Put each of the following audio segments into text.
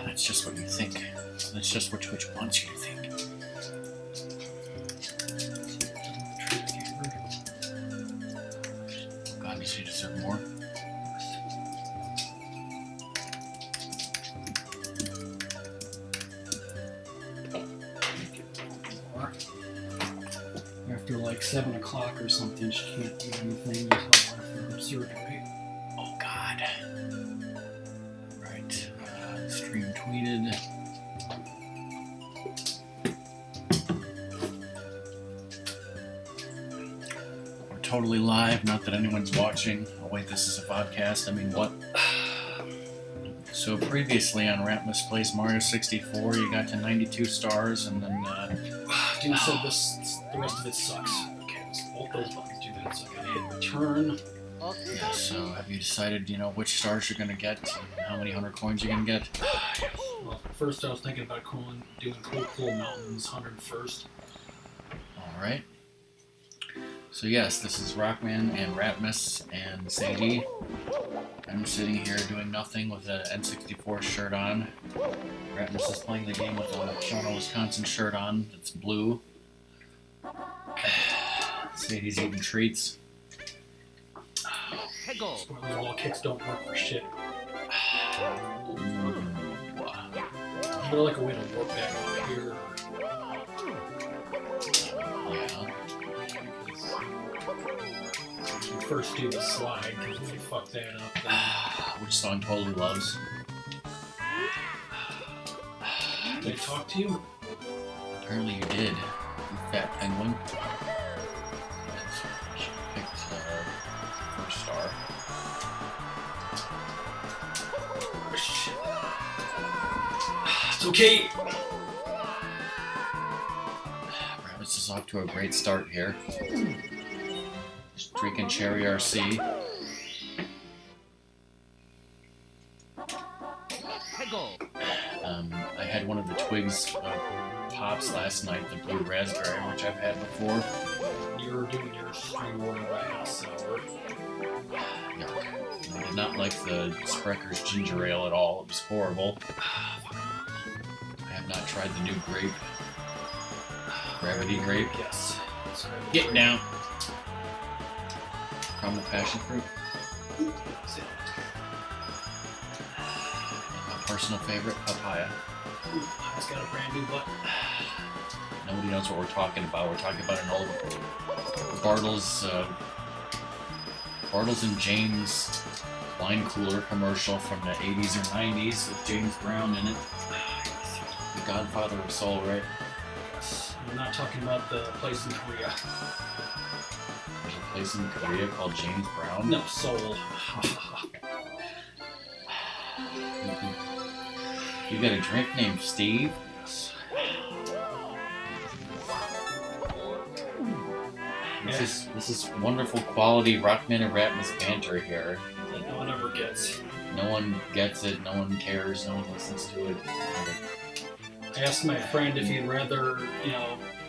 That's just what you think. That's just what Twitch wants you to think. God, does she deserve more? After like 7 o'clock or something, she can't do anything until after surgery. Oh God. Right. Stream tweeted. We're totally live. Not that anyone's watching. Oh wait, this is a podcast. I mean, what? So previously on Ratmus Plays Mario 64, you got to 92 stars, and then Dude said the rest of it sucks. Okay, both those buttons do that, so I gotta hit return. yeah, so have you decided, which stars you're gonna get, and how many 100 coins you're gonna get? Well, first I was thinking about doing Cool Mountains 101st. Alright. So yes, this is Rockman and Ratmus and Sadie. I'm sitting here doing nothing with an N64 shirt on. Ratmus is playing the game with a Shona, Wisconsin shirt on that's blue. Sadie's eating treats. Spoiler, all kits don't work for shit. Is there like a way to warp back up here? Yeah. You first do the slide, because if you fuck that up, then... Which song totally loves? Did I talk to you? Apparently you did. You fat penguin. Yes, she picked first star. Oh, shit. It's okay! Ratmus is off to a great start here. Just drinking Cherry RC. I had one of the Twigs Pops last night, the blue raspberry, which I've had before. You were doing your stream order by half sour. Yuck. I did not like the Sprecker's ginger ale at all. It was horrible. I have not tried the new grape. Gravity grape. Yes. Get down. Caramel passion fruit. My personal favorite, papaya. It's got a brand new butt. Nobody knows what we're talking about. We're talking about an old Bartles and James wine cooler commercial from the 80s or 90s with James Brown in it. The Godfather of Soul, right? We're not talking about the place in Korea. There's a place in Korea called James Brown. No, Seoul. You got a drink named Steve? This is wonderful quality Rockman and Ratmus banter here. That no one ever gets. No one gets it, no one cares, no one listens to it. I asked my friend if he'd rather,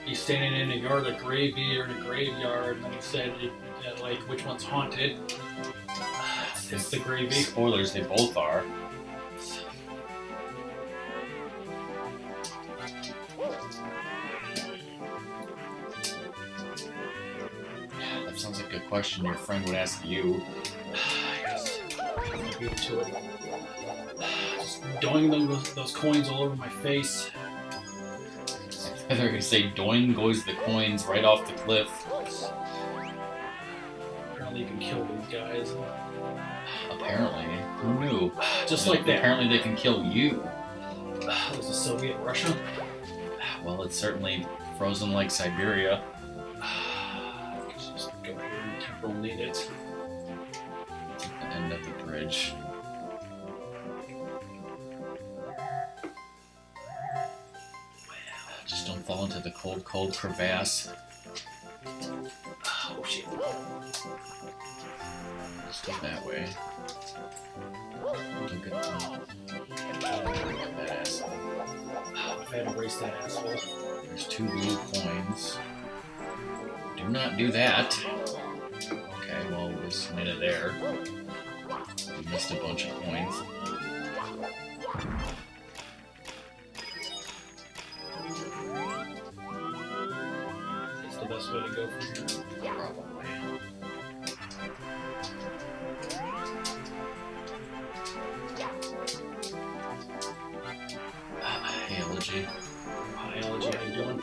be standing in a yard of gravy or in a graveyard, and he said, which one's haunted? It's the gravy. Spoilers, they both are. That sounds like a question your friend would ask you. Yes. Get to it. Just doing those coins all over my face. They're going to say, doing goes the coins right off the cliff. Apparently you can kill these guys. Apparently. Who knew? Just like that. Apparently they can kill you. Was it Soviet Russia? Well, it's certainly frozen like Siberia. Just go here and temporal need it. The end of the bridge. Just don't fall into the cold, cold crevasse. Oh shit. Just go that way. Don't get that asshole. I had to erase that asshole. There's 2 blue coins. Do not do that. Okay, well, at least made it there. You missed a bunch of coins. easiest way to go from here. Probably. Hey, Elegy. Hi, Elegy, how you doing?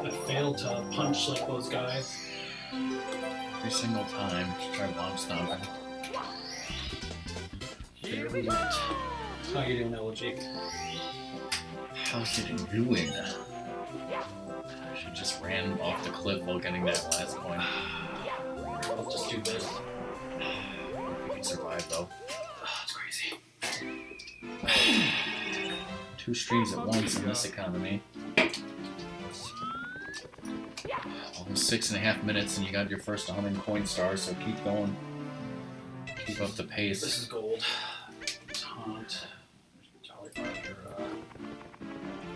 I failed to punch like those guys. Every single time, just try bomb stomping. Barely went. How you doing, Elegy? How's it doing? She just ran off the cliff while getting that last coin. I'll just do this. We can survive though. Oh, it's crazy. 2 streams at once in this economy. Almost 6.5 minutes and you got your first 100 coin stars, so keep going. Keep up the pace. This is gold. Taunt. Jolly Roger.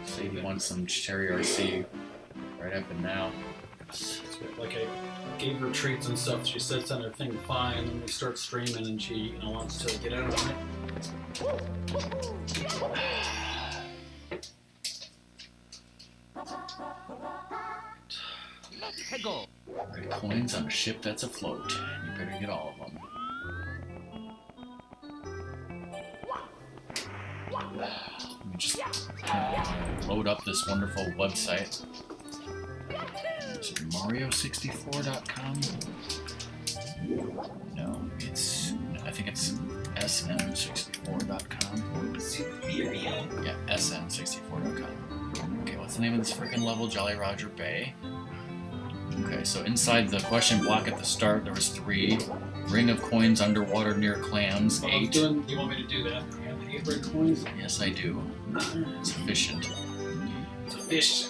Say you want some Cherry RC right up and now. Like I gave her treats and stuff. She sits on her thing fine, and then we start streaming, and she wants to get out of it. Red coins on a ship that's afloat. You better get all of them. Let me just load up this wonderful website. Is it Mario64.com? No, I think it's SM64.com. Yeah, SM64.com. Okay, what's the name of this freaking level? Jolly Roger Bay. Okay, so inside the question block at the start, there was 3. Ring of coins underwater near clams, Well, 8. you want me to do that? You have 8 red coins? Yes, I do. It's efficient. It's a fish.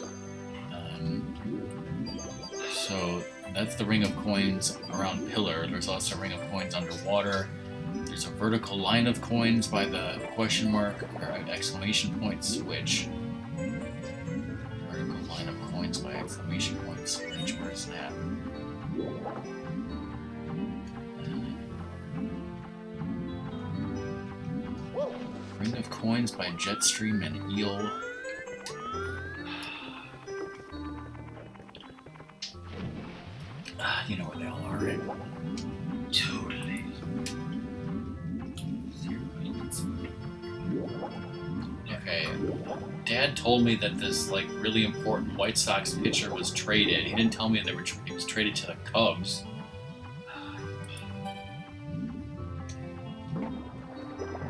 So that's the ring of coins around pillar. There's also a ring of coins underwater. There's a vertical line of coins by the question mark or exclamation point switch. Vertical line of coins by exclamation point switch. Where's that? Ring of coins by Jetstream and Eel. You know where they all are, right? Totally. Okay. Dad told me that this really important White Sox pitcher was traded. He didn't tell me he was traded to the Cubs.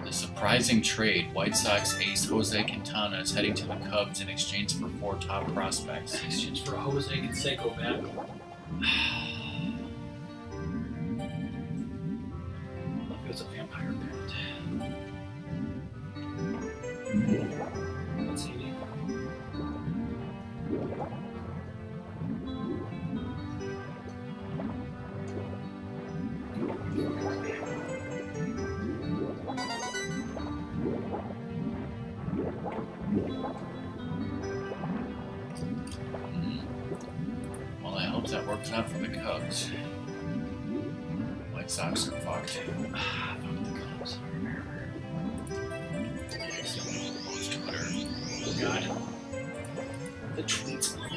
A surprising trade. White Sox ace Jose Quintana is heading to the Cubs in exchange for 4 top prospects. In exchange for a Jose Canseco bat. Look, it's a vampire bat. Let's see. Well, I hope that works out for the Cubs. White Sox are fucked. Twitter. Oh God. The tweets. What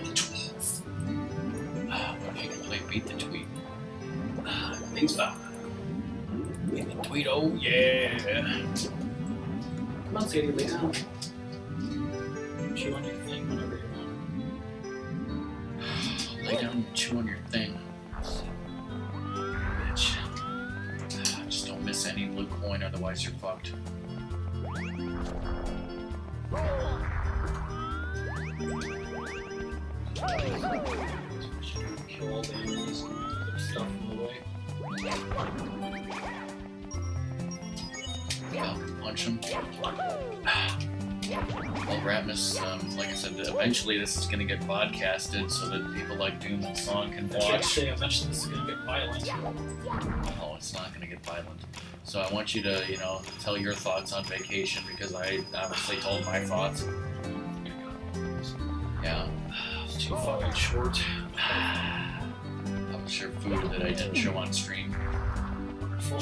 if you could play Beat the Tweet? Things found. Beat the Tweet, oh yeah! Come on, Sadie, lay down. Chew on your thing whenever you want. Lay down and chew on your thing. Bitch. Just don't miss any blue coin, otherwise you're fucked. Kill all the enemies and other stuff in the way. Falcon punch him. Well, Ratmus, like I said, eventually this is going to get podcasted so that people like Doom and Song can I should watch. say eventually this is going to get violent. Oh, it's not going to get violent. So I want you to, tell your thoughts on vacation because I obviously told my thoughts. Yeah. It's too fucking short. How was your food that I didn't show on stream? Wonderful.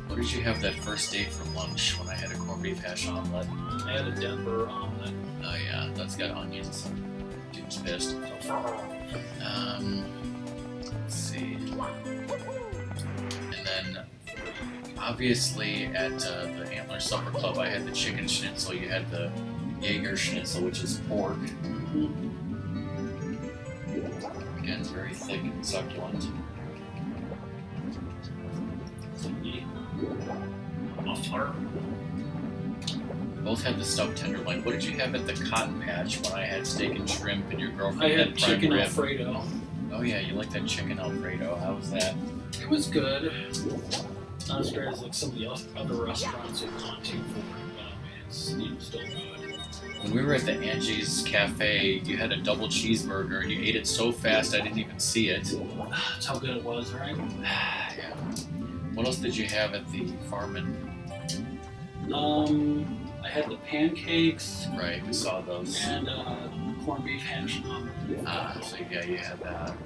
What did you have that first day for lunch when I had a corned beef hash omelet? I had a Denver omelet. Oh yeah, that's got onions. Dude's pissed. Let's see. And then, obviously, at the Antler Supper Club, I had the chicken schnitzel. You had the Jaeger schnitzel, which is pork. Again, it's very thick and succulent. Muffler. Both had the stuffed tenderloin. What did you have at the Cotton Patch when I had steak and shrimp and your girlfriend I had had prime chicken rib? Alfredo. Oh yeah, you like that chicken Alfredo. How was that? It was good. Not as great as like some of the other restaurants we've gone to for, it's still good. When we were at the Angie's Cafe, you had a double cheeseburger and you ate it so fast I didn't even see it. That's how good it was, right? Yeah. What else did you have at the Farman? I had the pancakes Right, we saw those. and corned beef hash omelet. So yeah, you had that.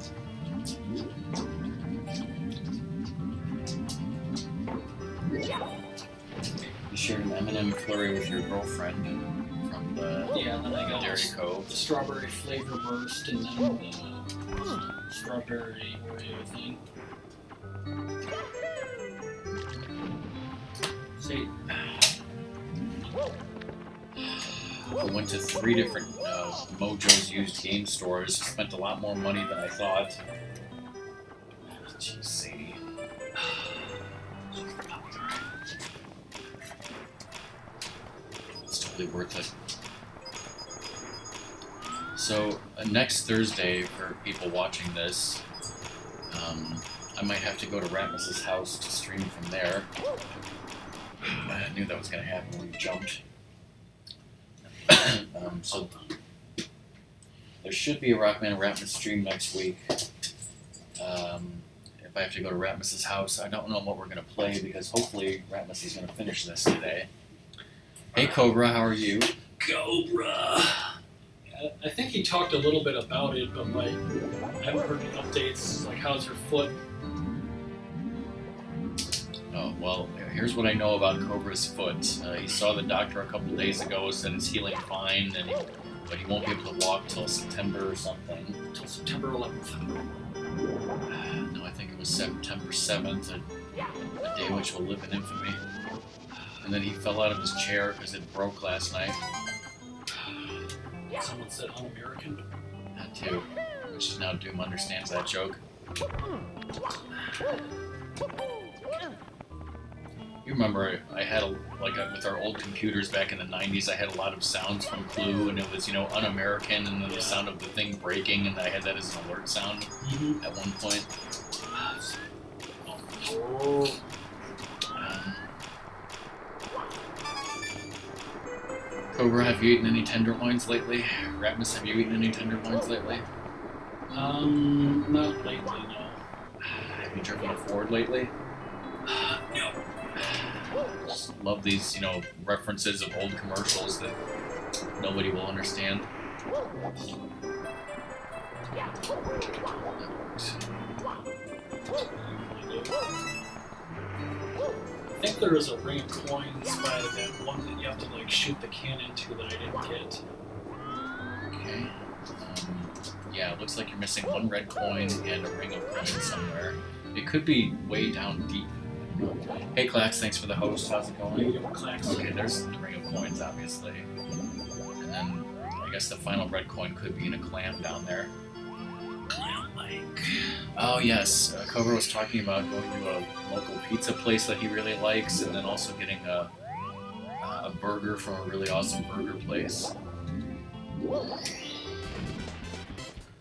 You shared an M&M flurry with your girlfriend from the Yeah, and then I got Dairy the Cove. strawberry flavor burst and then the strawberry Oreo thing. See, I went to 3 different Mojo's used game stores. Spent a lot more money than I thought. Jeez, Sadie. It's totally worth it. So next Thursday, for people watching this, I might have to go to Ratmus's house to stream from there. I knew that was going to happen when you jumped. So there should be a Rockman and Ratmus stream next week. If I have to go to Ratmus's house, I don't know what we're going to play because hopefully Ratmus is going to finish this today. Hey Cobra, how are you? Cobra. I think he talked a little bit about it, but like I haven't heard any updates. Like, how's your foot? Oh, well, here's what I know about Cobra's foot. He saw the doctor a couple days ago, said it's healing fine, but he won't be able to walk till September or something. Until September 11th. No, I think it was September 7th, a day which will live in infamy. And then he fell out of his chair because it broke last night. Someone said un-American. That too, which is now Doom understands that joke. You remember I had with our old computers back in the 90s, I had a lot of sounds from Clue, and it was, un-American, and then the sound of the thing breaking, and I had that as an alert sound at one point. Cobra, have you eaten any tenderloins lately? Ratmus, have you eaten any tenderloins lately? Not lately, no. Have you driven a Ford lately? No. Just love these, references of old commercials that nobody will understand. I think there is a ring of coins by that one that you have to shoot the can into that I didn't get. Okay. Yeah, it looks like you're missing one red coin and a ring of coins somewhere. It could be way down deep. Hey Clax, thanks for the host. How's it going? Okay, there's the ring of coins, obviously. And then I guess the final red coin could be in a clam down there. Clam-like. Oh yes, Cobra was talking about going to a local pizza place that he really likes, and then also getting a burger from a really awesome burger place.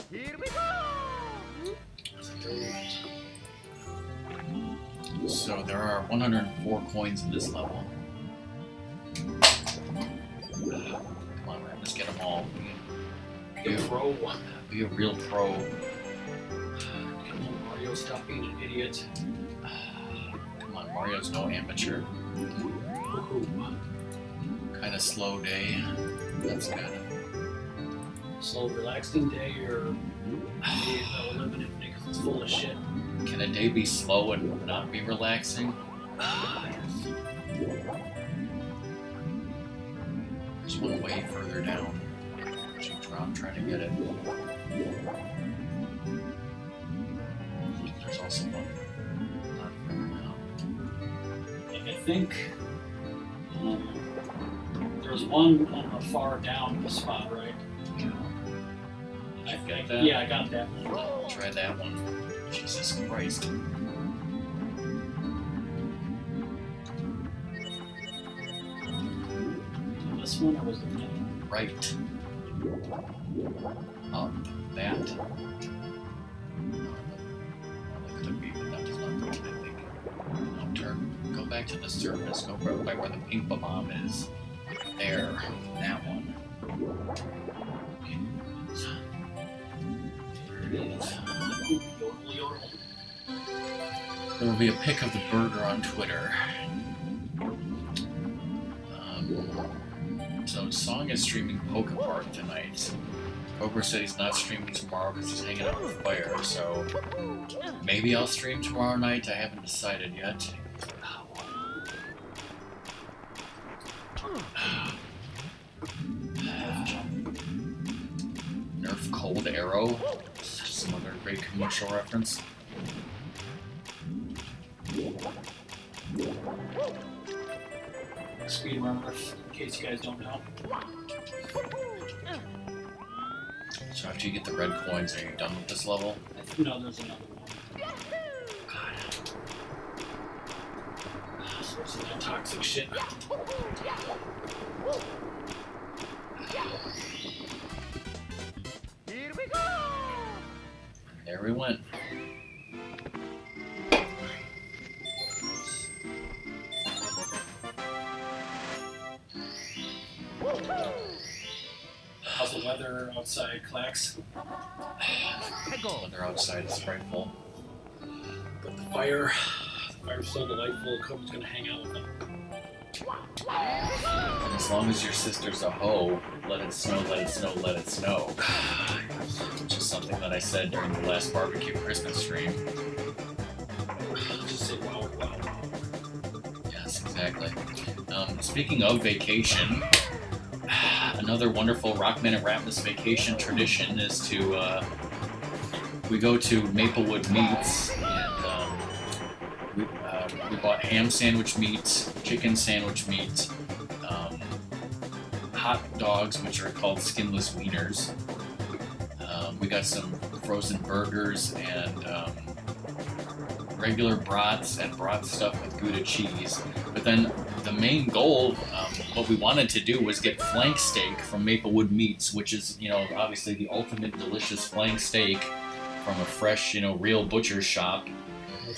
Here we go! So there are 104 coins in this level. Come on, man, let's get them all. Be a pro. Be a real pro. Come on, Mario, stop being an idiot. Come on, Mario's no amateur. Woohoo. Kind of slow day. That's good. slow, relaxing day, or maybe they'll eliminate it because it's full of shit? Can a day be slow and not be relaxing? There's one way further down. I'm trying to get it. There's also one not further down. Like, I think there's one on the far down spot, right? Got that? Yeah, I got that. Try that one. Jesus Christ. This one, or was it that? Right. Up. That. No, that could be, but that was not the one, I think. No, turn. Go back to the surface. Go right by where the pink bomb is. There. That one. There it is. There will be a pic of the burger on Twitter. So Song is streaming Poke Park tonight. Cobra said he's not streaming tomorrow because he's hanging out with Fire, so maybe I'll stream tomorrow night. I haven't decided yet. Nerf Cold Arrow. Some other great commercial reference. Speedrunner, in case you guys don't know. So after you get the red coins, are you done with this level? No, there's another one. God. So what's that toxic shit? Here we go! There we went. How's the weather outside, Clax? Weather outside is frightful. But the fire's so delightful, Cobra's gonna hang out with them. And as long as your sister's a hoe, let it snow, let it snow, let it snow. Which is something that I said during the last barbecue Christmas stream. Just say wow, wow. Yes, exactly. Speaking of vacation, another wonderful Rockman and Ratmus vacation tradition is to we go to Maplewood Meats and we bought ham sandwich meat, chicken sandwich meat, hot dogs which are called skinless wieners. We got some frozen burgers and regular brats and broth stuffed with Gouda cheese. But then the main goal, what we wanted to do was get flank steak from Maplewood Meats, which is, obviously the ultimate delicious flank steak from a fresh, real butcher shop.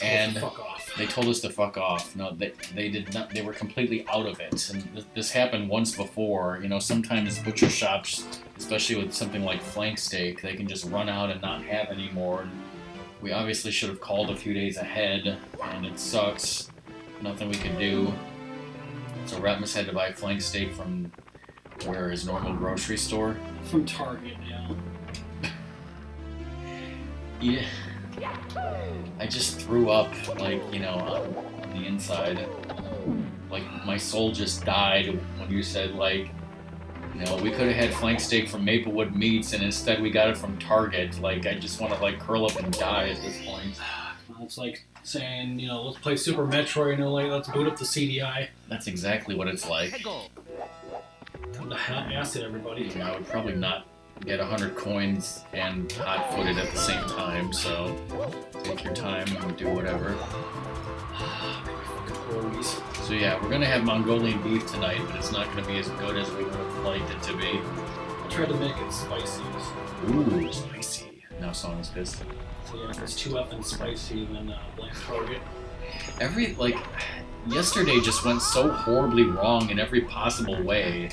And fuck off. they told us to fuck off. No, they did not. They were completely out of it. And this happened once before. Sometimes butcher shops, especially with something like flank steak, they can just run out and not have any more. We obviously should have called a few days ahead, and it sucks. Nothing we could do. So Ratmus had to buy flank steak from his normal grocery store. From Target, yeah. Yeah. I just threw up, on the inside. Like, my soul just died when you said, we could have had flank steak from Maplewood Meats, and instead we got it from Target. Like, I just want to, curl up and die at this point. It's like saying, let's play Super Metroid, and let's boot up the CDI. That's exactly what it's like. Time to acid everybody. I would probably not get 100 coins and hot-footed at the same time, so take your time and do whatever. So yeah, we're gonna have Mongolian beef tonight, but it's not gonna be as good as we would have liked it to be. I tried to make it spicy. Ooh, spicy. Now Song is pissed. So yeah, if it's too effing spicy, then blank Target. Yesterday just went so horribly wrong in every possible way.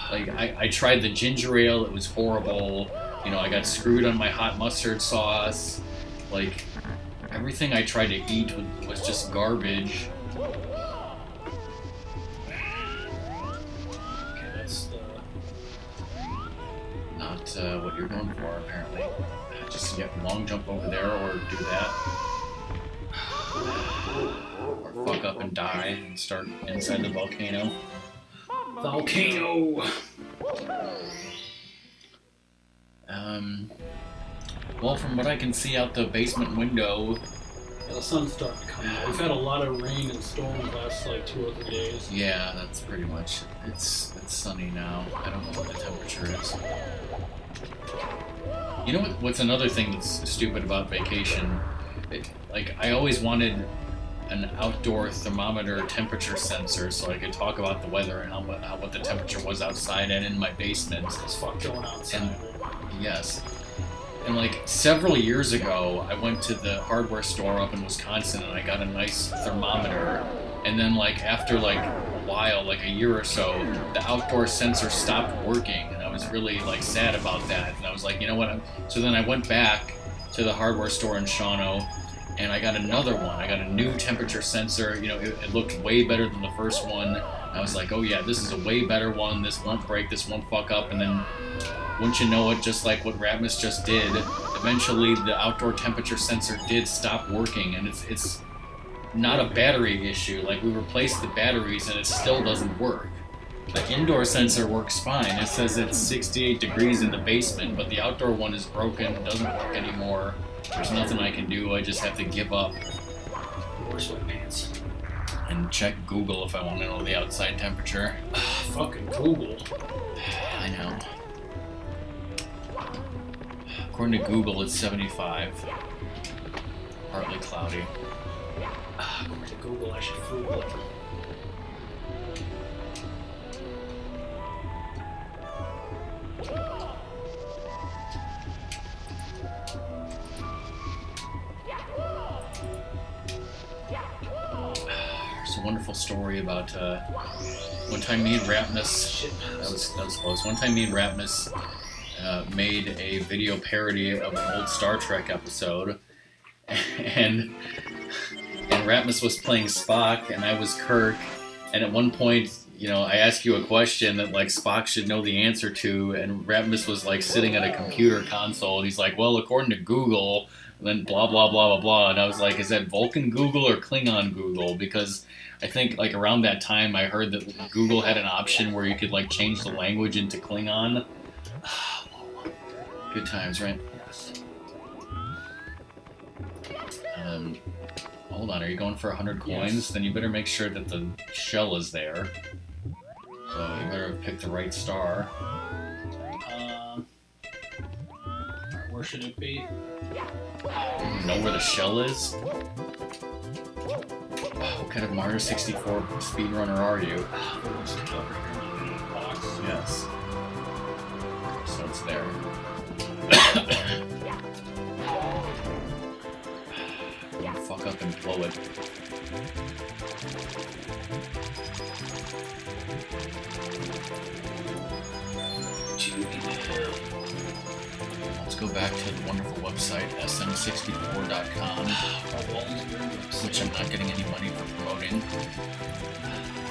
I tried the ginger ale, it was horrible. I got screwed on my hot mustard sauce. Everything I tried to eat was just garbage. Okay, that's the... Not That's what you're going for, apparently. Just long jump over there, or do that. Or fuck up and die and start inside the volcano. Volcano! Well, from what I can see out the basement window... Yeah, the sun's starting to come out. We've had a lot of rain and storms the last, like, 2 or 3 days. Yeah, that's pretty much... It's sunny now. I don't know what the temperature is. You know what's another thing that's stupid about vacation? I always wanted an outdoor thermometer temperature sensor so I could talk about the weather and what the temperature was outside and in my basement. It's fuck going outside. And, yes. And like several years ago, I went to the hardware store up in Wisconsin and I got a nice thermometer. And then like after like a while, like a year or so, the outdoor sensor stopped working. And I was really like sad about that. And I was like, you know what? So then I went back to the hardware store in Shawano and I got another one. I got a new temperature sensor. You know, it looked way better than the first one. I was like, oh yeah, this is a way better one. This won't break. This won't fuck up. And then, wouldn't you know it, just like what Ratmus just did, eventually the outdoor temperature sensor did stop working. And it's not a battery issue. Like, we replaced the batteries and it still doesn't work. The indoor sensor works fine. It says it's 68 degrees in the basement, but the outdoor one is broken. It doesn't work anymore. There's nothing I can do. I just have to give up. Or sweatpants. And check Google if I want to know the outside temperature. Fucking Google. I know. According to Google, it's 75. Partly cloudy. According to Google, I should Google it. There's a wonderful story about one time me and Ratmus. That was close. One time me and Ratmus made a video parody of an old Star Trek episode, and Ratmus was playing Spock and I was Kirk, and at one point, you know, I asked you a question that like Spock should know the answer to, and Ratmus was like sitting at a computer console and he's like, well, according to Google, then blah blah blah blah blah, and I was like, is that Vulcan Google or Klingon Google? Because I think like around that time I heard that Google had an option where you could like change the language into Klingon. Good times, right? Yes. Hold on, are you going for 100 coins? Yes. Then you better make sure that the shell is there. So you better pick the right star. Alright, where should it be? You know where the shell is? What kind of Mario 64 speedrunner are you? Box. Yes. So it's there. Fuck up and blow it. Let's go back to the wonderful website, sm64.com, which I'm not getting any money for promoting.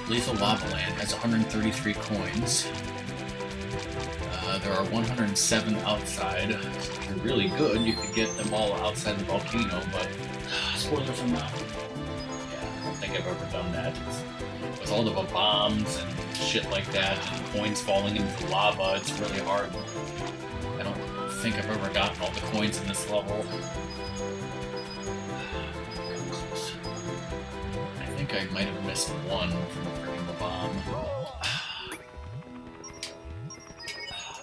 Lethal Lava Land has 133 coins. There are 107 outside. If you're really good, you could get them all outside the volcano, but Spoilers on that. yeah, I don't think I've ever done that. With all the bombs and shit like that, and coins falling into the lava, it's really hard. I don't think I've ever gotten all the coins in this level. I think I might have missed one from freaking the bomb.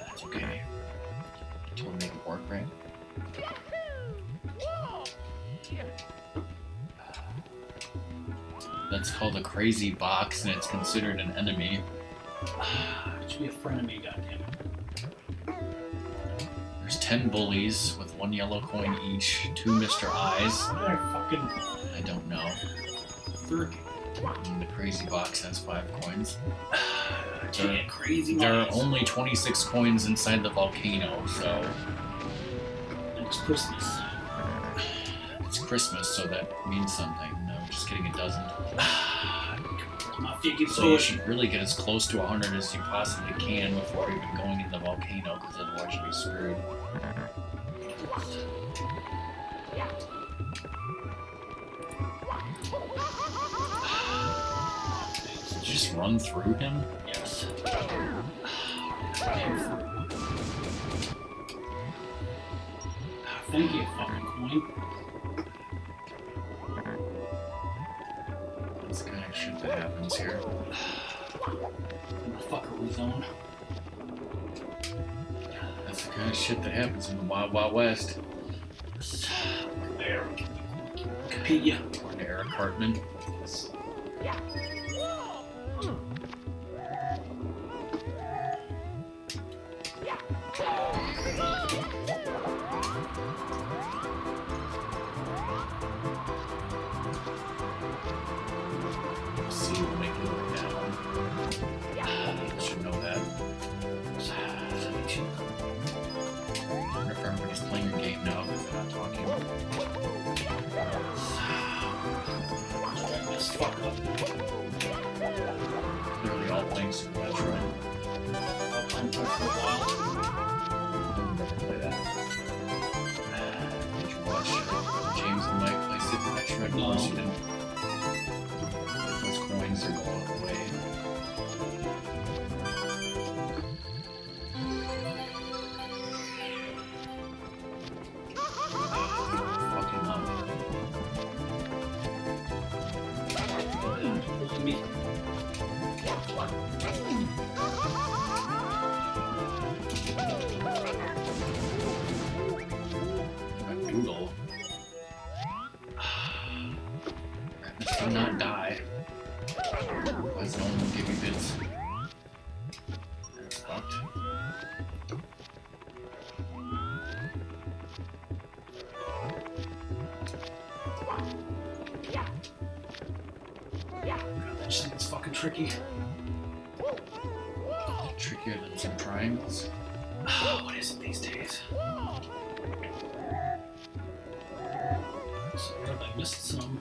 That's okay. Until we make it work, right? That's called a crazy box, and it's considered an enemy. It should be a frenemy, goddammit. There's 10 bullies with 1 yellow coin each, 2 Mr. Eyes. They're fucking I don't know. 30. And the crazy box has 5 coins. Giant crazy There are minds. only 26 coins inside the volcano, so And it's Christmas. it's Christmas, so that means something. No, just kidding, it doesn't. My you So you should really get as close to 100 as you possibly can before even going in the volcano, because otherwise you'll be screwed. Did you just run through him? Yes. Thank you, fucking coin. That's the kind of shit that happens here. In the fuckery zone. That's the kind of shit that happens in the Wild Wild West. There. Compete ya. According to Eric Hartman. C will make you look down. You should know that. I wonder if everybody's playing your game now because they're not talking. This fuck up. Clearly all playing Super Metroid. I'll play for a while. I'll never play that. Did you watch James and Mike play Super Metroid? Of course you didn't. Those coins are going away. Fucking love Look me. a doodle. Ratmus, do not die. Otherwise no one will give you bits. That's fucked. God, that shit is fucking tricky. Trickier than some triangles. What is it these days? So what have I missed some?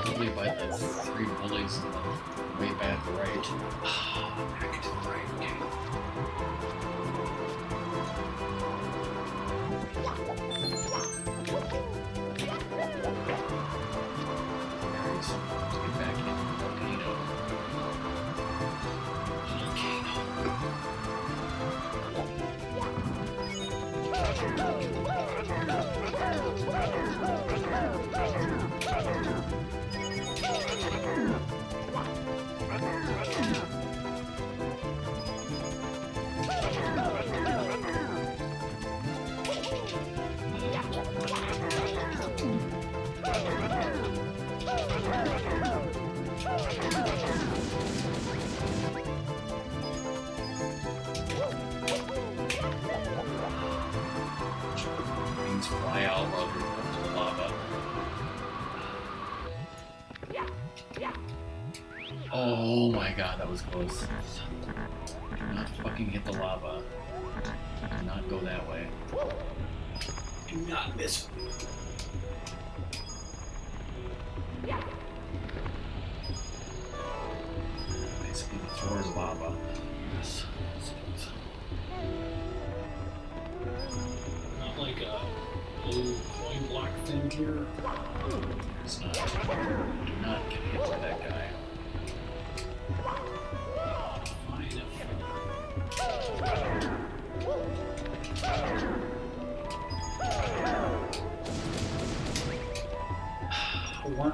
Probably by the 3 bullies in the way back right. Back to the right, okay. There is something to get back in the volcano. Things fly out while you're into the lava. Oh my god, that was close. Do not fucking hit the lava. Do not go that way. Do not miss. Basically, the floor is lava. Not like a blue coin block thing here. It's not. Do not get hit by that guy. Fine. Or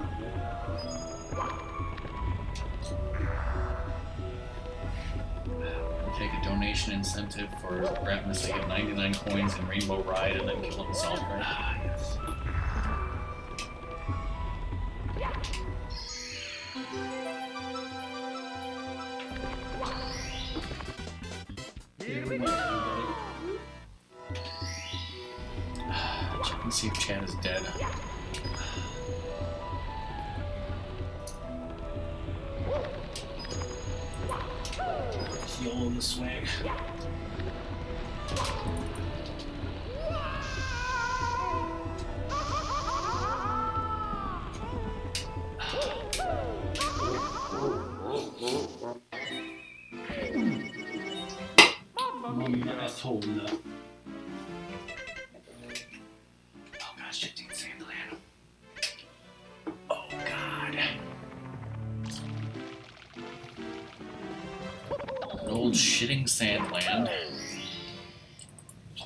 Take a donation incentive for Ratmus to get 99 coins in Rainbow Ride and then kill himself, right? yes. Here we Check Check and see if Chad is dead. YOLO the swag. holding the. Oh gosh, 15 Sandland. Oh god. An old shitting Sandland.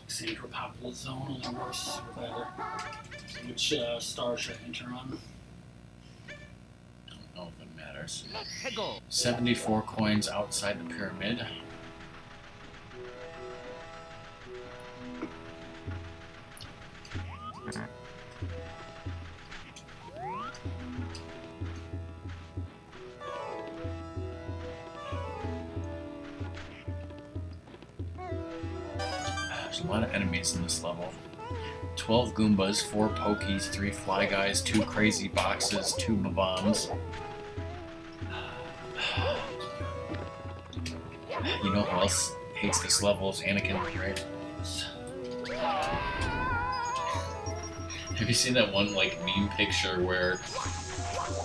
Central populous zone, only worse with either. Which star should I enter on? I don't know if it matters. 74 coins outside the pyramid. There's a lot of enemies in this level. 12 Goombas, 4 Pokies, 3 Fly Guys, 2 Crazy Boxes, 2 Bombs. You know who else hates this level is Anakin, right? Have you seen that one like meme picture where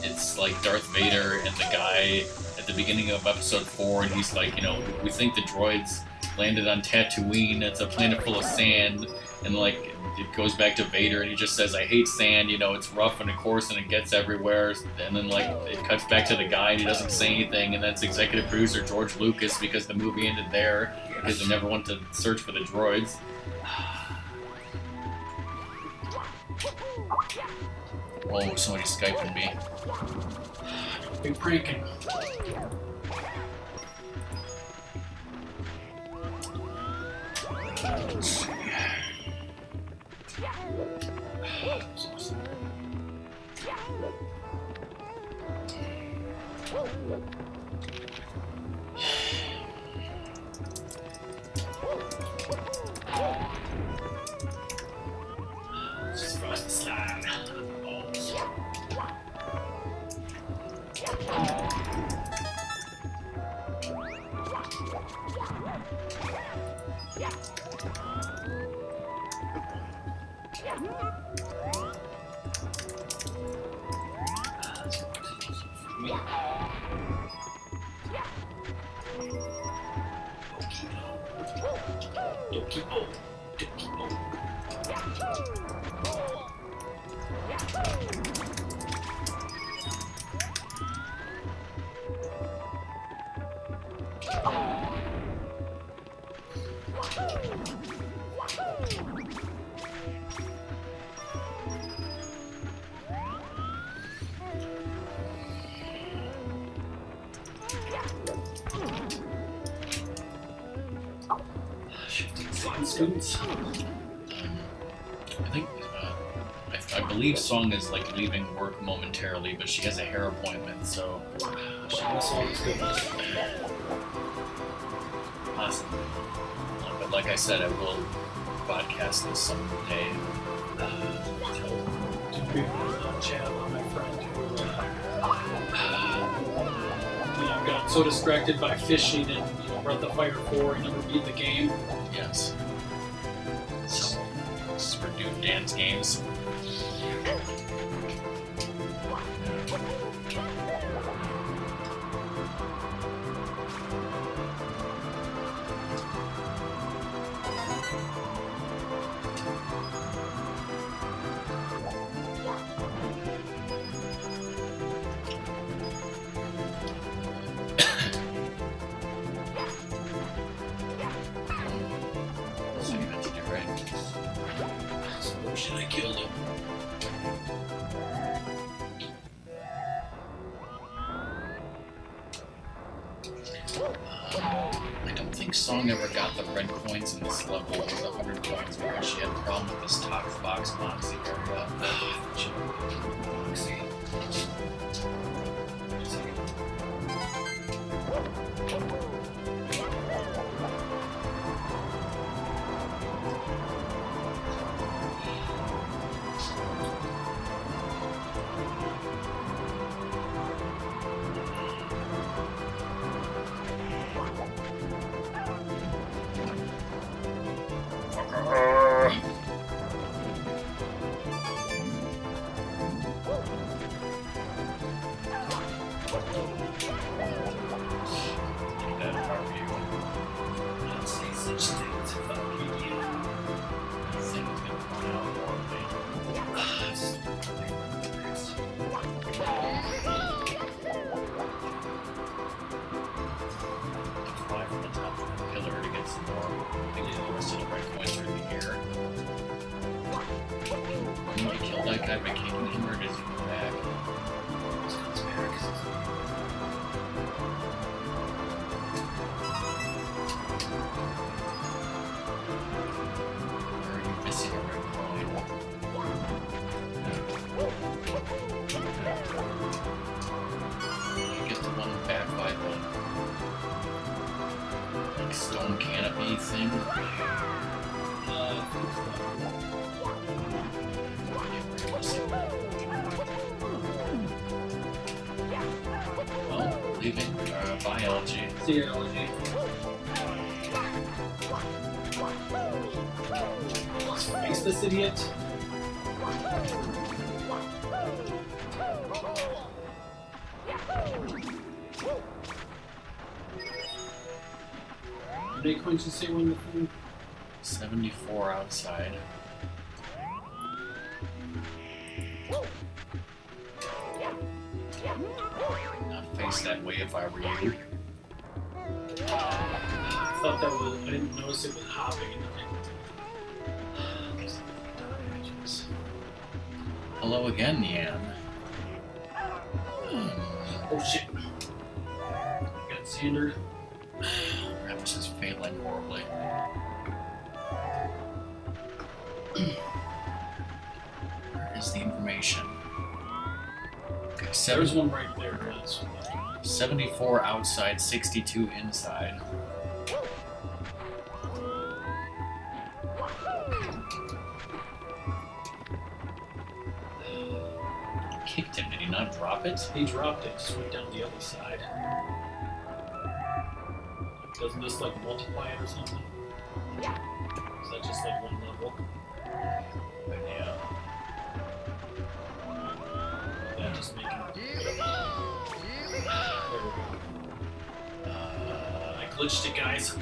it's like Darth Vader and the guy at the beginning of episode 4 and he's like, you know, we think the droids landed on Tatooine, it's a planet full of sand, and like it goes back to Vader and he just says, I hate sand, you know, it's rough and coarse and it gets everywhere, and then like it cuts back to the guy and he doesn't say anything, and that's executive producer George Lucas because the movie ended there because they never went to search for the droids. Oh, somebody's Skyping me. Been pranking. Let's see. That's awesome. Just for us to slide. Scoots. I think I believe Song is like leaving work momentarily, but she has a hair appointment, so She must always do this. possibly. But like I said, I will podcast this someday. Two people chat about my friend who got so distracted by fishing and Breath of Fire 4 he never beat the game. Yes. So this is for Dude Dan's games. So you meant to do right. So should I kill him? I don't think Song ever got the red coins in this level, the 100 coins, because she had a problem with this top box Moxie area. Moxie. Let's say such things if I guy vacating him, or does he come back? This comes back. Or are you missing a red coin? You get the one back by the like stone canopy thing. Well, leaving biology. Theology. Let's face this idiot. How many coins you say when the thing? 74 outside. Not face that way if I were you. I thought that was. I didn't notice it was hopping. Hello again, Yan. Oh shit. Got Xander. Ratmus is failing horribly. Where is the information? Okay, There's one right there. That's 74 outside, 62 inside. Kicked him, did he not drop it? He dropped it, just went down the other side. Doesn't this like multiply it or something? Is that just like one level? But yeah. Yeah, just making it. I glitched it, guys.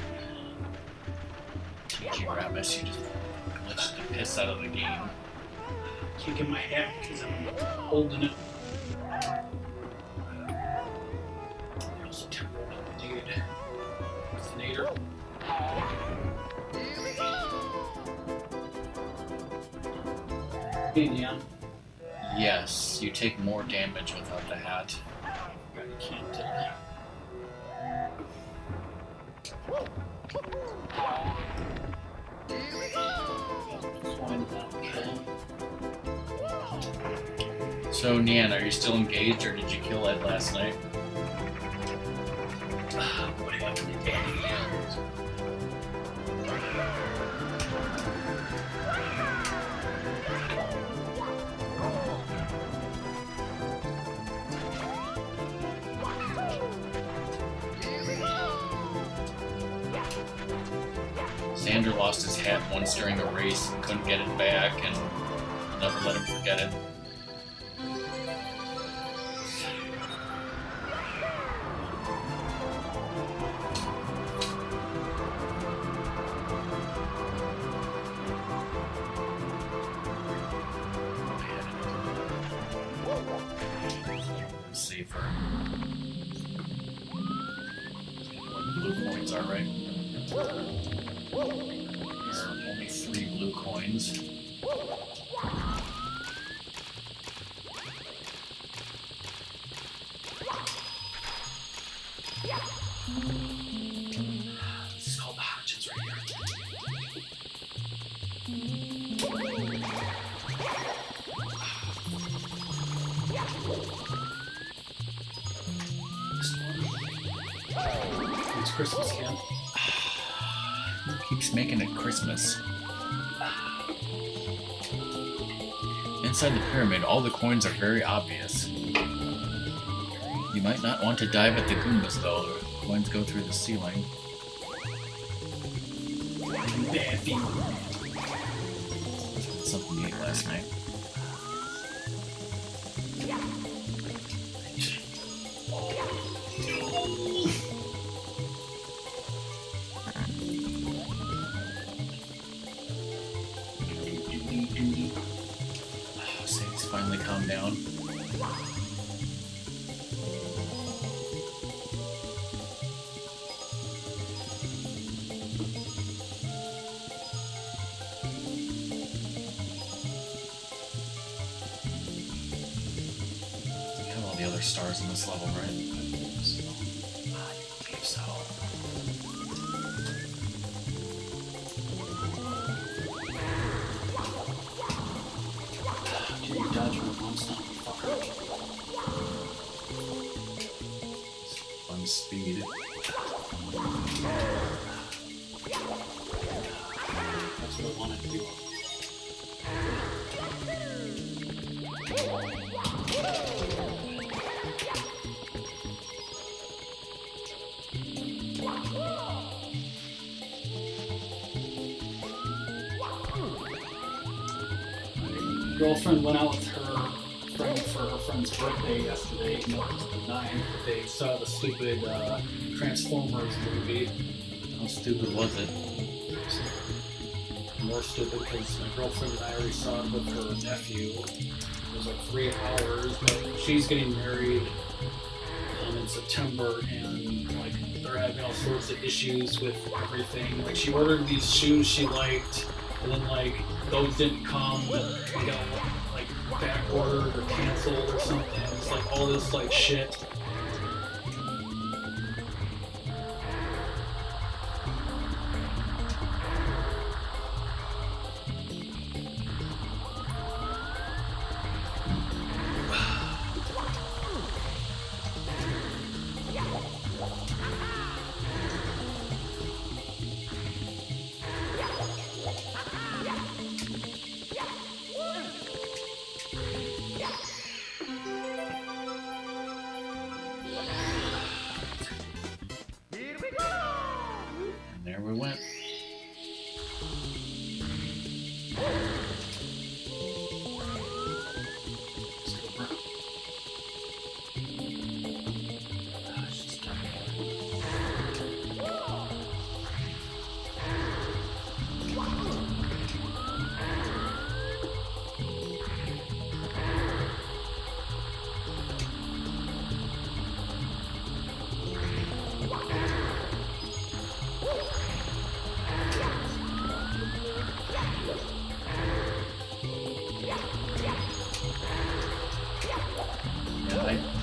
GG Ratmus, you just glitched the piss out of the game. Can't get my hat because I'm holding it. There's a temple, dude. Nader. Hey, Neon. Yes, you take more damage without the hat. You can't So, Nian, are you still engaged, or did you kill Ed last night? What happened to Danny? Xander lost his hat once during a race and couldn't get it back, and never let him forget it. Safer. What the blue coins are, right? There are only 3 blue coins. This is called the Hodgins right here. It's Christmas again. Who keeps making it Christmas? Inside the pyramid, all the coins are very obvious. You might not want to dive at the Goombas, though. The coins go through the ceiling. Bad feeling. Something to eat last night. Sadie's finally calmed down. stars in this level, right? I believe so. Dude, you dodge my monster, fucker. Fun speed. That's what I wanted to do. My girlfriend went out with her friend for her friend's birthday yesterday. No, it was the 9th. They saw the stupid Transformers movie. How stupid was it? More stupid because my girlfriend and I already saw it with her nephew. It was like 3 hours, but she's getting married in September, and like they're having all sorts of issues with everything. Like she ordered these shoes she liked, and then like those didn't come, they got like back ordered or canceled or something. It's like all this like shit. And there we went.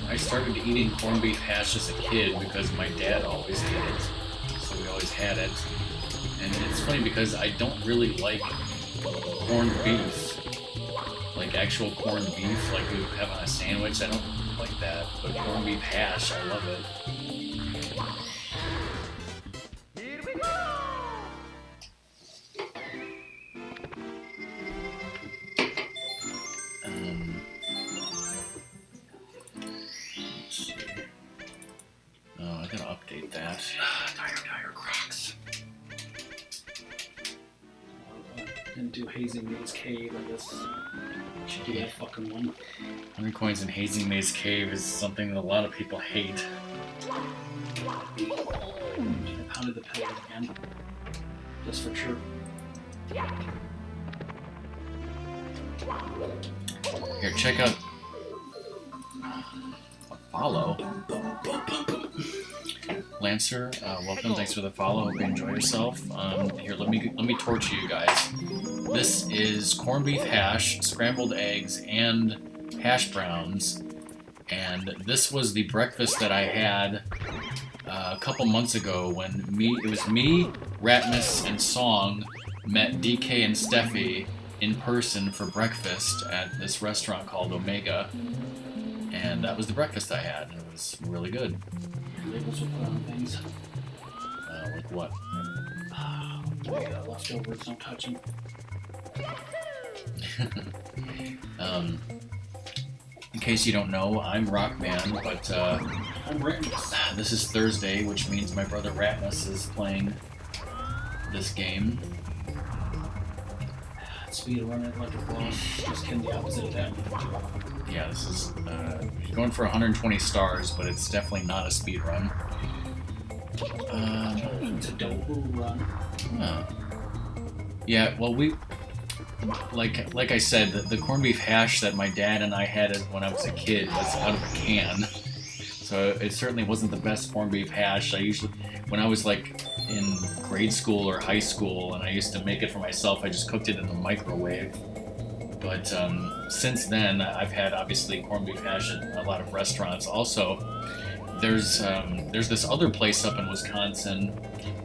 I started eating corned beef hash as a kid because my dad always ate it, so we always had it. And it's funny because I don't really like corned beef, like actual corned beef, like we would have on a sandwich. I don't like that, but corned beef hash, I love it. I gotta update that. Dire Crocs. Didn't do Hazing Maze Cave, I guess. Should do that fucking one. 100 coins in Hazing Maze Cave is something that a lot of people hate. I pounded the pillow again. Just for sure. Here, check out. Follow. Lancer, welcome. Thanks for the follow. Hope you enjoy yourself. Here, let me torture you guys. This is corned beef hash, scrambled eggs, and hash browns. And this was the breakfast that I had a couple months ago when it was me, Ratmus, and Song met DK and Steffi in person for breakfast at this restaurant called Omega. And that was the breakfast I had, and it was really good. Labels will put on things. Like what? Leftovers, don't touch them. In case you don't know, I'm Rockman, but I'm Ratmus. this is Thursday, which means my brother Ratmus is playing this game. Speed run it like a boss. Just kidding, the opposite of that. Yeah, this is going for 120 stars, but it's definitely not a speed run. It's a double run. Huh. Yeah, well, like I said, the corned beef hash that my dad and I had when I was a kid was out of a can. So it certainly wasn't the best corned beef hash. When I was like in grade school or high school and I used to make it for myself, I just cooked it in the microwave. But since then, I've had obviously corned beef hash at a lot of restaurants. Also, there's this other place up in Wisconsin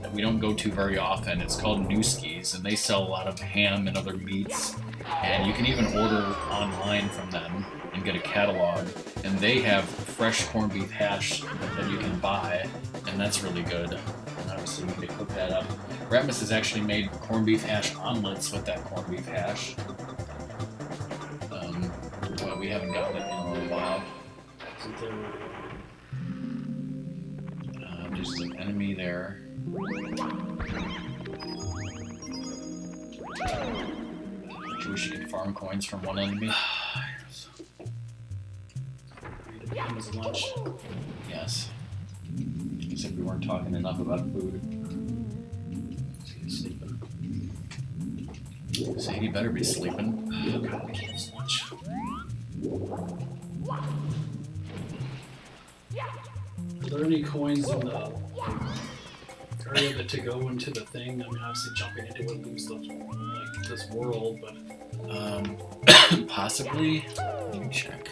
that we don't go to very often. It's called Newski's, and they sell a lot of ham and other meats. And you can even order online from them and get a catalog. And they have fresh corned beef hash that you can buy, and that's really good. And obviously, we need to cook that up. Ratmus has actually made corned beef hash omelets with that corned beef hash. But we haven't gotten it in a little while. There's an enemy there. Do you wish you could farm coins from one enemy? His lunch. Yes. As if we weren't talking enough about food. He's sleeping. Sadie better be sleeping. Oh god, I can't his lunch. Are there any coins in the area that to go into the thing? I mean, obviously jumping into it leaves the this world, but Possibly. Let me check.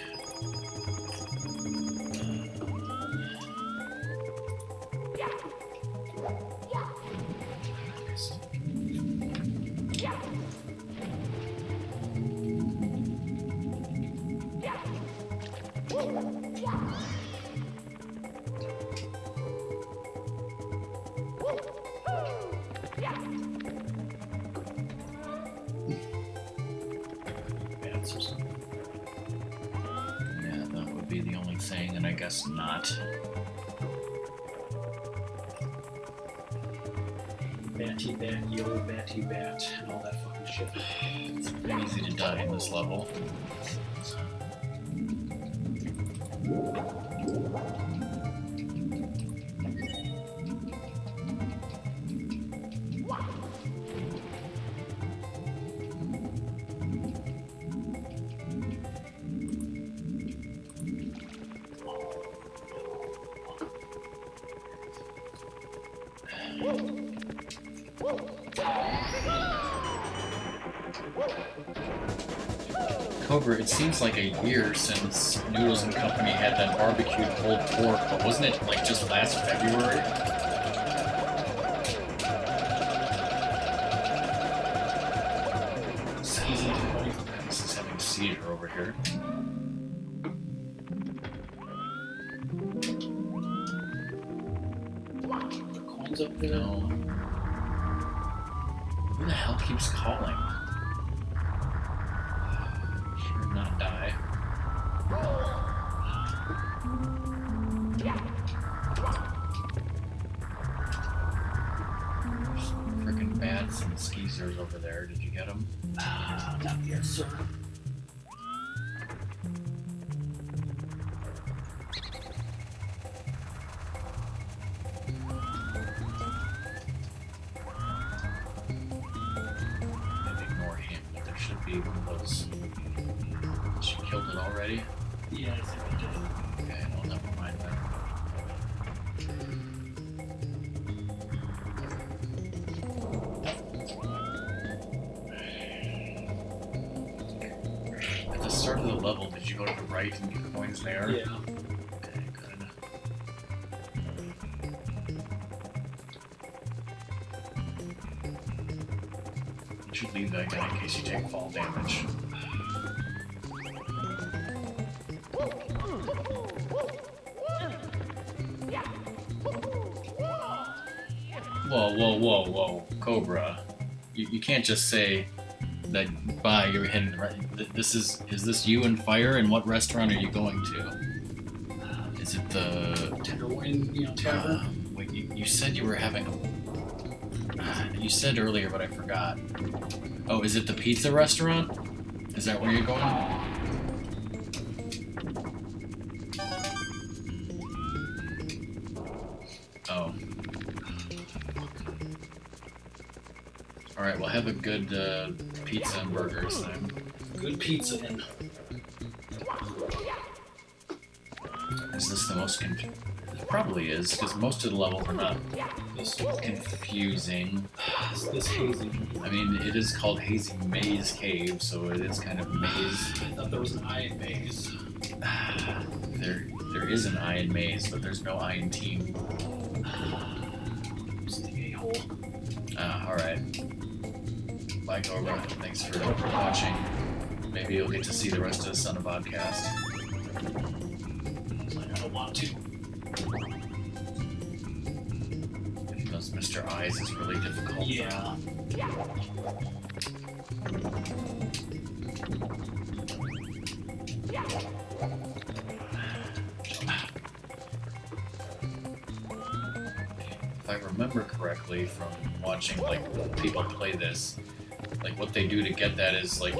bats or something. Yeah, that would be the only thing, and I guess not. Batty bat, yo, batty bat, and all that fucking shit. It's pretty easy to die in this level. Cobra, it seems like a year since Noodles and Company had that barbecued pulled pork, but wasn't it like just last February? Season 20. This is having a seizure over here. The coins up there. No. Who the hell keeps calling? Should not die. Freaking bats and skeezers over there. Did you get them? Not yet, sir. Ignore him, but there should be one of those. She killed it already? Yeah, I think I did. Okay, well, never mind then. At the start of the level, did you go to the right and get coins there? Yeah. Okay, good. You should leave that guy in case you take fall damage. Whoa, Cobra. You can't just say that, bye, you're heading the right. This is this you and Fire, and what restaurant are you going to? Is it the... Tenderloin, tavern. Wait, you said you were having you said earlier, but I forgot. Oh, is it the pizza restaurant? Is that where you're going? Oh. Alright, well, have a good pizza and burgers then. Good pizza and Is this the most Probably is, because most of the levels are not This confusing. this hazy. I mean, it is called Hazy Maze Cave, so it is kind of maze. I thought there was an eye in maze. There is an Iron Maze, but there's no Iron Team. It's the a-hole. Alright. Bye, Cobra. Thanks for watching. Maybe you'll get to see the rest of the Son of Podcast. I don't want to. Those Mr. Eyes is really difficult. Yeah. If I remember correctly from watching like people play this, like what they do to get that is like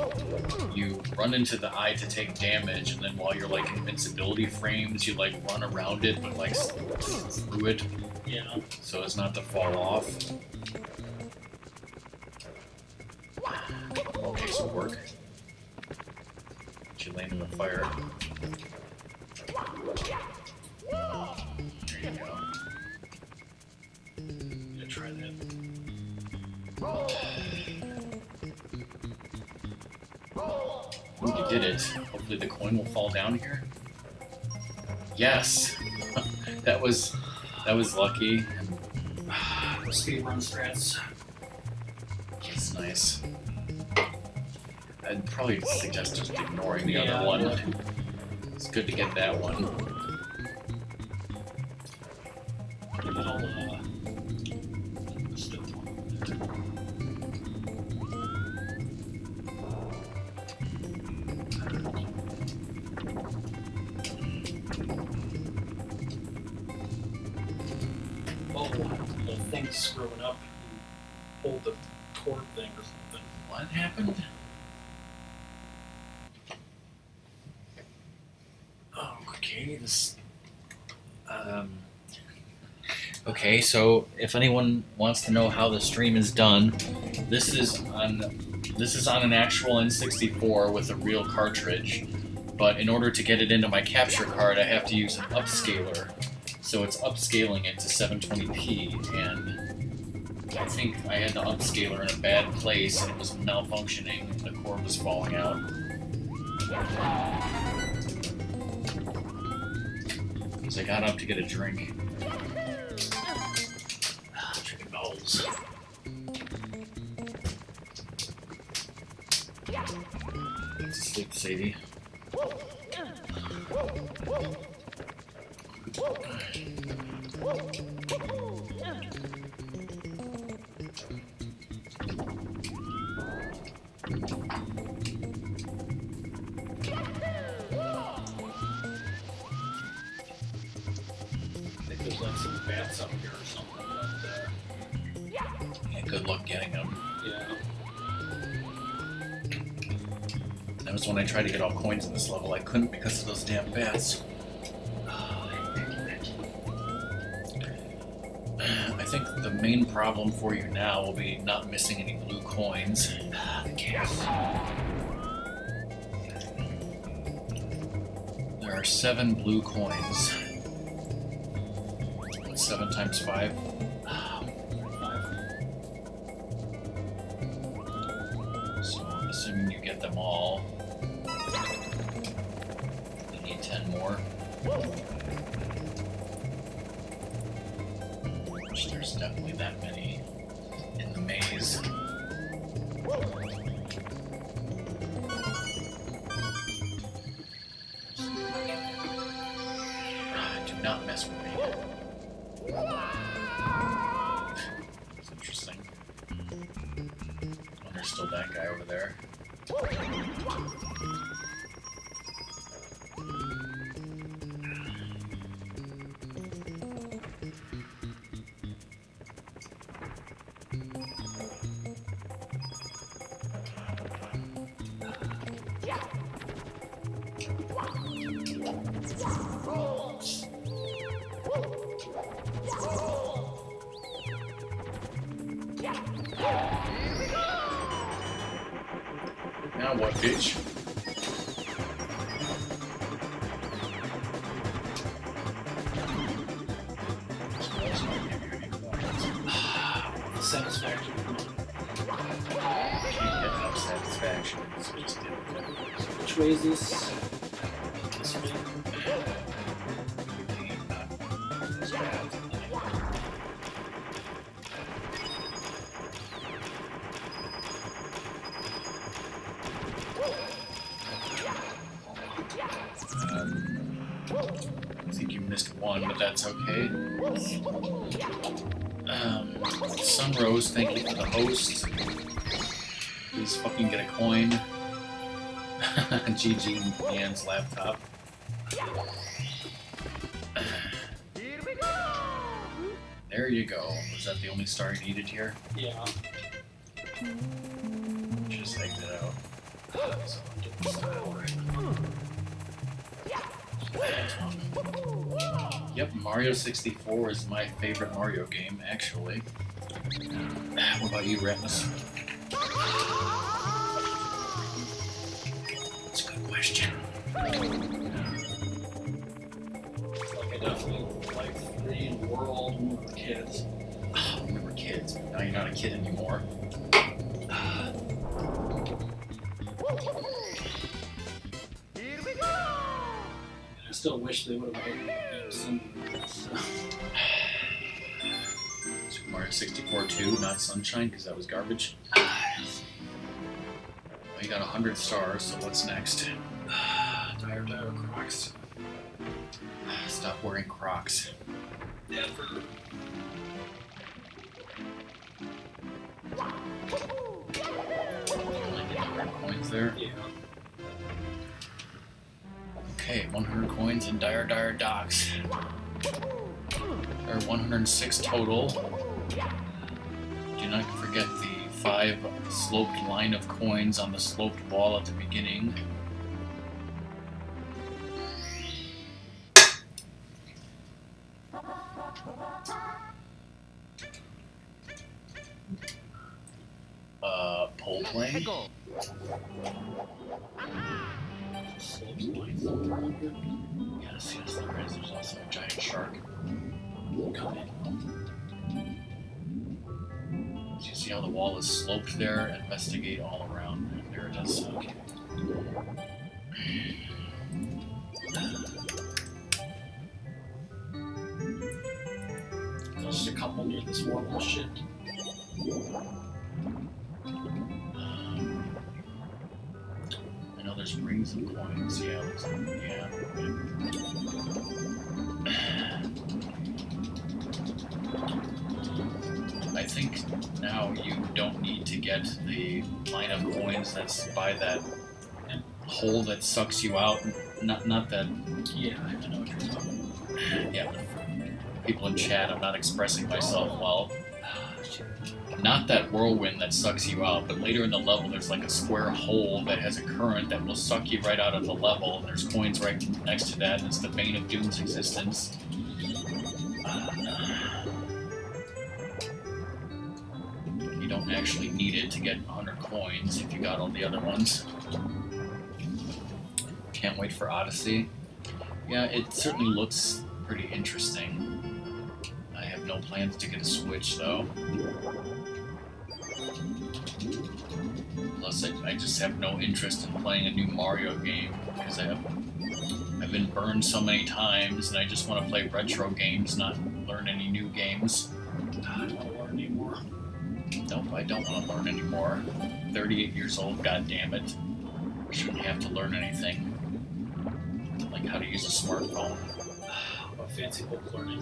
you run into the eye to take damage, and then while you're like invincibility frames, you like run around it but like through it, Yeah. so as not to fall off. Okay, so work. She land in the fire. There you go. Yeah, try that. Ooh, you did it. Hopefully the coin will fall down here. Yes! that was lucky. Speedrun strats. That's nice. I'd probably suggest just ignoring the Yeah. other one. It's good to get that one. And then I'll, still one there. Oh, the thing's screwing up. You pulled the cord thing or something. What happened? Okay, this. Okay, so if anyone wants to know how the stream is done, this is on an actual N64 with a real cartridge. But in order to get it into my capture card, I have to use an upscaler. So it's upscaling it to 720p, and I think I had the upscaler in a bad place and it was malfunctioning and the cord was falling out. So I got up to get a drink. Chicken balls. Get to sleep, Sadie. I think there's like some bats up here or something, but Yeah, good luck getting them. yeah. That was when I tried to get all coins in this level. I couldn't because of those damn bats. I think the main problem for you now will be not missing any blue coins. The cat. There are 7 blue coins. 7 times 5. So I'm assuming you get them all. You need 10 more. Which there's definitely that many in the maze. Do not mess with me. That's interesting. Oh, there's still that guy over there. Now what, bitch? satisfaction. Can't get enough satisfaction, so just deal with it. Which way is this? This way. Not this bad. I think you missed one, but that's okay. Sunrose, thank you for the host. Please fucking get a coin. GG Yan's laptop. There you go. Was that the only star you needed here? Yeah. Just exit out. So I'm doing style right now. Yep, Mario 64 is my favorite Mario game, actually. What about you, Ratmus? That's a good question. Like I definitely like the world when we were kids. Oh, we were kids, but now you're not a kid anymore. I still wish they would have made some. Super Mario 64 2, not Sunshine, because that was garbage. Well, you got 100 stars, so what's next? Dire Crocs. Stop wearing Crocs. Yeah, for You only get 100 coins there. yeah. Okay, 100 coins in Dire Docks. There are 106 total. Do not forget the 5 sloped line of coins on the sloped wall at the beginning. Pole playing? Yes, there is. There's also a giant shark. Come in. So you see how the wall is sloped there? Investigate all around. There it is. Okay. There's just a couple near this wall shit. I know there's rings and coins. Yeah, looks like, yeah. I think now you don't need to get the line of coins that's by that hole that sucks you out. Not that. Yeah, I know what you're talking about. Yeah, people in chat, I'm not expressing myself well. Not that whirlwind that sucks you out, but later in the level there's like a square hole that has a current that will suck you right out of the level, and there's coins right next to that, and it's the bane of Doom's existence. You don't actually need it to get 100 coins if you got all the other ones. Can't wait for Odyssey. Yeah, it certainly looks pretty interesting. I have no plans to get a Switch though. Plus, I just have no interest in playing a new Mario game because I've been burned so many times, and I just want to play retro games, not learn any new games. I don't want to learn anymore. Nope, I don't want to learn anymore. I'm 38 years old, god damn it. Shouldn't have to learn anything. Like how to use a smartphone. About fancy book learning.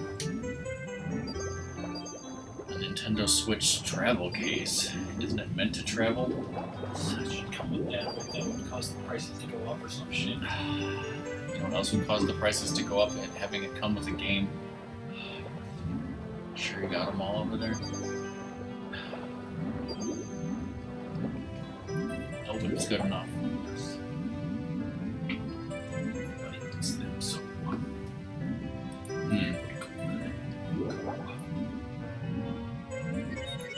A Nintendo Switch travel case. Isn't it meant to travel? It should come with that, but that would cause the prices to go up or some shit. You know what else would cause the prices to go up? And having it come with a game. Sure you got them all over there? No, but it's good enough. So,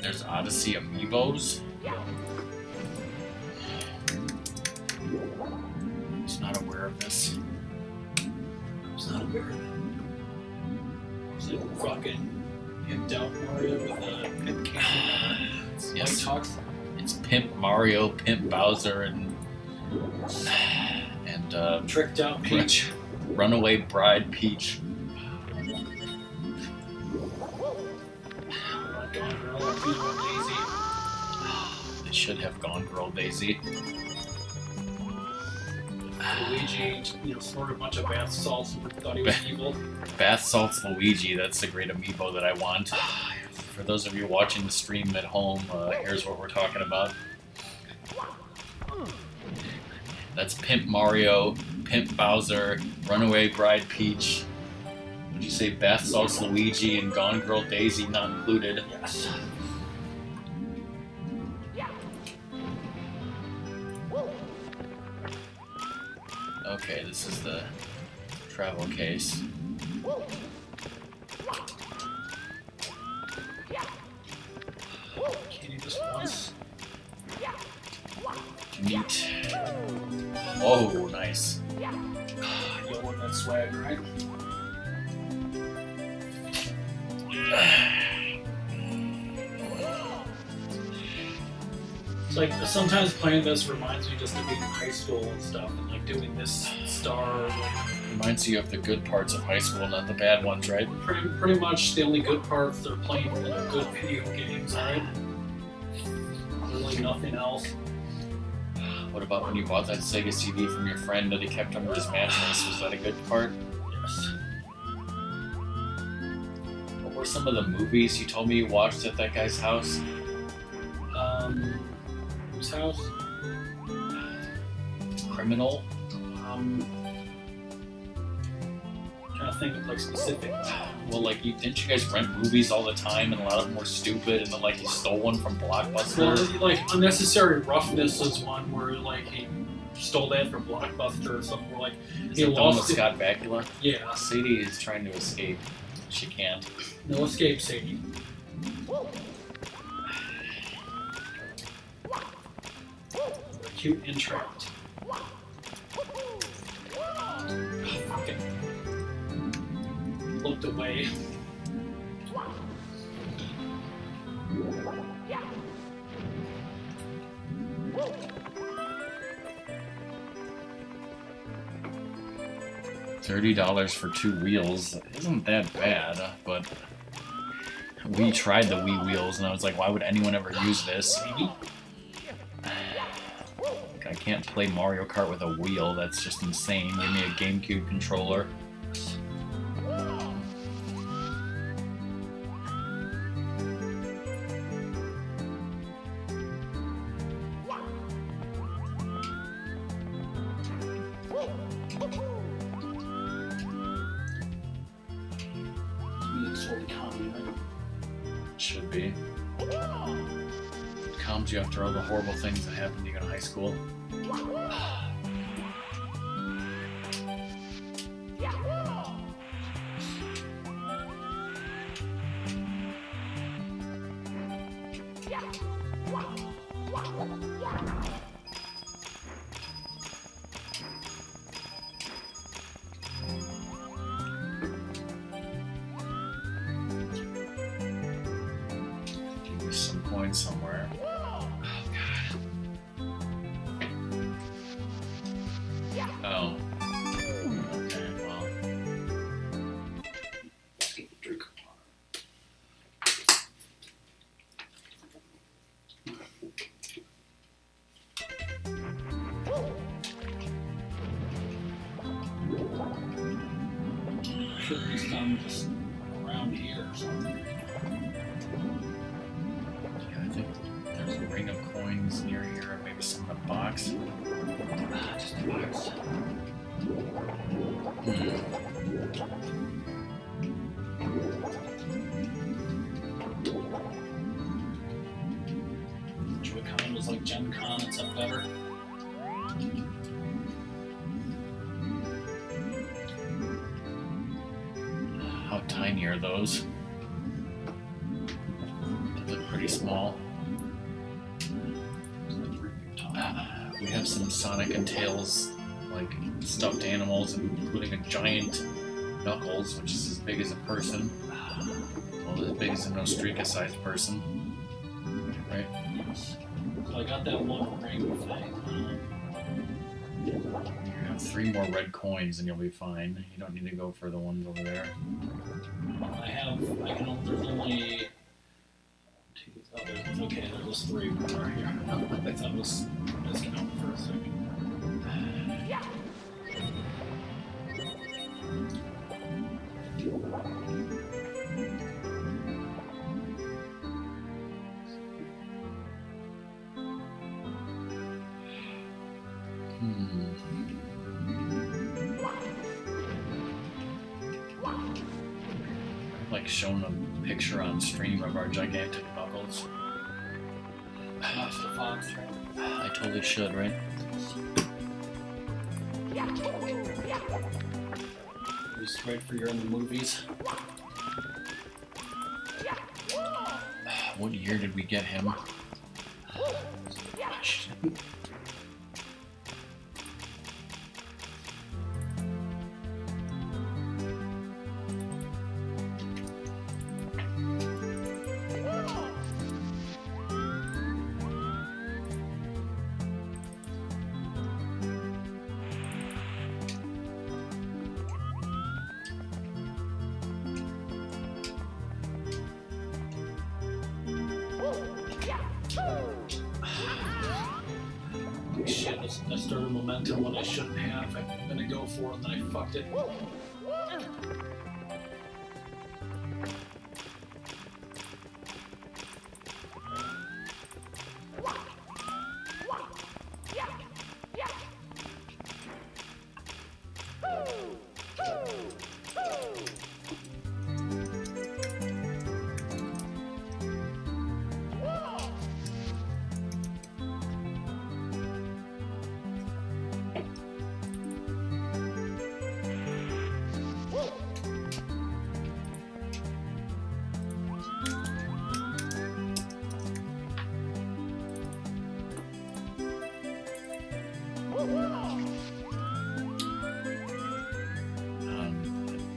There's Odyssey Amiibos. I was not aware of this. I was not aware of it. I was like, fucking Pimped out Mario with a pimp candy. Yes. White Tux. It's Pimp Mario, Pimp Bowser, and Tricked out Peach. Runaway Bride Peach. Gone Girl, Daisy. They should have gone Girl Daisy. Luigi, snorted a bunch of bath salts and thought he was evil. Bath Salts Luigi, that's the great amiibo that I want. For those of you watching the stream at home, here's what we're talking about. That's Pimp Mario, Pimp Bowser, Runaway Bride Peach. Would you say Bath Salts Luigi and Gone Girl Daisy not included? Yes. Okay, this is the travel case. Candy just once. Neat. Whoa, nice. You'll want that swag, right? It's like sometimes playing this reminds me just of being in high school and stuff, and like doing this star. Reminds you of the good parts of high school, not the bad ones, right? Pretty much the only good parts are playing good video games, alright? Really nothing else. What about when you bought that Sega CD from your friend that he kept under his mattress? Was that a good part? Yes. What were some of the movies you told me you watched at that guy's house? Whose house? Criminal? Trying to think of like specific. Well, like, didn't you guys rent movies all the time, and a lot of them were stupid, and then, like, you stole one from Blockbuster? Like, Unnecessary Roughness is one where, like, he stole that from Blockbuster or something. Where, like, Is he that the one with lost it. Scott Bakula? Yeah. Sadie is trying to escape. She can't. No escape, Sadie. Cute and trapped. Fucking looked away. $30 for 2 wheels isn't that bad, but we tried the Wii wheels, and I was like, why would anyone ever use this? I can't play Mario Kart with a wheel, that's just insane. Give me a GameCube controller. Should be. Calms you after all the horrible things that happened to you in high school. Give me some coins somewhere. Oh. Okay, well. Drink. Should be some just around here or something. Yeah, I think there's a ring of coins near here, and maybe some in a box. Just a box. Joy-Con was like Gen Con, except better. How tiny are those? They look pretty small. We have some Sonic and Tails, like, stuffed animals, including a giant Knuckles, which is as big as a person. Well, as big as a Nostrika-sized person. Right? So I got that one ring thing. You have 3 more red coins and you'll be fine. You don't need to go for the ones over there. There's only... Okay, there's 3 more here. I thought it was discount for a second. I've like shown a picture on stream of our gigantic knuckles. That's the fox, right? I totally should, right? Just right for you're in the movies. What year did we get him? Shit, I started momentum when I shouldn't have. I'm gonna go for it and then I fucked it.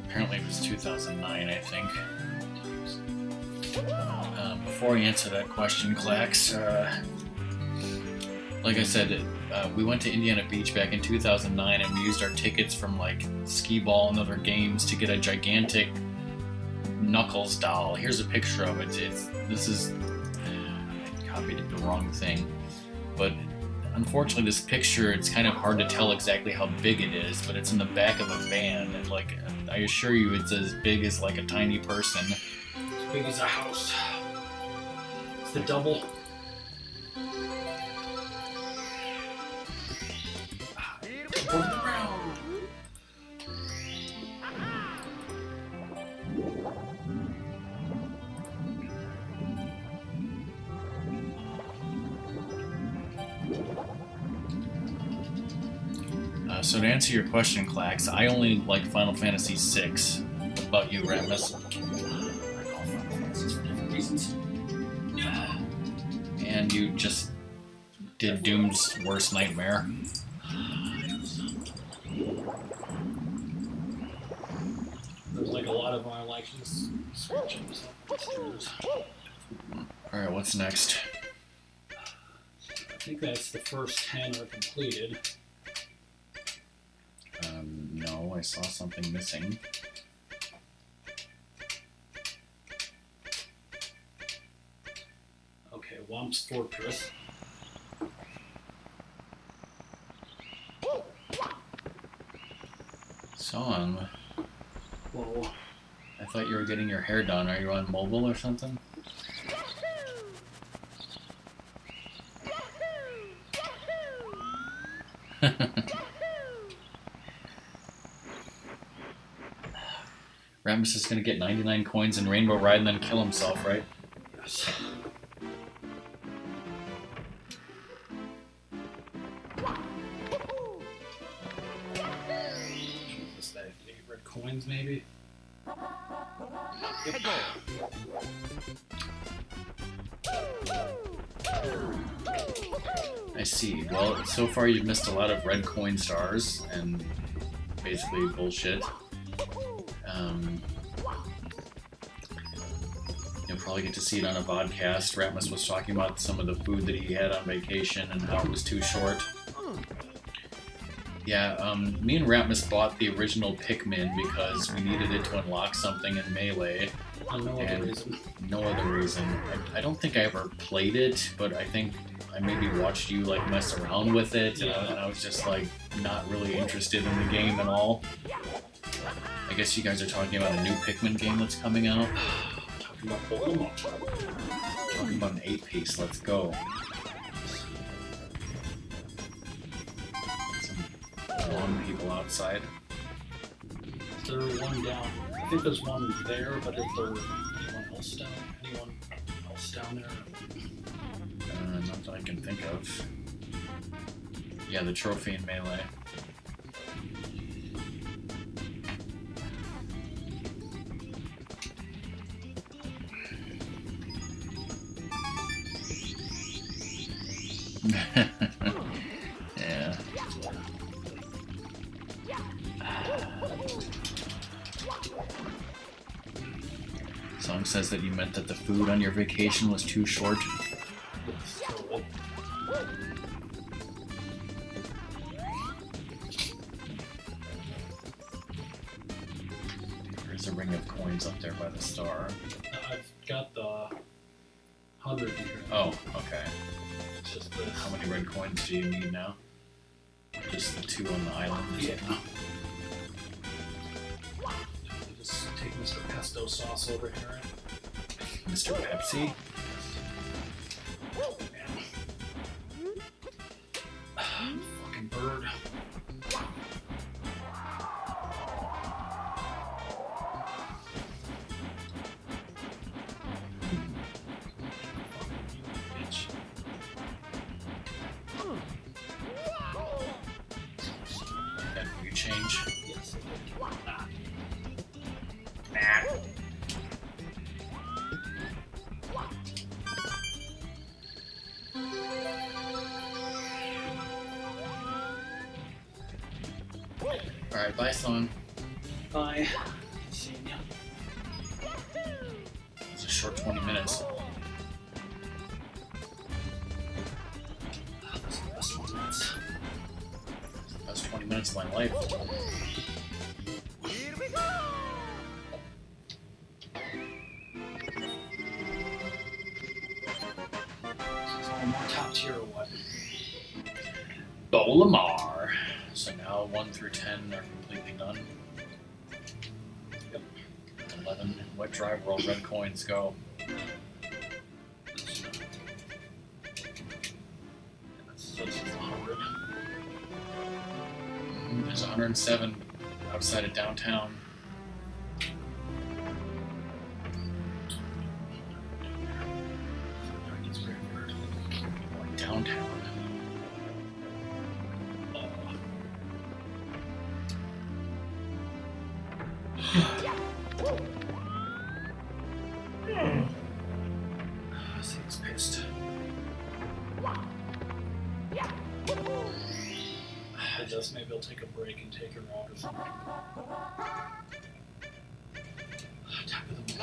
Apparently it was 2009, I think. Before I answer that question, Clax, like I said, we went to Indiana Beach back in 2009 and we used our tickets from like Skee Ball and other games to get a gigantic Knuckles doll. Here's a picture of it. I copied the wrong thing, but unfortunately this picture, it's kind of hard to tell exactly how big it is, but it's in the back of a van, and like I assure you it's as big as like a tiny person. As big as a house. It's the double. So to answer your question, Clax, I only like Final Fantasy VI. What about you, Ratmus? I call Final Fantasies for different reasons. And you just did Doom's worst nightmare. There's like a lot of my like just switching stuff. Alright, what's next? I think that's the first 10 are completed. No, I saw something missing. Okay, Womp's Fortress. Song. Whoa. I thought you were getting your hair done. Are you on mobile or something? Ratmus is gonna get 99 coins in Rainbow Ride and then kill himself, right? Yes. Is that 8 red coins, maybe? I see. Well, so far you've missed a lot of red coin stars and basically bullshit. You'll probably get to see it on a podcast. Ratmus was talking about some of the food that he had on vacation and how it was too short. Yeah, me and Ratmus bought the original Pikmin because we needed it to unlock something in Melee. No other reason. No other reason. I don't think I ever played it, but I think I maybe watched you like mess around with it, and I was just like not really interested in the game at all. I guess you guys are talking about a new Pikmin game that's coming out. Talking about Pokemon. Talking about an 8-piece. Let's go. Some long people outside. Is there one down? I think there's one there, but is there anyone else down there? Not that I can think of. Yeah, the trophy in Melee. Yeah. Song says that you meant that the food on your vacation was too short. There's a ring of coins up there by the star. I've got the 100 here. Oh, okay. It's just this. How many red coins do you need now? Just the 2 on the island? Yeah. Just take Mr. Pesto sauce over here. Mr. Pepsi? Fucking bird. Bitch. That you change? Yes. Alright, bye, Song. Bye. Seeing ya. It's a short 20 minutes. That's the best 1 minutes. That's 20 minutes of my life. Is all more top tier or what? Bolamar. So now 1 through 10 are completely done. Yep. 11 wet dry world red coins go. So it's 100. There's 107 outside of downtown. Like downtown. Seems pissed. I just maybe I'll take a break and take her out or something. Top of the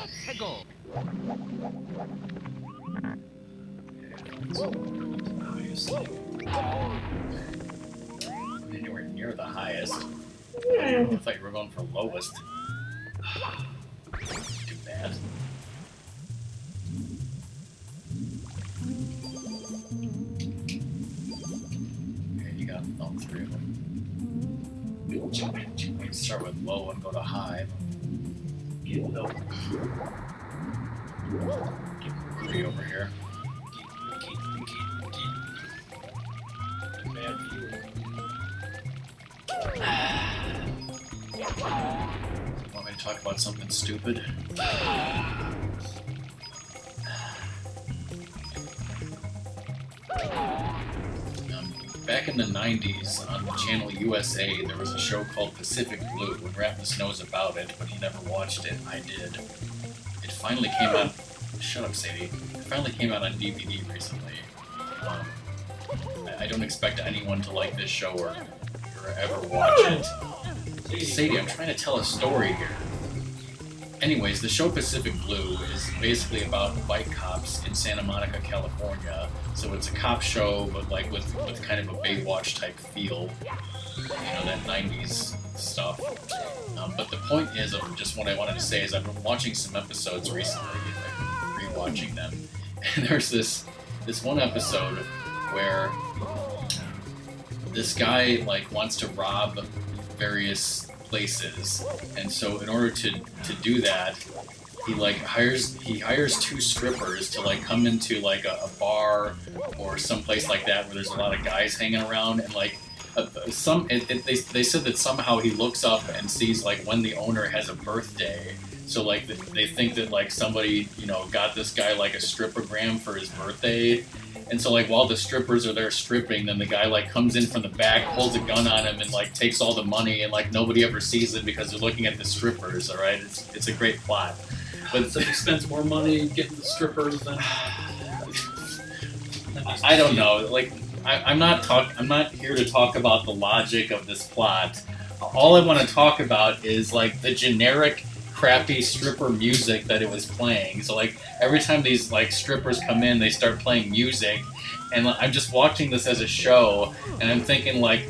highest thing. Anywhere near the highest. I thought you were going for lowest. Too bad. Okay, you got all 3 of them. You can start with low and go to high. Get low. Give 3 over here. Bad view. Want me to talk about something stupid? Back in the 90s on the channel USA, there was a show called Pacific Blue, and Ratmus knows about it, but he never watched it. I did. It finally came out... Shut up, Sadie. It finally came out on DVD recently. I don't expect anyone to like this show or ever watch it. Sadie, I'm trying to tell a story here. anyways, the show Pacific Blue is basically about bike cops in Santa Monica, California. So it's a cop show, but like with kind of a Baywatch type feel, that 90s stuff. But the point is, of just what I wanted to say is I've been watching some episodes recently, like rewatching them, and there's this one episode where this guy like wants to rob various places, and so in order to do that, he hires two strippers to like come into like a bar or someplace like that where there's a lot of guys hanging around, and like they said that somehow he looks up and sees like when the owner has a birthday, so like they think that like somebody got this guy like a stripogram for his birthday. And so, like, while the strippers are there stripping, then the guy, like, comes in from the back, pulls a gun on him, and, like, takes all the money, and, like, nobody ever sees it because they're looking at the strippers, all right? It's a great plot. But so he spends more money getting the strippers than I don't know. Like, I'm not here to talk about the logic of this plot. All I want to talk about is, like, the generic crappy stripper music that it was playing. So like every time these like strippers come in, they start playing music, and I'm just watching this as a show, and I'm thinking like,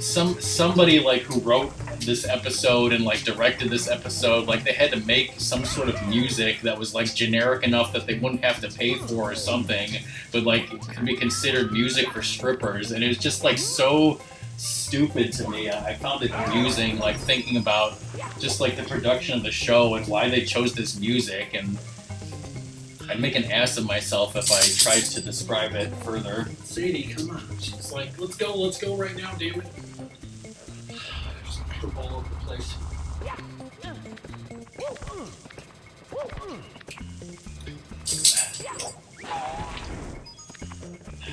somebody like who wrote this episode and like directed this episode, like they had to make some sort of music that was like generic enough that they wouldn't have to pay for or something, but like it could be considered music for strippers, and it was just like so stupid to me. I found it amusing, like thinking about just like the production of the show and why they chose this music, and I'd make an ass of myself if I tried to describe it further. Sadie, come on. She's like, let's go right now, damn it. Just poop all over the place.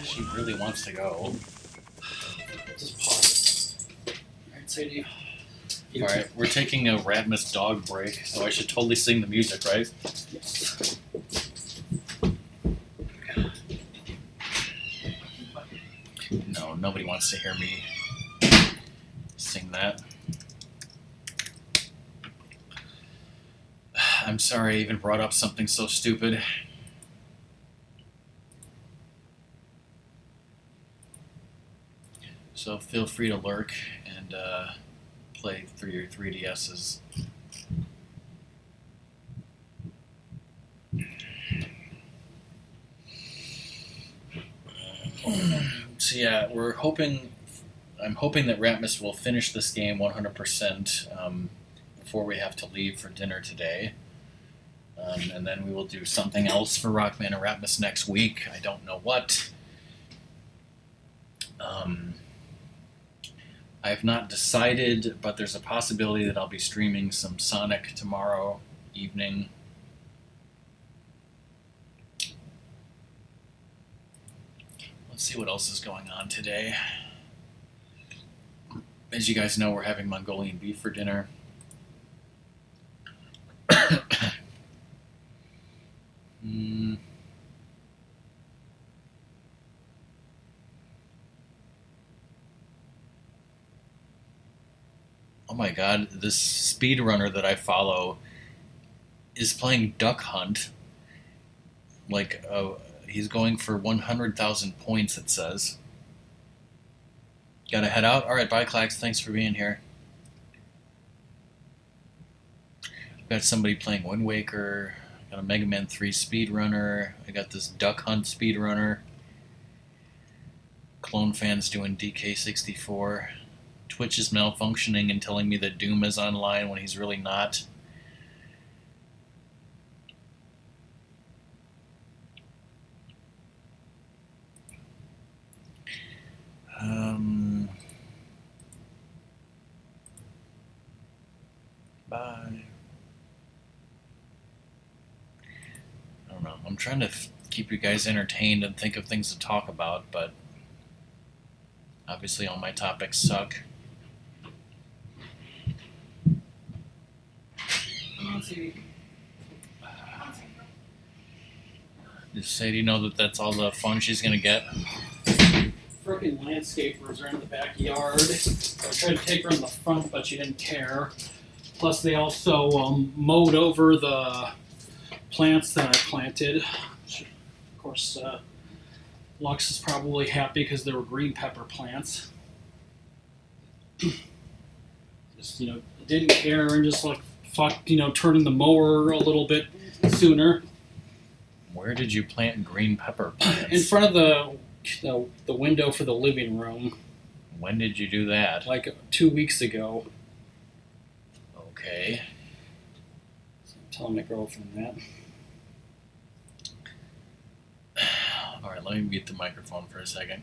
She really wants to go. Just pause it. Alright, Sadie. Alright, we're taking a Ratmus dog break, so I should totally sing the music, right? Yes. No, nobody wants to hear me sing that. I'm sorry I even brought up something so stupid. So feel free to lurk and play through your 3DSs. So yeah, I'm hoping that Ratmus will finish this game 100% before we have to leave for dinner today. And then we will do something else for Rockman and Ratmus next week. I don't know what. I have not decided, but there's a possibility that I'll be streaming some Sonic tomorrow evening. Let's see what else is going on today. As you guys know, we're having Mongolian beef for dinner. Oh my god, this speedrunner that I follow is playing Duck Hunt. Like, he's going for 100,000 points, it says. Gotta head out? Alright, bye, Clax. Thanks for being here. I've got somebody playing Wind Waker. Got a Mega Man 3 speedrunner. I got this Duck Hunt speedrunner. Clone fans doing DK64. Twitch is malfunctioning and telling me that Doom is online when he's really not. Bye. I don't know. I'm trying to keep you guys entertained and think of things to talk about, but obviously all my topics suck. Does Sadie know that that's all the fun she's gonna get? Frickin' landscapers are in the backyard. I tried to take her in the front, but she didn't care. Plus, they also mowed over the plants that I planted. Of course, Lux is probably happy because they were green pepper plants. Just, didn't care and just like fucked, turning the mower a little bit sooner. Where did you plant green pepper plants? In front of the window for the living room. When did you do that? Like 2 weeks ago. Okay. So I'm telling my girlfriend that. Alright, let me mute the microphone for a second.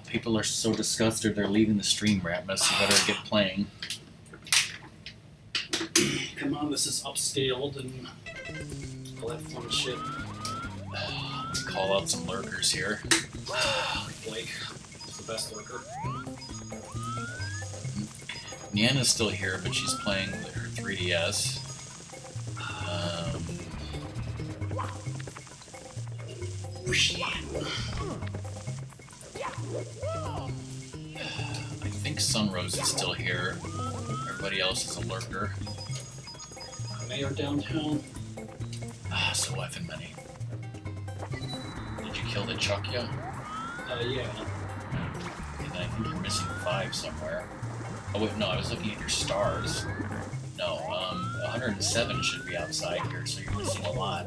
People are so disgusted they're leaving the stream, Ratmus. You better get playing. Come on, this is upscaled and all that fun shit. Let's call out some lurkers here. Blake is the best lurker. Niana's still here, but she's playing her 3DS. I think Sunrose is still here. Everybody else is a lurker. Mayor downtown. So effing many. Did you kill the Chuckya? Yeah. And I think you're missing 5 somewhere. Oh wait, no, I was looking at your stars. No, 107 should be outside here, so you're missing a lot.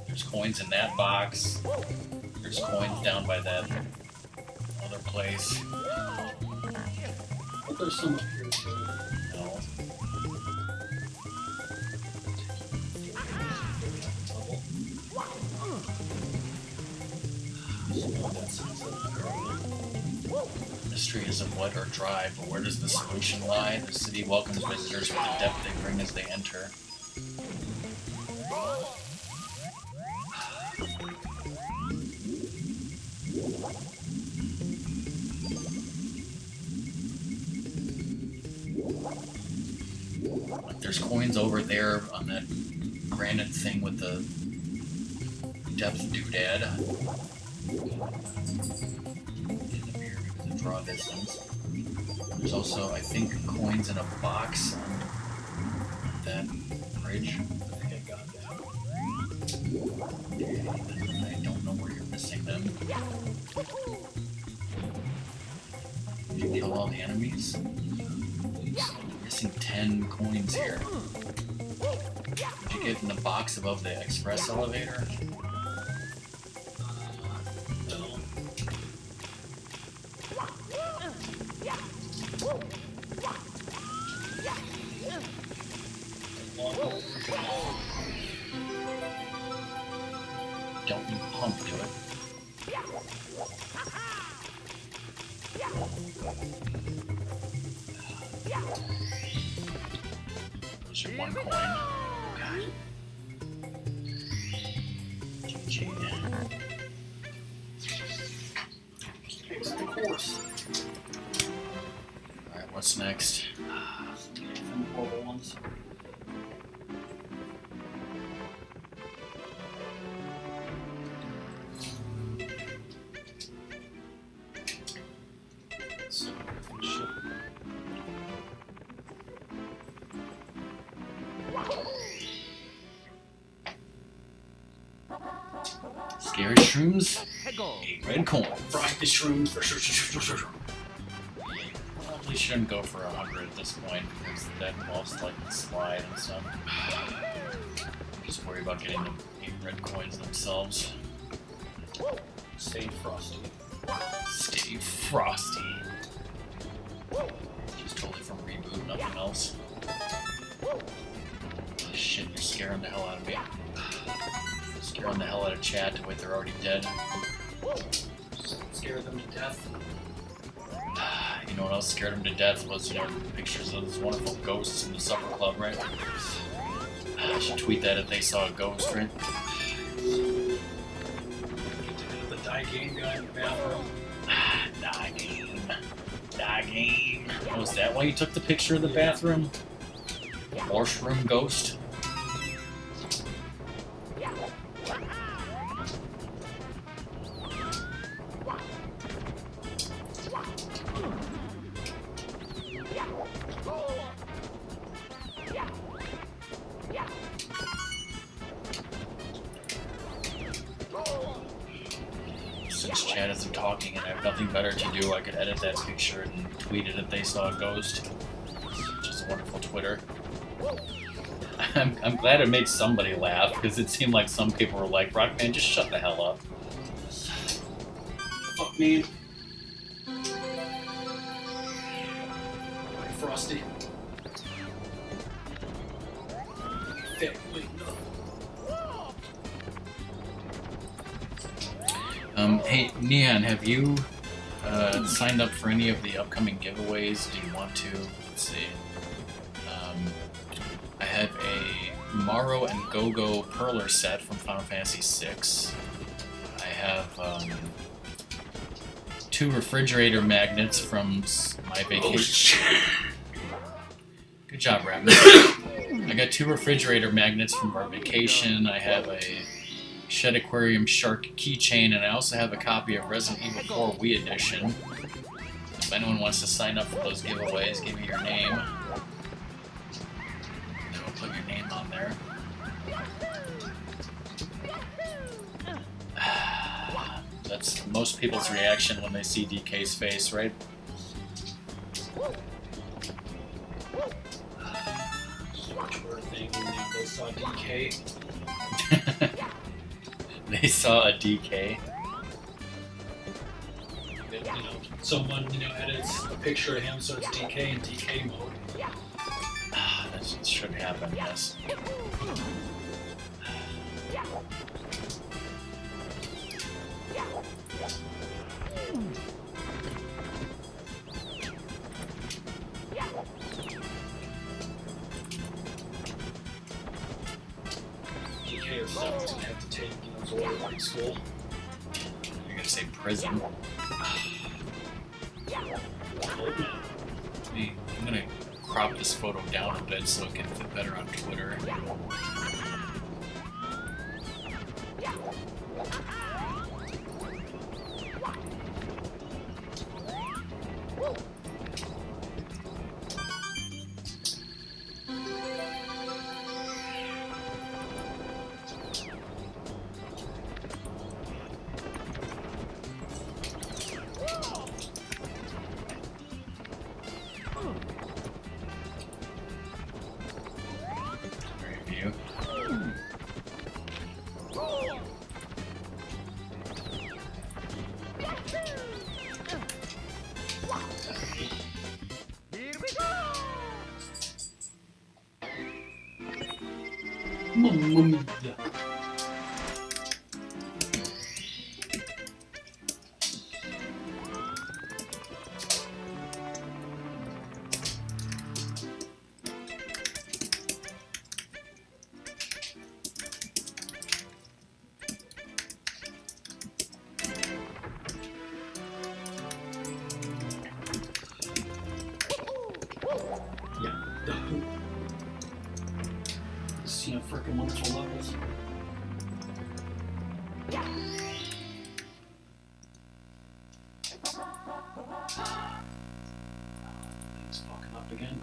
There's coins in that box. There's coins down by that other place. But there's some up here too. No. Mystery isn't wet or dry, but where does the solution lie? The city welcomes visitors with the depth they bring as they enter. Like there's coins over there on that granite thing with the depth doodad. In the mirror because of draw distance. There's also, I think, coins in a box on that bridge. I think I got that. I don't know where you're missing them. Did you kill all the enemies? You're missing 10 coins here. Did you get in the box above the express elevator? No. Don't you pump do it. There's your 1 coin. God. GG. Exit the course. Alright, what's next? Some horrible ones. So, shit. Scary shrooms? A red coin. Frosty shrooms. Probably shouldn't go for 100 at this point because that involves like the slide and stuff. Just worry about getting the 8 red coins themselves. Stay frosty. Stay frosty. Just totally from reboot, nothing else. Oh, shit, you're scaring the hell out of me. Scaring the hell out of chat to wait, they're already dead. Scare them to death. You know what else scared him to death was, pictures of those wonderful ghosts in the supper club, right? I should tweet that if they saw a ghost, right? game guy in the bathroom. Nah game. Oh, is that why you took the picture of the bathroom? Washroom ghost? Since Chad isn't talking and I have nothing better to do, I could edit that picture and tweet it if they saw a ghost. Which is a wonderful Twitter. I'm glad it made somebody laugh, because it seemed like some people were like, Rockman, just shut the hell up. Fuck me. Frosty. Hey, Neon, have you signed up for any of the upcoming giveaways? Do you want to? Let's see. I have a Maro and Gogo Perler set from Final Fantasy VI. I have 2 refrigerator magnets from my vacation. Good job, Ratmus. I got 2 refrigerator magnets from our vacation. I have a Shed Aquarium Shark keychain, and I also have a copy of Resident Evil 4 Wii Edition. If anyone wants to sign up for those giveaways, give me your name. And we'll put your name on there. That's most people's reaction when they see DK's face, right? Switchword thing, they saw DK. They saw a DK. Someone, edits a picture of him so it's DK in DK mode. That should happen, yes. DK or someone's gonna have to take, Zora to school. You're gonna say prison. I'm gonna crop this photo down a bit so it can fit better on Twitter. Review. Freaking wonderful levels. Thing's fucking up again.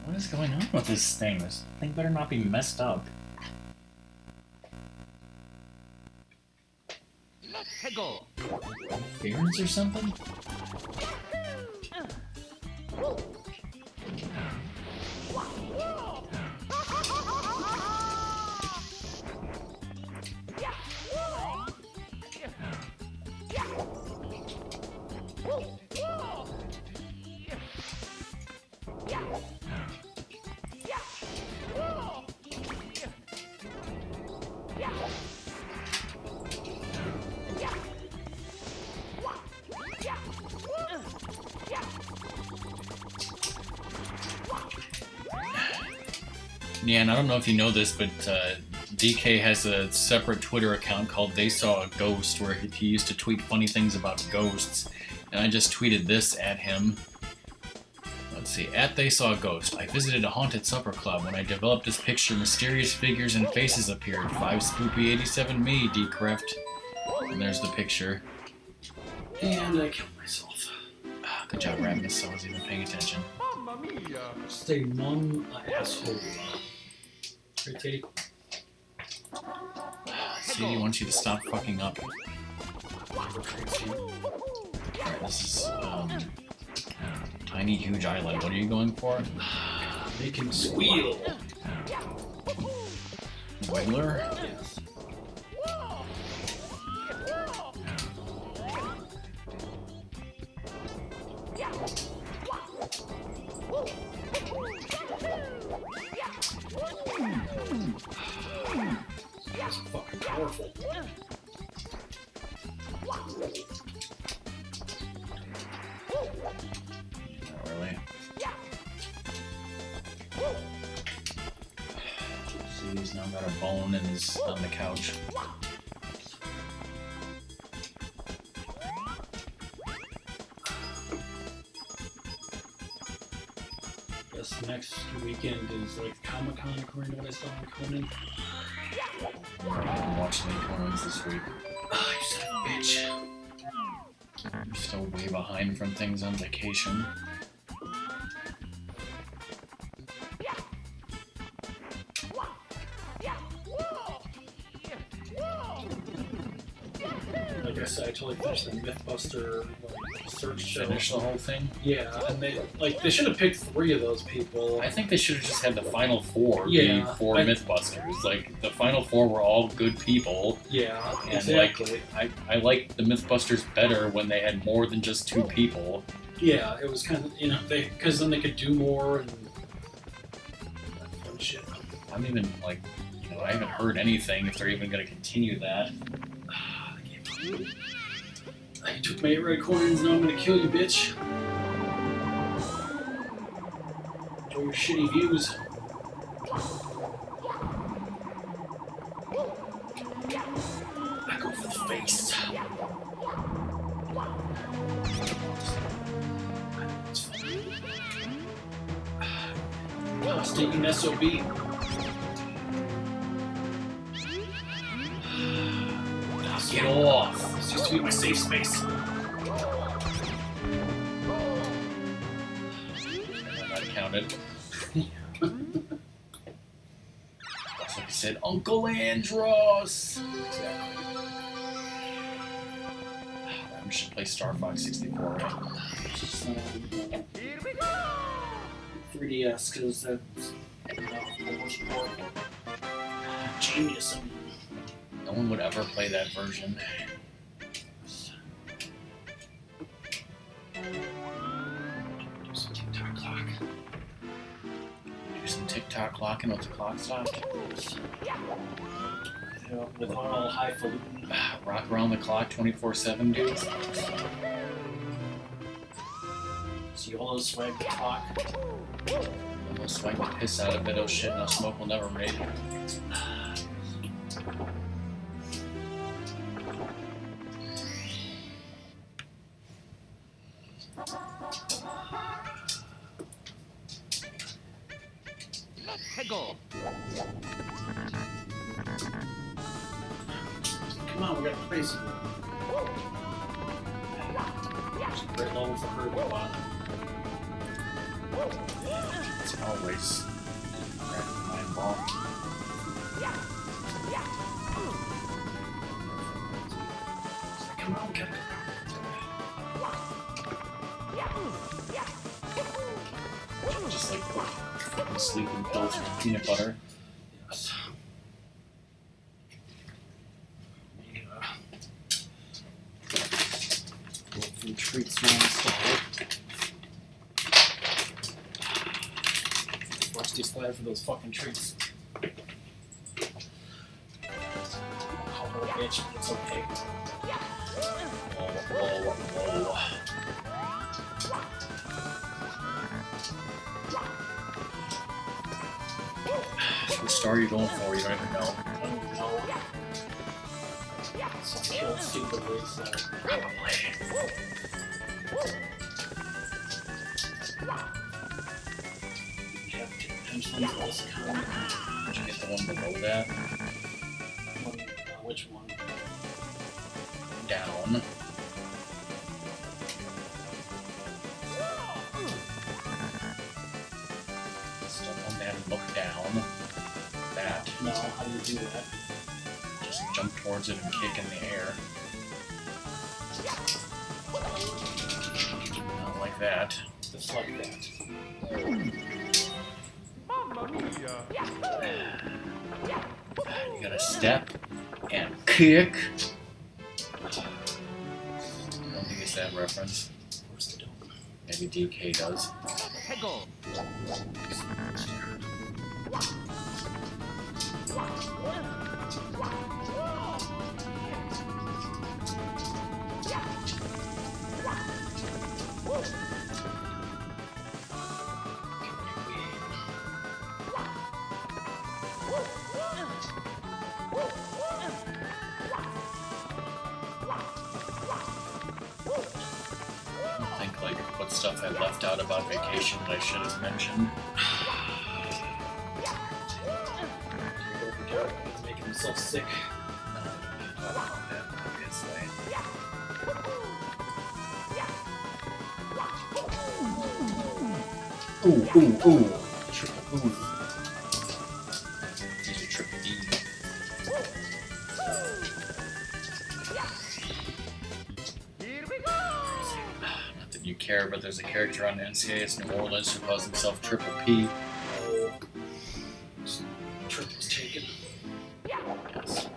What is going on with this thing? This thing better not be messed up. Interference or something? Yeah, and I don't know if you know this, but DK has a separate Twitter account called They Saw a Ghost, where he used to tweet funny things about ghosts. And I just tweeted this at him. Let's see. At They Saw a Ghost. I visited a haunted supper club. When I developed this picture, mysterious figures and faces appeared. 5 spoopy 87 me, Decreft. And there's the picture. And I killed myself. Ah, good job, Ratmus. I wasn't even paying attention. Stay mum asshole. Right, Teddy? See, he wants you to stop fucking up. Alright, this is, tiny, huge eyelid. What are you going for? Make him squeal. Wiggler? Yes. That's fucking powerful. Not really. See, he's now got a bone and is on the couch. Guess next weekend is like Comic-Con according to what I saw on Conan. I'm watching any Conans this week. Ah, you son of a bitch. I'm still way behind from things on vacation. Like I said, I totally finished the Mythbuster search show. Finish the whole thing. Yeah, and they should have picked 3 of those people. I think they should have just had the final 4 Yeah, be 4 Mythbusters. Like, the final 4 were all good people. Yeah, And exactly. I liked the Mythbusters better when they had more than just 2 people. Yeah, it was kind of, because then they could do more and fun shit. I'm even, like, I haven't heard anything if they're even going to continue that. You took my 8 red coins, now I'm gonna kill you, bitch. Enjoy your shitty views. I go for the face. Stinking SOB. Get off! This used to be my safe space. That counted. That's like I said, Uncle Andros! Exactly. I should play Star Fox 64, right? 3DS, because that's the worst part. Genius. No one would ever play that version. Do some TikTok clock. Do some TikTok clocking with the clock stopped. With all highfalutin. Rock around the clock 24/7, dude. See all those swag the clock. Almost swipe the piss out of it. Oh shit, no smoke will never make. Go. Come on, we got to play some. It's a great level for her to go on. It's always my ball. Come on, get Just like fucking sleeping pills with peanut butter. Yes. Some treats you want to style. Watch these slide for those fucking treats. Call her a bitch, but it's okay. Whoa. Which star are you going for? You don't even know. killed stupidly, so. Probably. You have to pencil into this comic. Did you get the one below that? Which one? Down. Step on that and look down. That. No, how do you do that? Just jump towards it and kick in the air. Not like that. Just like that. You gotta step and kick. I don't think it's that reference. Of course they don't. Maybe DK does. I think like what stuff I left out about vacation that I should have mentioned. He's making himself sick. No, not about that, obviously. Ooh. Triple ooh. These are triple D. Not that you care, but there's a character on NCIS New Orleans who calls himself Triple P. Oh. Trip was taken. Yes.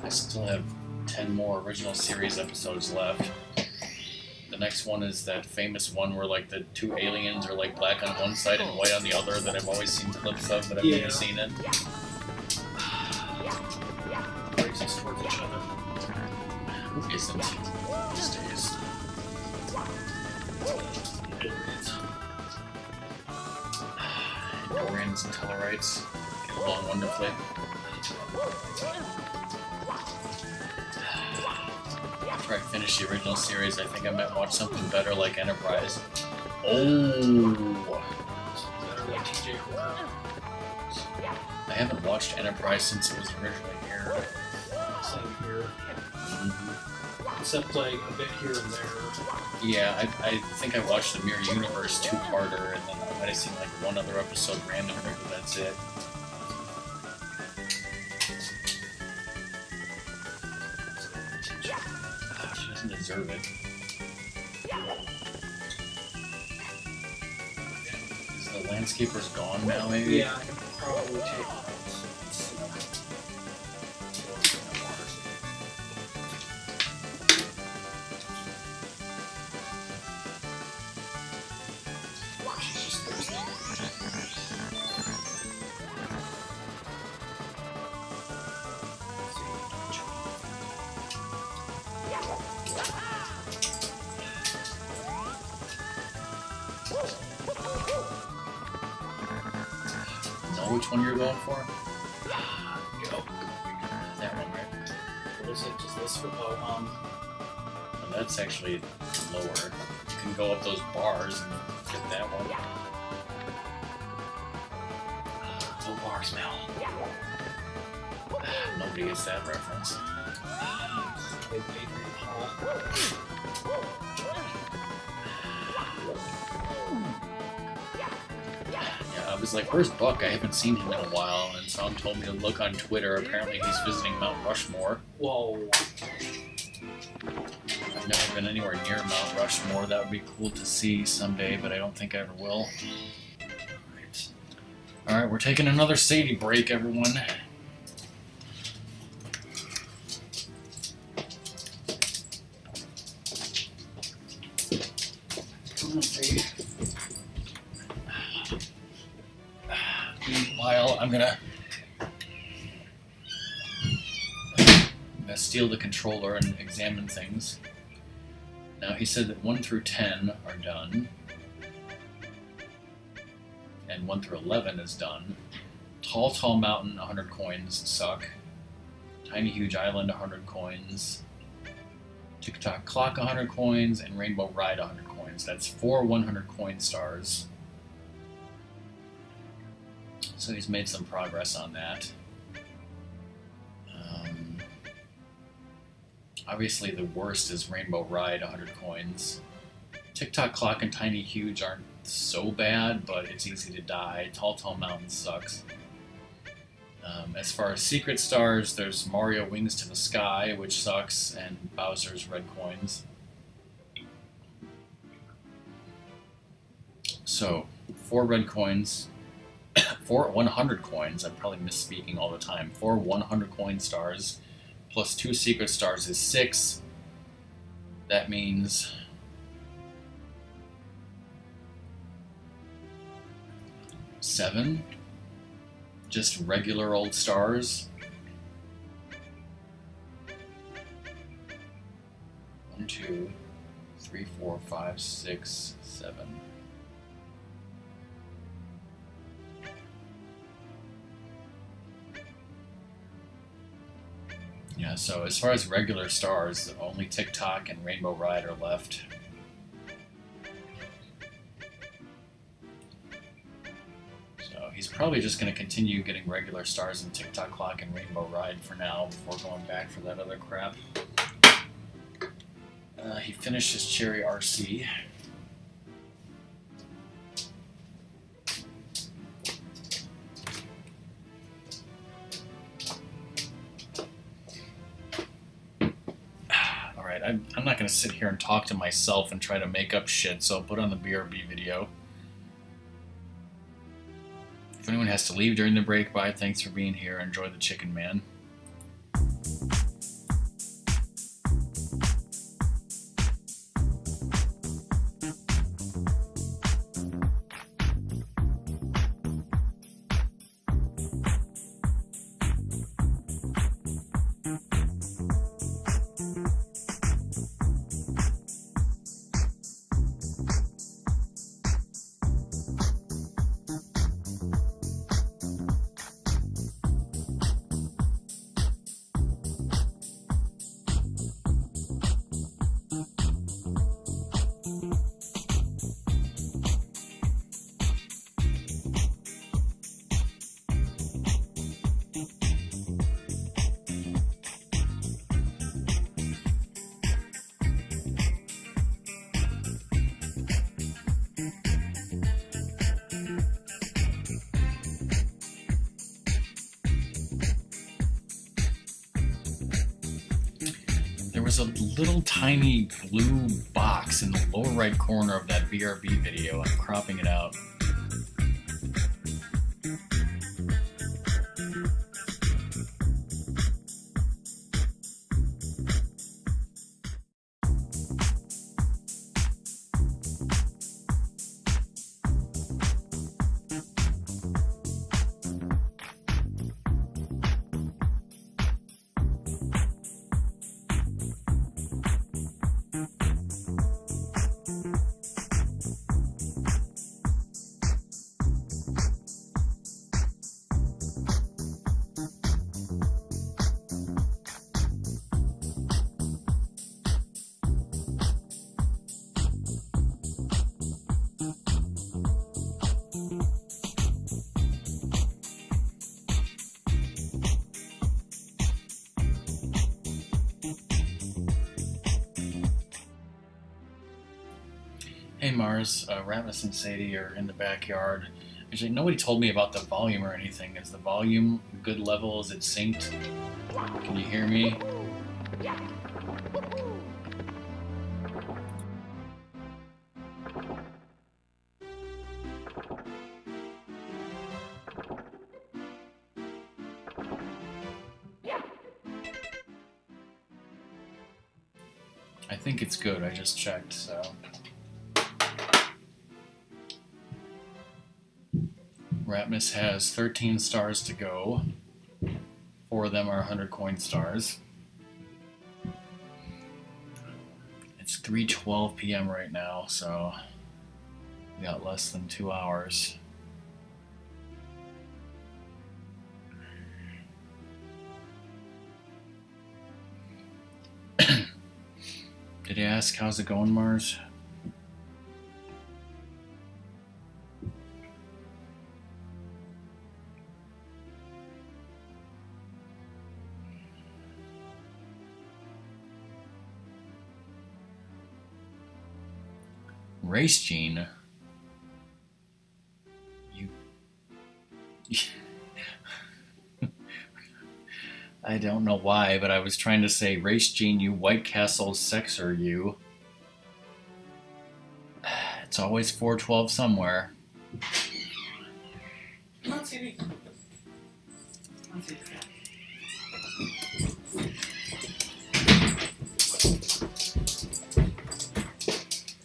I still have 10 more original series episodes left. The next one is that famous one where like the two aliens are like black on one side and white on the other that I've always seen clips of, but I've never seen it. Races towards each other. Who isn't these days? Dorians and Tellarites get along wonderfully. After I finish the original series, I think I might watch something better like Enterprise. Oh! Better like TJ Hooker. I haven't watched Enterprise since it was originally aired. Same here. Except like a bit here and there. Yeah, I think I watched the Mirror Universe two-parter, and then I might have seen like one other episode randomly, but that's it. She doesn't deserve it. Is the landscapers gone now, maybe? Yeah, I can probably take one. She's just thirsty. Know which one you're going for? Go. That one, right? What is it? Just this for Well, that's actually lower. You can go up those bars and get that one. no bar smell. Nobody gets that reference. Big Adrian Hall. Yeah, I was like, where's Buck? I haven't seen him in a while, and someone told me to look on Twitter. Apparently he's visiting Mount Rushmore. Whoa. I've never been anywhere near Mount Rushmore. That would be cool to see someday, but I don't think I ever will. Alright, we're taking another Sadie break, everyone. Meanwhile, I'm gonna steal the controller and examine things. Now, he said that 1 through 10 are done, and 1 through 11 is done. Tall Mountain, 100 coins, suck. Tiny Huge Island, 100 coins. Tick-Tock Clock, 100 coins. And Rainbow Ride, 100 coins. That's 4 100 coin stars. So he's made some progress on that. Obviously the worst is Rainbow Ride, 100 coins. Tick-Tock Clock and Tiny Huge aren't so bad, but it's easy to die. Tall Mountain sucks. As far as secret stars, there's Mario Wings to the Sky, which sucks, and Bowser's Red Coins. So, 4 red coins, 4 100 coins, I'm probably misspeaking all the time, 4 100 coin stars, plus 2 secret stars is 6. That means 7. Just regular old stars. 1, 2, 3, 4, 5, 6, 7. Yeah, so as far as regular stars, only Tick-Tock and Rainbow Ride are left. So he's probably just going to continue getting regular stars in Tick-Tock Clock and Rainbow Ride for now before going back for that other crap. He finished his Cherry RC. I'm not going to sit here and talk to myself and try to make up shit, so I'll put on the BRB video. If anyone has to leave during the break, bye. Thanks for being here. Enjoy the Chicken Man. There's a little tiny blue box in the lower right corner of that BRB video. I'm cropping it out. Hey Mars, Ratmus and Sadie are in the backyard. Actually, nobody told me about the volume or anything. Is the volume good level? Is it synced? Can you hear me? I think it's good. I just checked, so. Ratmus has 13 stars to go. 4 of them are 100 coin stars. It's 3:12 p.m. right now, so we got less than 2 hours. Did you ask how's it going, Mars? Race Gene. You. I don't know why, but I was trying to say Race Gene, you White Castle sexer, you. It's always 412 somewhere. Come on, Sadie. Come on, Sadie.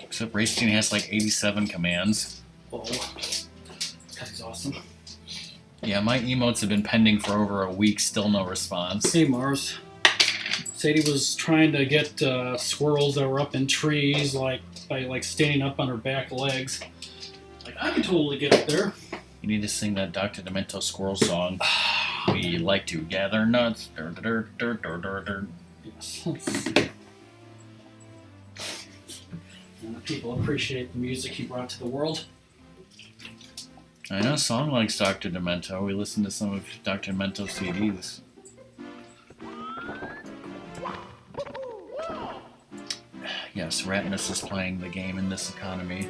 Except Race Gene has like 87 commands. Oh, this guy's awesome. Yeah, my emotes have been pending for over a week, still no response. Hey, Mars. Sadie was trying to get squirrels that were up in trees, by standing up on her back legs. Like, I can totally get up there. You need to sing that Dr. Demento squirrel song. We like to gather nuts. Dur, dur, dur, dur, dur, dur. Yes. People appreciate the music he brought to the world. I know Song likes Dr. Demento. We listened to some of Dr. Demento's CDs. Yes, Ratmus is playing the game in this economy.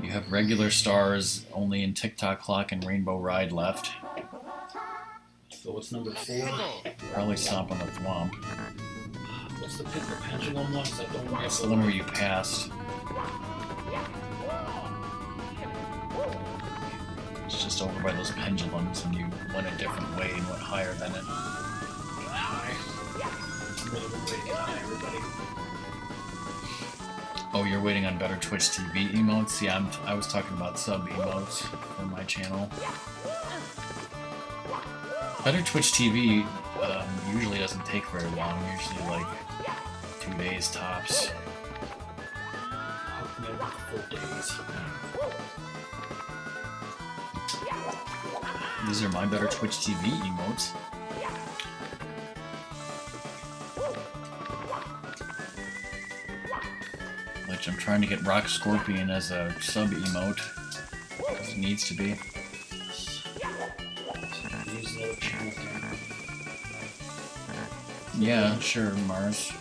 You have regular stars only in TikTok Clock and Rainbow Ride left. So what's number 4? Probably Stomp on the Thwomp. What's the pendulum one? Is that the one? That's the one where you passed. It's just over by those pendulums and you went a different way and went higher than it. High. It's a really good way to get high, everybody. Oh, you're waiting on better Twitch TV emotes? Yeah, I was talking about sub emotes for my channel. Better Twitch TV usually doesn't take very long, usually like 2 days tops. Maybe 4 days. These are my better Twitch TV emotes. Which I'm trying to get Rock Scorpion as a sub emote. Because it needs to be. Use another channel. Yeah, sure, Mars.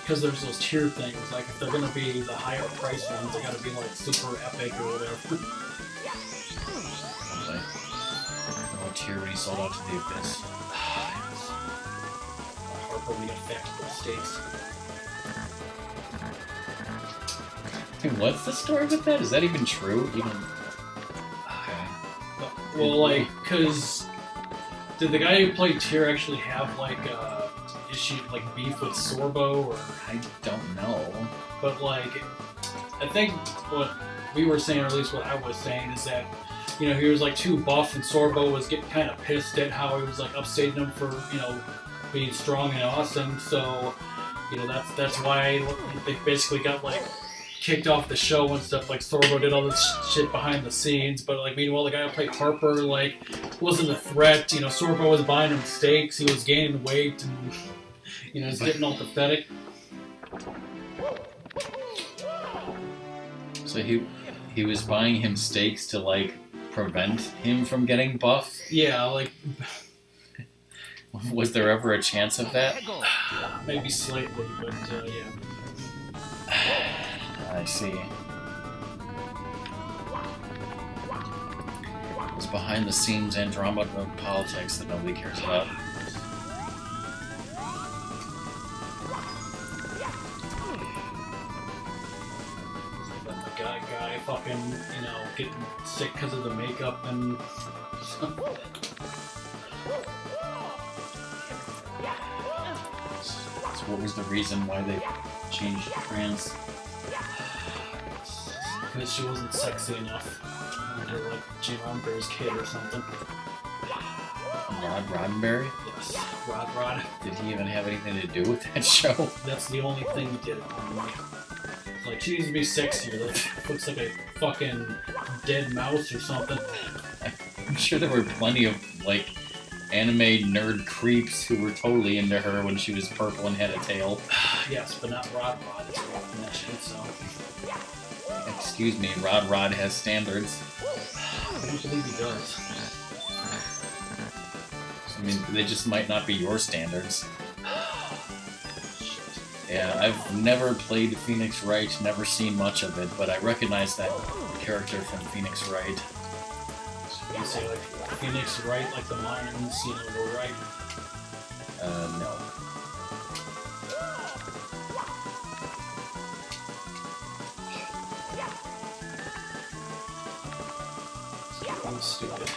Because there's those tier things, like if they're gonna be the higher price ones, they gotta be like super epic or whatever. Like, oh, tier when he sold out to the Abyss. Harper when you got factory steaks. Hey, what's the story with that? Is that even true? Even. Okay. Well, like, cause did the guy who played tier actually have like issue like beef with Sorbo or? I don't know. But like, I think what we were saying, or at least what I was saying, is that he was like too buff, and Sorbo was getting kind of pissed at how he was like upstating him for being strong and awesome. So that's why they basically got like kicked off the show and stuff. Like Sorbo did all this shit behind the scenes, but like meanwhile the guy who played Harper like wasn't a threat. Sorbo was buying him steaks, he was gaining weight, and he's getting all pathetic. So he was buying him steaks to like prevent him from getting buff? Yeah, like was there ever a chance of that? maybe slightly, but yeah. I see. It's behind the scenes Andromeda politics that nobody cares about. Guy fucking, getting sick because of the makeup and So what was the reason why they changed trans? because she wasn't sexy enough. Or like Gene Roddenberry's kid or something. Rod Roddenberry? Yes, Rod. Did he even have anything to do with that show? That's the only thing he did. Like, she needs to be sexier. That looks like a fucking dead mouse or something. I'm sure there were plenty of like anime nerd creeps who were totally into her when she was purple and had a tail. Yes, but not Rod. It's a definition, so. Excuse me, Rod has standards. I don't believe he does. I mean, they just might not be your standards. Yeah, I've never played Phoenix Wright, never seen much of it, but I recognize that character from Phoenix Wright. So you say like Phoenix Wright, like the Mayans, were right? No. I'm stupid.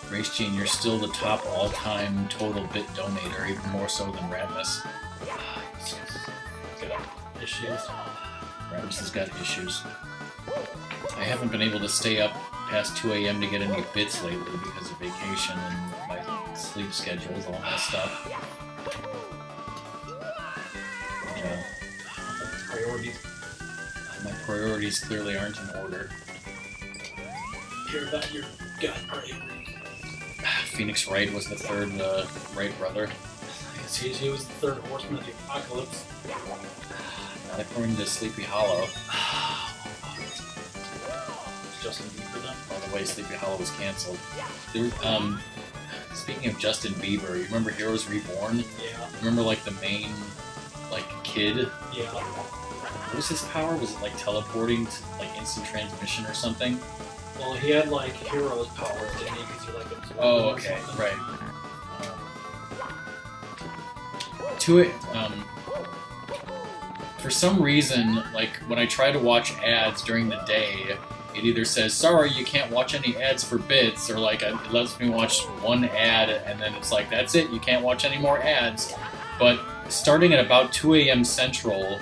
Grace Jean, you're still the top all-time total bit donator, even more so than Ratmus. Got issues. Ratmus has got issues. I haven't been able to stay up past 2 a.m. to get any bits lately because of vacation and my sleep schedules, all that stuff. Yeah. Priorities. My priorities clearly aren't in order. Hear about your gut priorities. Phoenix Wright was the third Wright brother. He was the third horseman of the apocalypse. Not according to Sleepy Hollow. Justin Bieber then? By the way, Sleepy Hollow was canceled. There, speaking of Justin Bieber, you remember Heroes Reborn? Yeah. Remember like the main kid? Yeah. What was his power? Was it like teleporting to like instant transmission or something? Well, he had like heroes powers, didn't he? Because he like absorbed Oh, or okay, something. right. To it, for some reason, like when I try to watch ads during the day, it either says, sorry, you can't watch any ads for bits, or like it lets me watch one ad and then it's like, that's it, you can't watch any more ads. But starting at about 2 a.m. Central,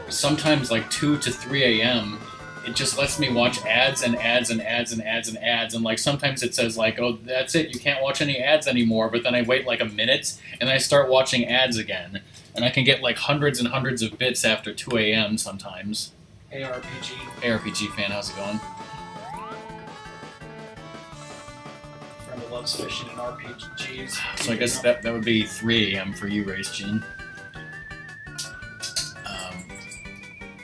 sometimes like 2 to 3 a.m., it just lets me watch ads and ads and ads and ads and ads, and like sometimes it says like, oh, that's it, you can't watch any ads anymore, but then I wait like a minute and I start watching ads again, and I can get like hundreds and hundreds of bits after 2 a.m. sometimes. ARPG. ARPG fan, how's it going? Friend who loves fishing and RPGs. So I guess that would be 3 a.m. for you, Race Gene.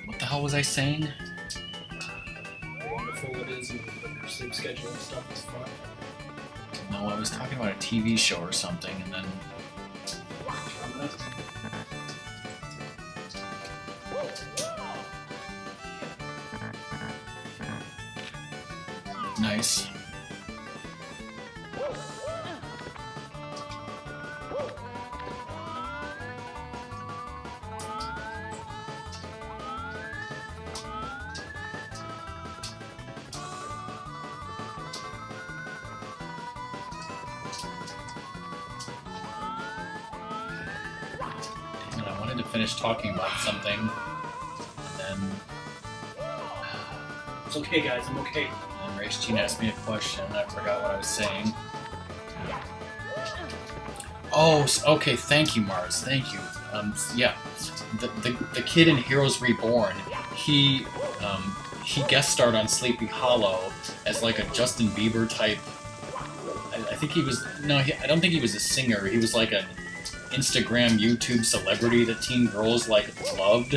What the hell was I saying? How wonderful it is and your sleep schedule and stuff is fun. No, I was talking about a TV show or something, and then... Nice. And I wanted to finish talking about something, and then... It's okay, guys, I'm okay. And Race Gene asked me a question, and I forgot what I was saying. Oh, okay, thank you, Mars, thank you. Yeah, the kid in Heroes Reborn, he guest starred on Sleepy Hollow as like a Justin Bieber type. I think he was, no, I don't think he was a singer, he was like an Instagram, YouTube celebrity that teen girls like loved,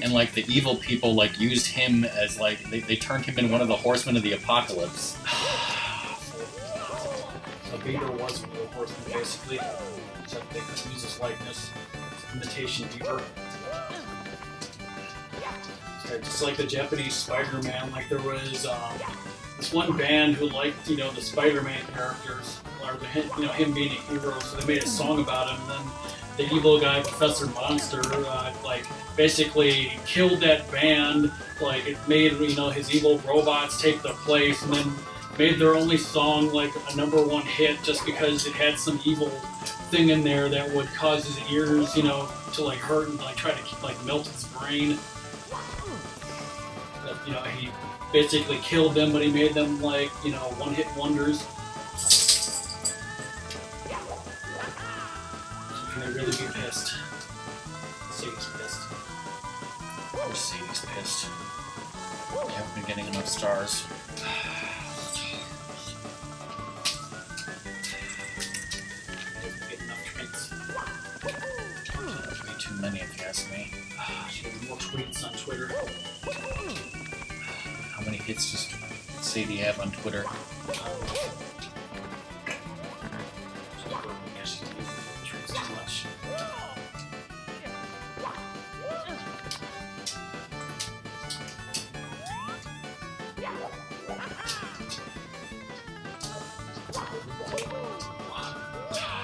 and like the evil people like used him as like they turned him into one of the horsemen of the apocalypse. So Bieber was a real horseman, basically. So they could use his likeness. Imitation Bieber. So just like the Japanese Spider-Man, like there was this one band who liked, the Spider-Man characters, or him being a hero, so they made a song about him, and then the evil guy, Professor Monster, basically killed that band, like it made, his evil robots take their place, and then made their only song like a #1 hit just because it had some evil thing in there that would cause his ears, to like hurt and like try to like melt his brain. But, he basically killed them, but he made them like, one-hit wonders. So can they really be pissed? Sadie's pissed. Of course, Sadie's pissed. I haven't been getting enough stars. Doesn't get enough tweets. That's way too many if you ask me. She has more tweets on Twitter. How many hits does Sadie have on Twitter? Yeah, she's using tweets too much.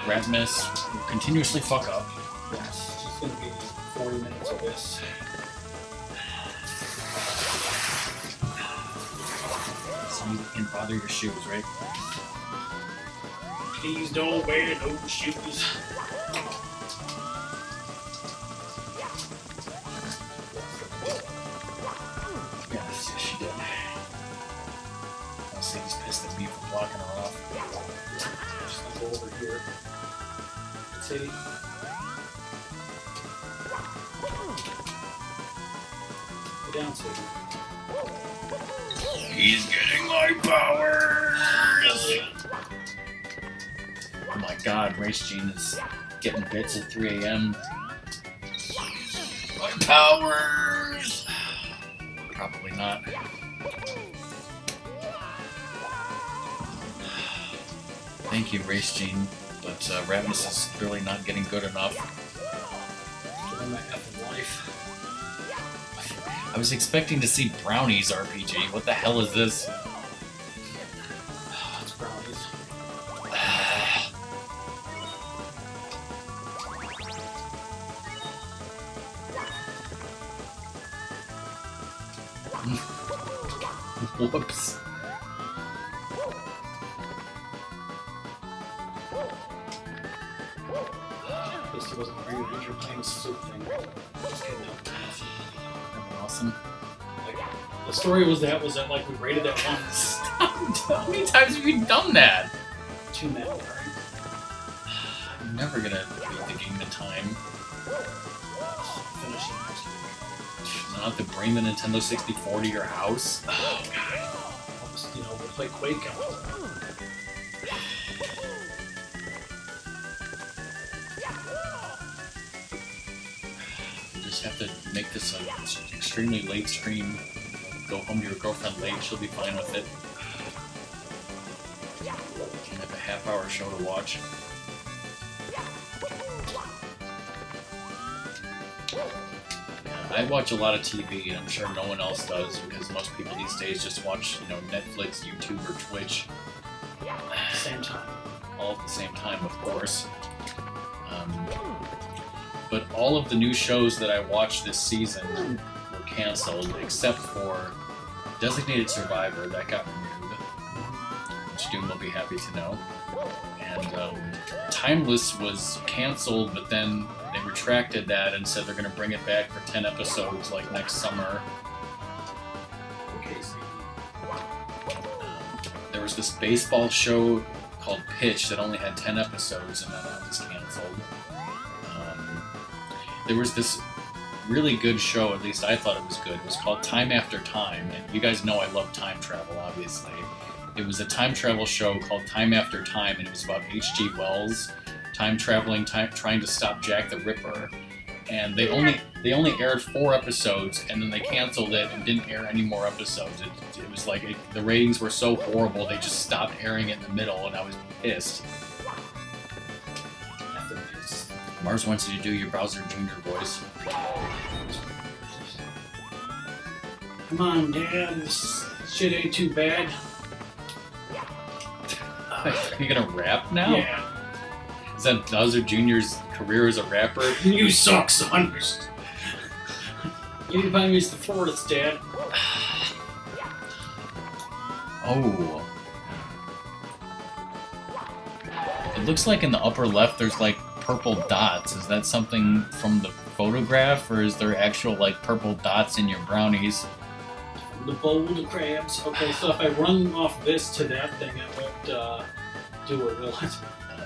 Ratmus will continuously fuck up. Yes, it's gonna be 40 minutes of this. So you can bother your shoes, right? Please don't wear those shoes. Yes, she did. Sadie's pissed at me for blocking her off. Just gonna go over here. Sadie. Go down, Sadie. He's getting my powers! Oh my god, Race Gene is getting bits at 3 a.m. My powers! Probably not. Thank you, Race Gene, but Ratmus is really not getting good enough. Living my effing life. I was expecting to see Brownie's RPG. What the hell is this? It's brownies. Whoops. At least he wasn't wearing a Ranger playing a suit thing. Just kidding. That That was awesome. like, the story was that like we rated that once. How many times have you done that? Too many, right? I'm never gonna beat the game in time. Finishing next week. Not to bring the Nintendo 64 to your house. Oh god. I'll just, we'll play Quake out. You just have to make this an extremely late stream. Go home to your girlfriend late, she'll be fine with it. And have a half-hour show to watch. I watch a lot of TV, and I'm sure no one else does, because most people these days just watch, Netflix, YouTube, or Twitch. Same time. All at the same time, of course. But all of the new shows that I watched this season were canceled, except for Designated Survivor, that got renewed, which Doom will be happy to know. And Timeless was canceled, but then they retracted that and said they're going to bring it back for 10 episodes, like next summer. Okay, so There was this baseball show called Pitch that only had 10 episodes, and then that was canceled. There was this really good show, at least I thought it was good. It was called Time After Time, and you guys know I love time travel, obviously. It was a time travel show called Time After Time, and it was about H.G. Wells time traveling, trying to stop Jack the Ripper. And they only aired 4 episodes, and then they canceled it and didn't air any more episodes. It was like the ratings were so horrible they just stopped airing it in the middle, and I was pissed. Mars wants you to do your Bowser Jr. voice. come on, Dad, this shit ain't too bad. Are you gonna rap now? Yeah. Is that Bowser Jr.'s career as a rapper? You suck, son. You need to buy me the Florida's, Dad. Oh. It looks like in the upper left there's like purple dots. Is that something from the photograph, or is there actual like purple dots in your brownies? The bowl of crabs. Okay, so if I run off this to that thing, it won't do it, will it?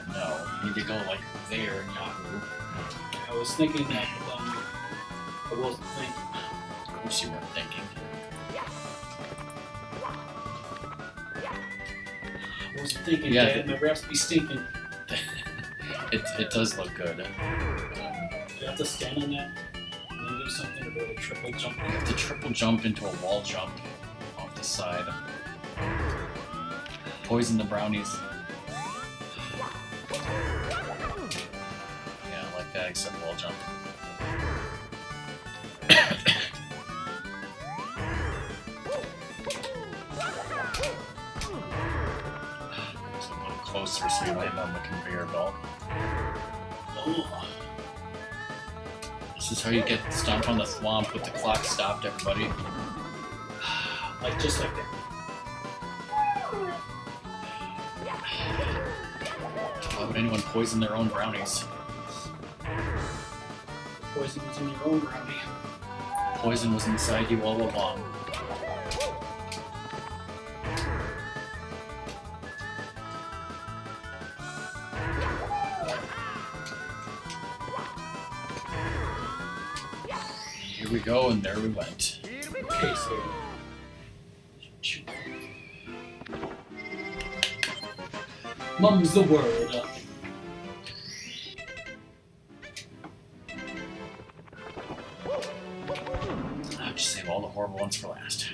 No, you need to go like there, Yahoo. I was thinking that, but I wasn't thinking. Of course you weren't thinking. I wasn't thinking, Yeah, Dad. My wraps be stinking. it does look good. You have to stand on that and then do something about a triple jump. You have to triple jump into a wall jump off the side. Poison the brownies. Yeah, I like that, except wall jump. It's a little closer so you land on the conveyor belt. Oh. This is how you get stomped on the thwomp with the clock stopped, everybody. Like just like that. Why would anyone poison their own brownies? Poison was in your own brownie. Poison was inside you all along. Here we go, and there we went. Okay, so. Mum's the word. I'll just save all the horrible ones for last.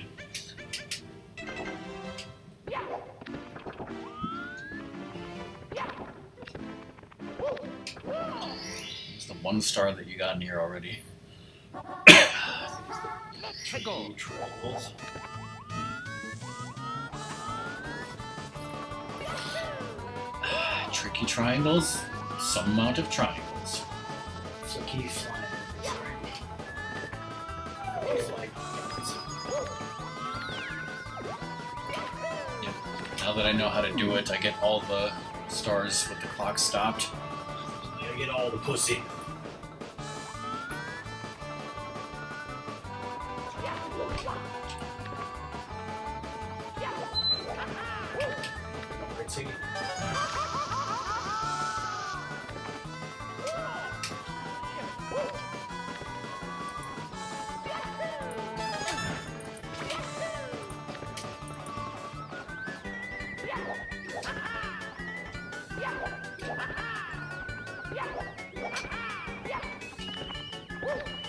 It's the one star that you got in here already. Triangles. Tricky triangles, some amount of triangles. So keep flying. Yep. Now that I know how to do it, I get all the stars with the clock stopped. I get all the pussy. Right, see?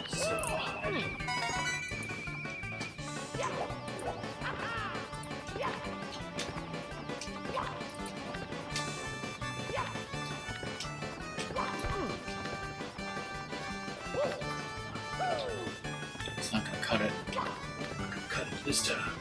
So hard. It's not gonna cut it. Cut it this time.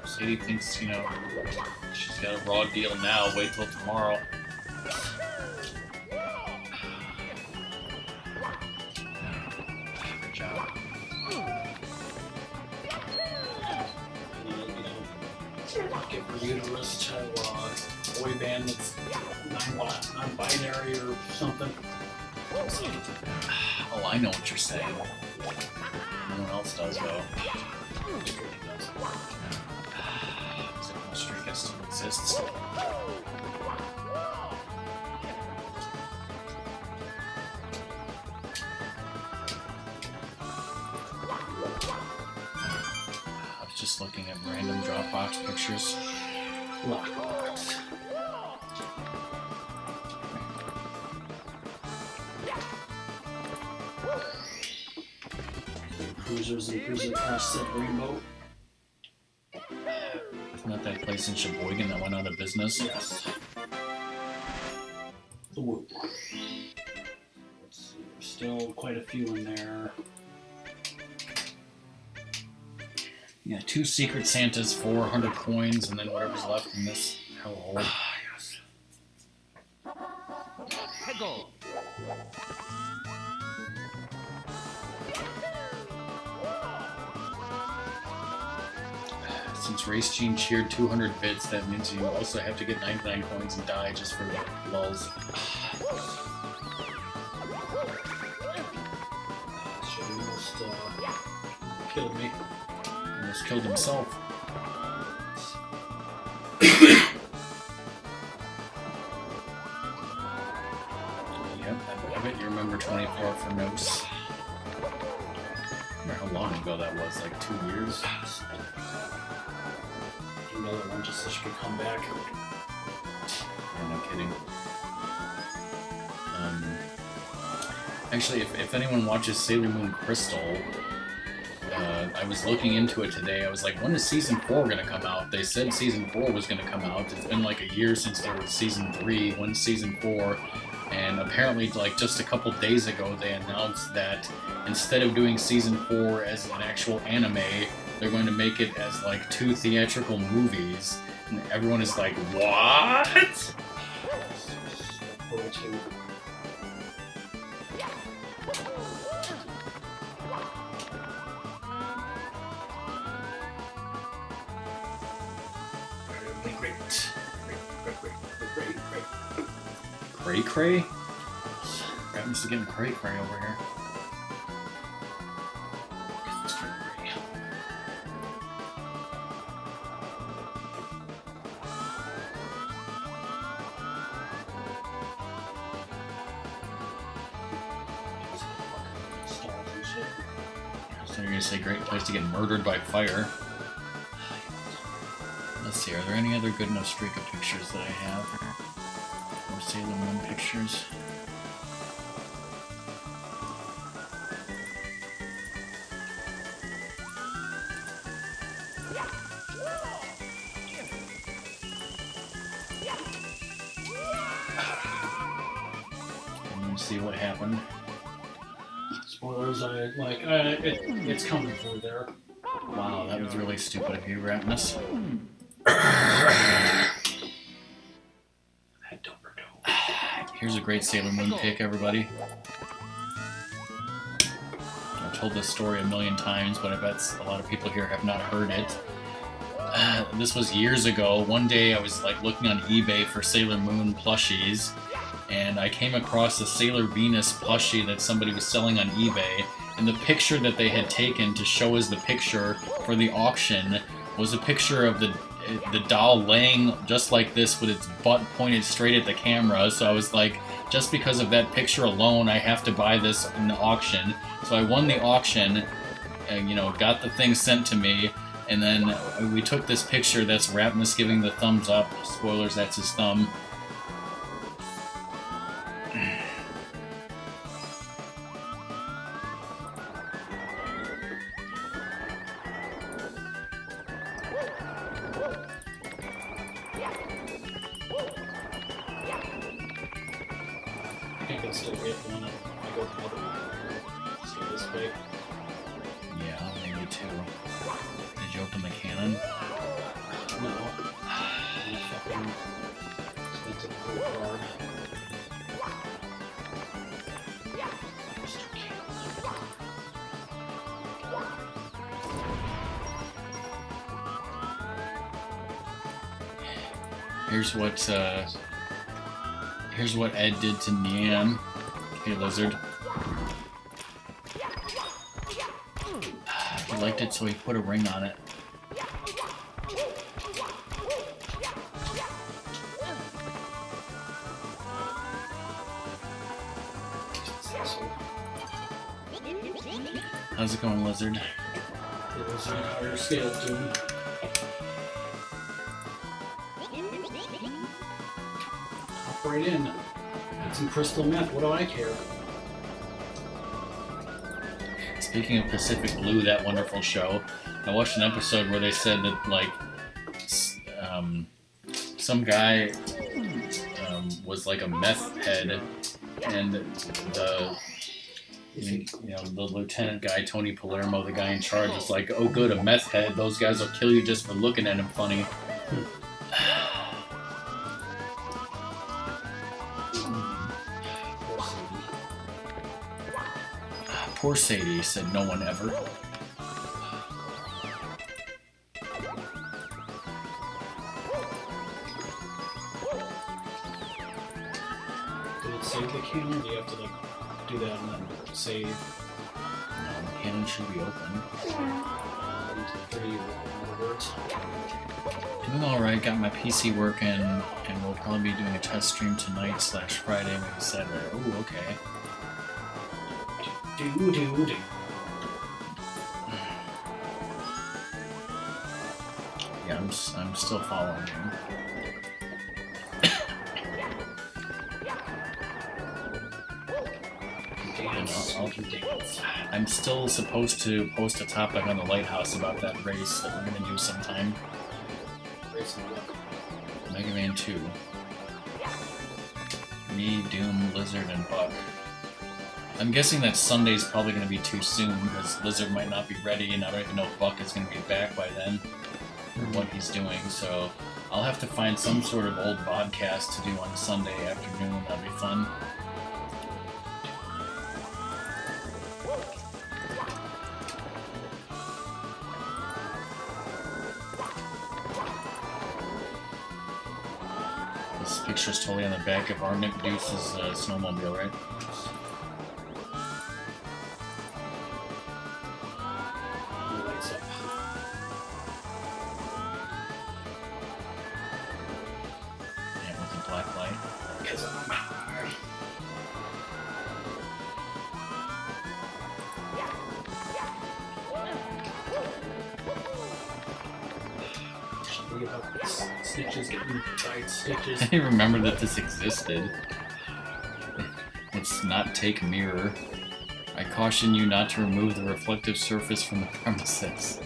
Sadie thinks, she's got a raw deal now. Wait till tomorrow. Good job. Get for you to listen to a boy band that's non-binary or something. Oh, I know what you're saying. No one else does, though. Signal Streak still exists. I was just looking at random Dropbox pictures. Lockbox. Cruisers and cruiser cars said rainbow. Isn't that place in Sheboygan that went out of business? Yes. The Woo. Let's see, there's still quite a few in there. Yeah, 2 Secret Santas, 400 coins, and then whatever's left in this How old? Yes. Since Race Gene cheered 200 bits, that means you also have to get 99 coins and die just for the lulls. Should almost killed me. Almost killed himself. Yep, I bet you remember 24 for Nos. I wonder how long ago that was, like 2 years? Another one just so she could come back. Yeah, no kidding. Actually, if anyone watches Sailor Moon Crystal, I was looking into it today. I was like, when is Season 4 going to come out? They said Season 4 was going to come out. It's been like a year since there was Season 3. When's Season 4? And apparently, like just a couple days ago, they announced that instead of doing Season 4 as an actual anime, they're going to make it as like 2 theatrical movies. And everyone is like, what? Cray cray? Ratmus is getting cray cray over here. So you're gonna say great place to get murdered by fire. Let's see, are there any other good enough streak of pictures that I have? Or Sailor Moon pictures? And let's see what happened. Spoilers, it's coming through there. Wow, that was really stupid of you, Ratmus. Here's a great Sailor Moon pic, everybody. I've told this story a million times, but I bet a lot of people here have not heard it. This was years ago. One day I was like looking on eBay for Sailor Moon plushies, and I came across a Sailor Venus plushie that somebody was selling on eBay, and the picture that they had taken to show as the picture for the auction was a picture of the doll laying just like this with its butt pointed straight at the camera. So I was like, just because of that picture alone, I have to buy this in the auction. So I won the auction, and, got the thing sent to me, and then we took this picture. That's Ratmus giving the thumbs up. Spoilers, that's his thumb. I can still get one if I go the other way. Still this big. Yeah, maybe 2. Did you open the cannon? No. I'm fucking expensive blue card. Here's what Ed did to Nian. Hey, lizard. He liked it, so he put a ring on it. How's it going, lizard? It was a higher scale tune. Hop right in. Got some crystal meth. What do I care? Speaking of Pacific Blue, that wonderful show, I watched an episode where they said that, like, some guy was like a meth head, and the lieutenant guy, Tony Palermo, the guy in charge, was like, oh good, a meth head, those guys will kill you just for looking at him funny. Poor Sadie, said no one ever. Did it save the cannon? Do you have to like do that and then save? No, the cannon should be open. 1, 2, 3, words. Doing alright, got my PC working, and we'll probably be doing a test stream tonight / Friday, maybe Saturday. Ooh, okay. Do. Yeah, I'm still following you. Dance. I'm still supposed to post a topic on the Lighthouse about that race that we're gonna do sometime. Mega Man 2. Me, Doom, Lizard, and Buck. I'm guessing that Sunday's probably gonna be too soon because Lizard might not be ready, and I don't even know if Buck is gonna be back by then or what he's doing. So I'll have to find some sort of old podcast to do on Sunday afternoon. That'd be fun. This picture's totally on the back of our Nick Deuce's snowmobile, right? Lights up. Yeah, with the black light. Because I'm high. Stitches getting tight stitches. I didn't remember that this existed. It's not take mirror. I caution you not to remove the reflective surface from the premises.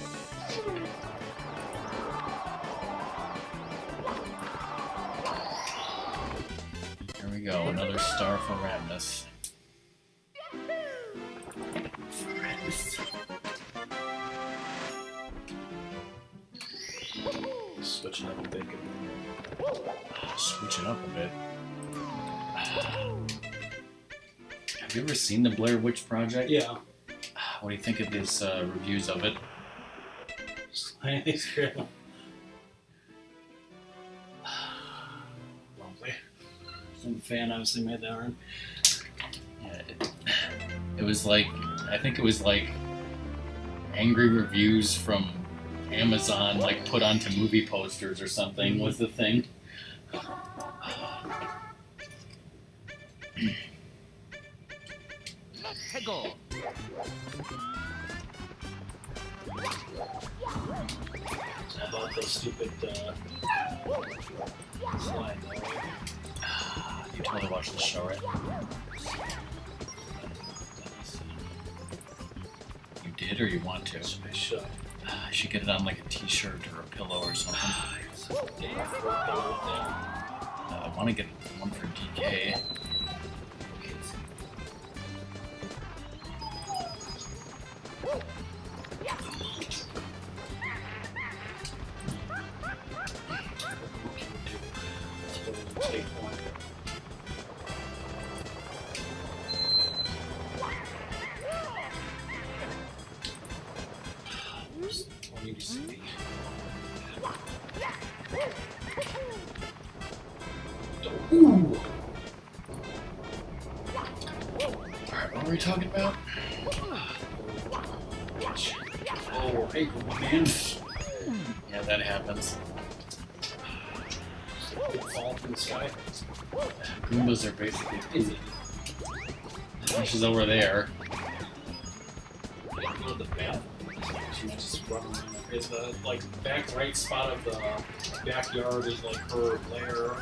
Here we go, another star for Ratmus. Switching up a bit. Switch it up a bit. Have you ever seen the Blair Witch Project? Yeah. What do you think of these reviews of it? Thanks, Grandma. Lovely. Some fan obviously made that one. Yeah, it was like, I think it was like angry reviews from Amazon, like put onto movie posters or something was the thing. How about those stupid slides? You totally watched the show, right? You did, or you want to? I should. I should get it on like a t-shirt or a pillow or something. I want to get one for DK. Ooh. Alright, what were we talking about? Oh, hey, man. Yeah, that happens. Fall from the sky. Goombas are basically poop. She's over there. Go to the bathroom. She might just run around. It's the like back right spot of the backyard is like her lair.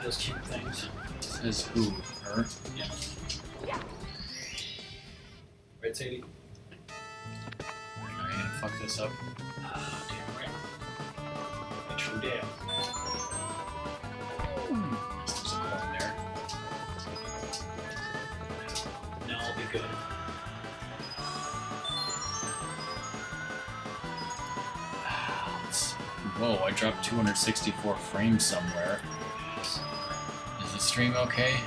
Those cute things. Says who? Her? Yeah. Right, Sadie? Are you gonna fuck this up? Ah, damn right. A true dad. There's a coin there. No, I'll be good. Whoa, I dropped 264 frames somewhere. Is the stream okay?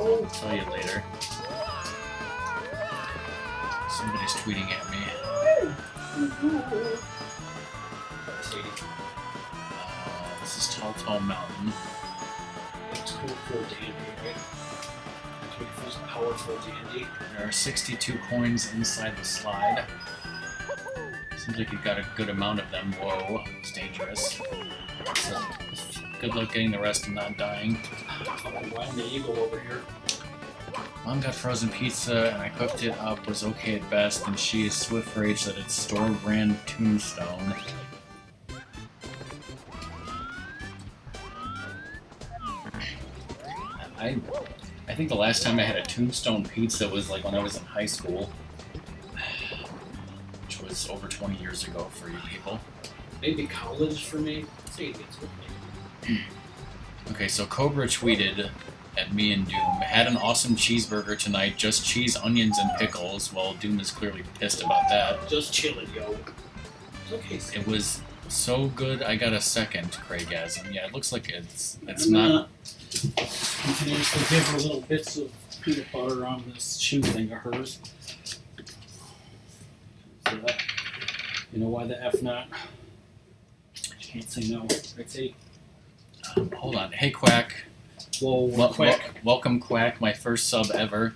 Oh. I'll tell you later. Somebody's tweeting at me. This is Tall Mountain. It's cool for Dandy, right? That's what he feels powerful Dandy. There are 62 coins inside the slide. Seems like you've got a good amount of them. Whoa, it's dangerous. So, good luck getting the rest and not dying. Why the eagle over here? Mom got frozen pizza and I cooked it up, was okay at best, and she is swift rage that it's store brand Tombstone. I think the last time I had a Tombstone pizza was like when I was in high school, which was over 20 years ago for you people. Maybe college for me. See, it gets with me. Okay, so Cobra tweeted at me and Doom, had an awesome cheeseburger tonight, just cheese, onions, and pickles. Well, Doom is clearly pissed about that. Just chilling, yo. It's okay. It was so good, I got a second Craigasm. Yeah, it looks like it's I'm not... Continuously give her little bits of peanut butter on this shoe thing of hers. So that, you know why the F not? She can't say no. Right, say. Hold on. Hey, Quack. Whoa, Quack. Welcome, Quack, my first sub ever.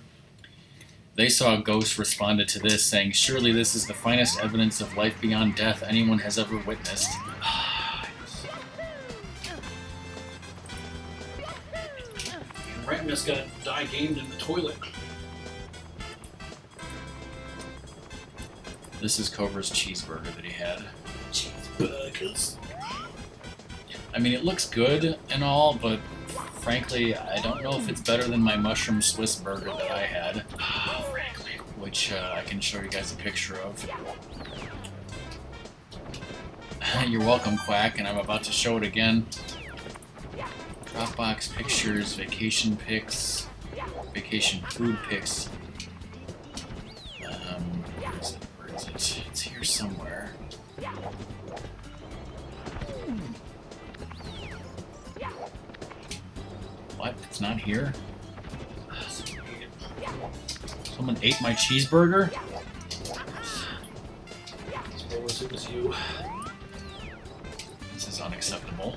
They saw a ghost responded to this, saying, "Surely this is the finest evidence of life beyond death anyone has ever witnessed." Ratmus got die gamed in the toilet. This is Cobra's cheeseburger that he had. Cheeseburgers. I mean, it looks good and all, but frankly, I don't know if it's better than my mushroom Swiss burger that I had. Frankly, which I can show you guys a picture of. You're welcome, Quack, and I'm about to show it again. Dropbox pictures, vacation pics, vacation food pics. Where is it? It's here somewhere. What? It's not here? Someone ate my cheeseburger? Suppose it was you. This is unacceptable.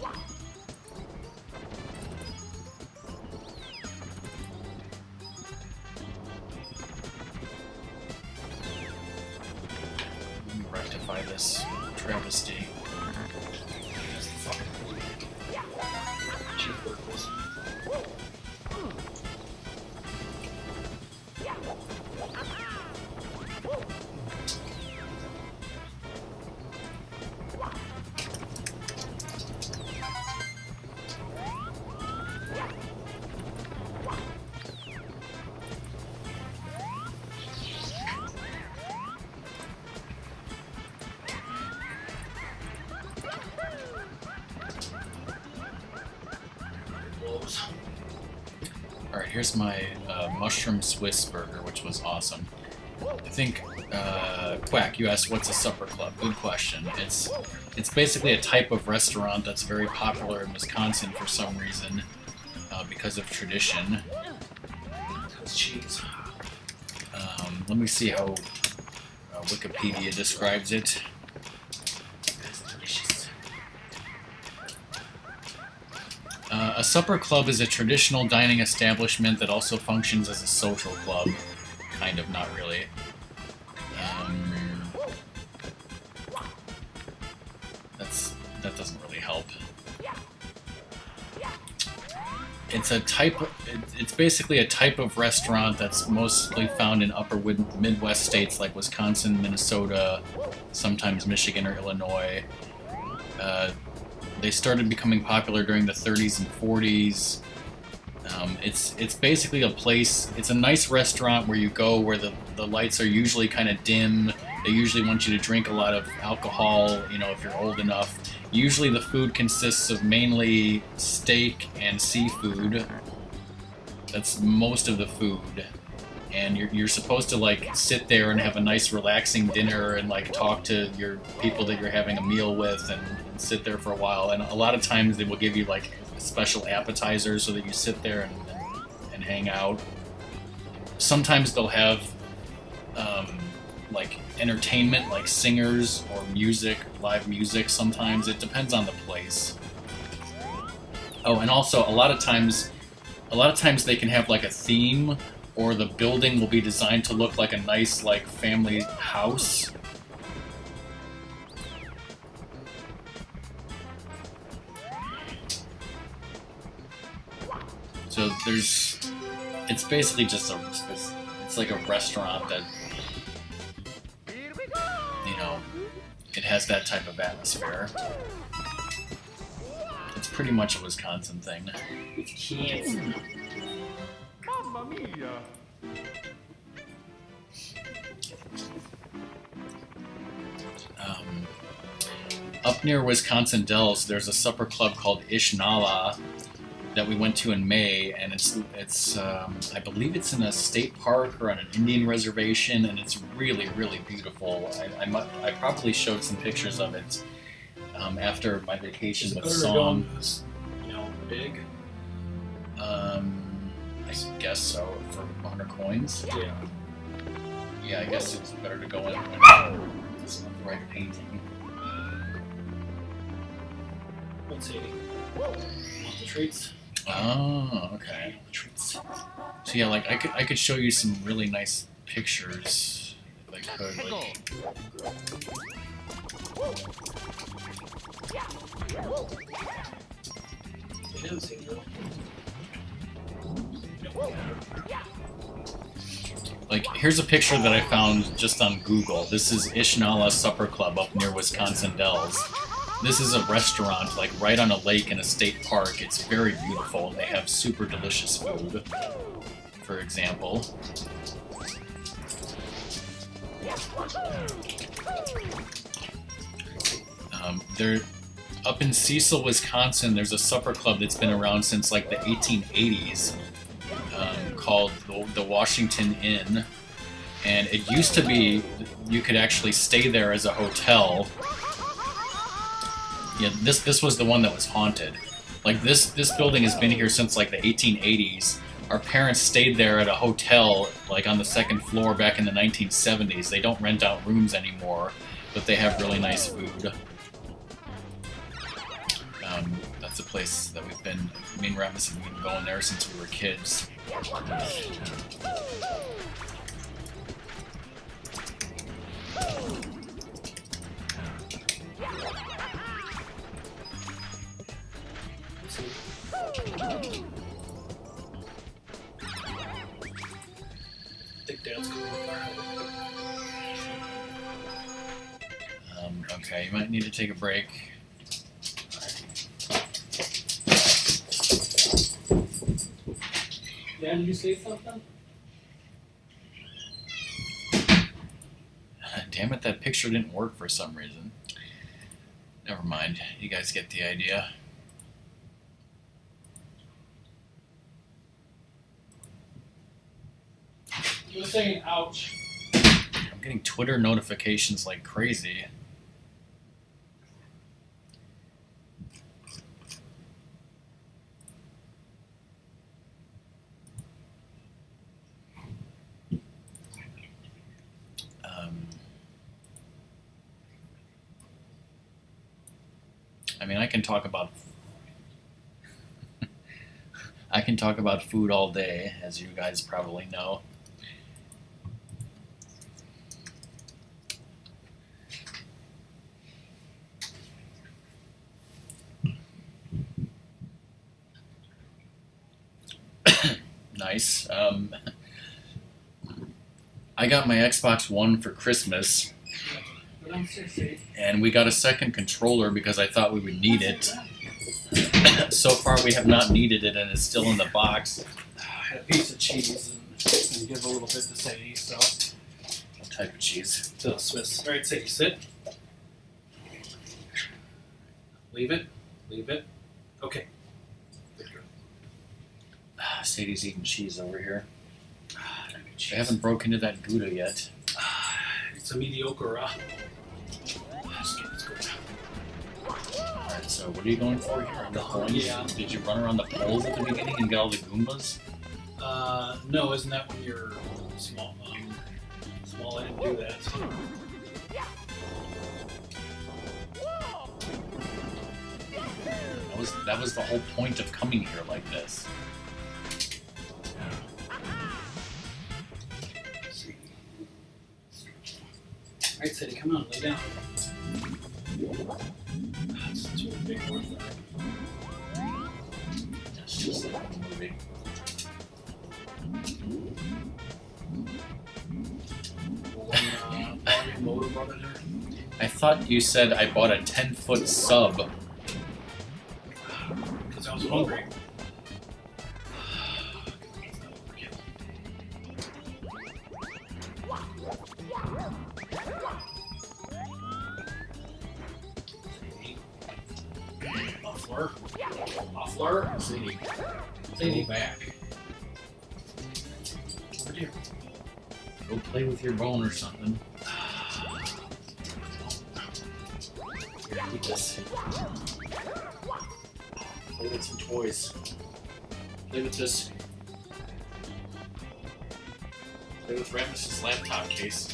Let me rectify this travesty. Cheeseburgers. Alright, here's my mushroom Swiss burger, which was awesome. I think, Quack, you asked what's a supper club? Good question. It's basically a type of restaurant that's very popular in Wisconsin for some reason, because of tradition. That's cheese. Let me see how Wikipedia describes it. That's delicious. A supper club is a traditional dining establishment that also functions as a social club. Kind of, not really. That doesn't really help. It's basically a type of restaurant that's mostly found in upper Midwest states like Wisconsin, Minnesota, sometimes Michigan or Illinois. They started becoming popular during the 30s and 40s. It's basically a place, it's a nice restaurant where you go where the lights are usually kind of dim. They usually want you to drink a lot of alcohol, you know, if you're old enough. Usually the food consists of mainly steak and seafood. That's most of the food. And you're supposed to like sit there and have a nice relaxing dinner and like talk to your people that you're having a meal with and sit there for a while. And a lot of times they will give you like special appetizers so that you sit there and and hang out. Sometimes they'll have like entertainment, like singers or music, live music. Sometimes it depends on the place. Oh, and also a lot of times they can have like a theme, or the building will be designed to look like a nice like family house. So it's basically just it's like a restaurant that, you know, it has that type of atmosphere. It's pretty much a Wisconsin thing. Wisconsin. Mamma mia! Up near Wisconsin Dells, there's a supper club called Ishnala that we went to in May, and it's I believe it's in a state park or on an Indian reservation, and it's really, really beautiful. I probably showed some pictures of it after my vacation with Song. You know, big. I guess so, for 100 coins. Yeah. Yeah, I guess it's better to go in when it's not the right painting. Let's see. Want the treats? Oh, okay. Treats. So yeah, like I could show you some really nice pictures if I could. Like, They didn't seem real. like here's a picture that I found just on Google. This is Ishnala Supper Club up near Wisconsin Dells. This is a restaurant like right on a lake in a state park. It's very beautiful. They have super delicious food, for example. They're up in Cecil, Wisconsin. There's a supper club that's been around since like the 1880s, called the Washington Inn, and it used to be you could actually stay there as a hotel. Yeah, this was the one that was haunted. Like this building has been here since like the 1880s. Our parents stayed there at a hotel like on the second floor back in the 1970s. They don't rent out rooms anymore, but they have really nice food. That's a place that we've been, me and Ratmus have been going there since we were kids. I think Dad's coming with our Okay, you might need to take a break. Dad, did you say something? Damn it, that picture didn't work for some reason. Never mind, you guys get the idea. You were saying ouch. I'm getting Twitter notifications like crazy. I mean, I can talk about food all day, as you guys probably know. Nice. I got my Xbox One for Christmas, and we got a second controller because I thought we would need it. So far, we have not needed it, and it's still in the box. I had a piece of cheese and give a little bit to Sadie, so. What type of cheese? To the Swiss. Alright, Sadie, sit. Leave it. Leave it. Okay. Good girl. Sadie's eating cheese over here. Cheese. I haven't broken into that Gouda yet. It's a mediocre, Let's go. Alright, so what are you going for here? On the coins? Yeah. Did you run around the poles at the beginning and get all the Goombas? No, isn't that when you're small? Small, I didn't do that. That was the whole point of coming here like this. Alright, Sadie, come on, lay down. That's too big for that. That's just like a movie. Motor brought it here. I thought you said I bought a 10-foot sub. Because I was hungry. Muffler. Sadie, Sadie. go back. Over here. Go play with your bone or something. Here, eat this. Play with some toys. Play with this. Play with Ratmus's laptop case.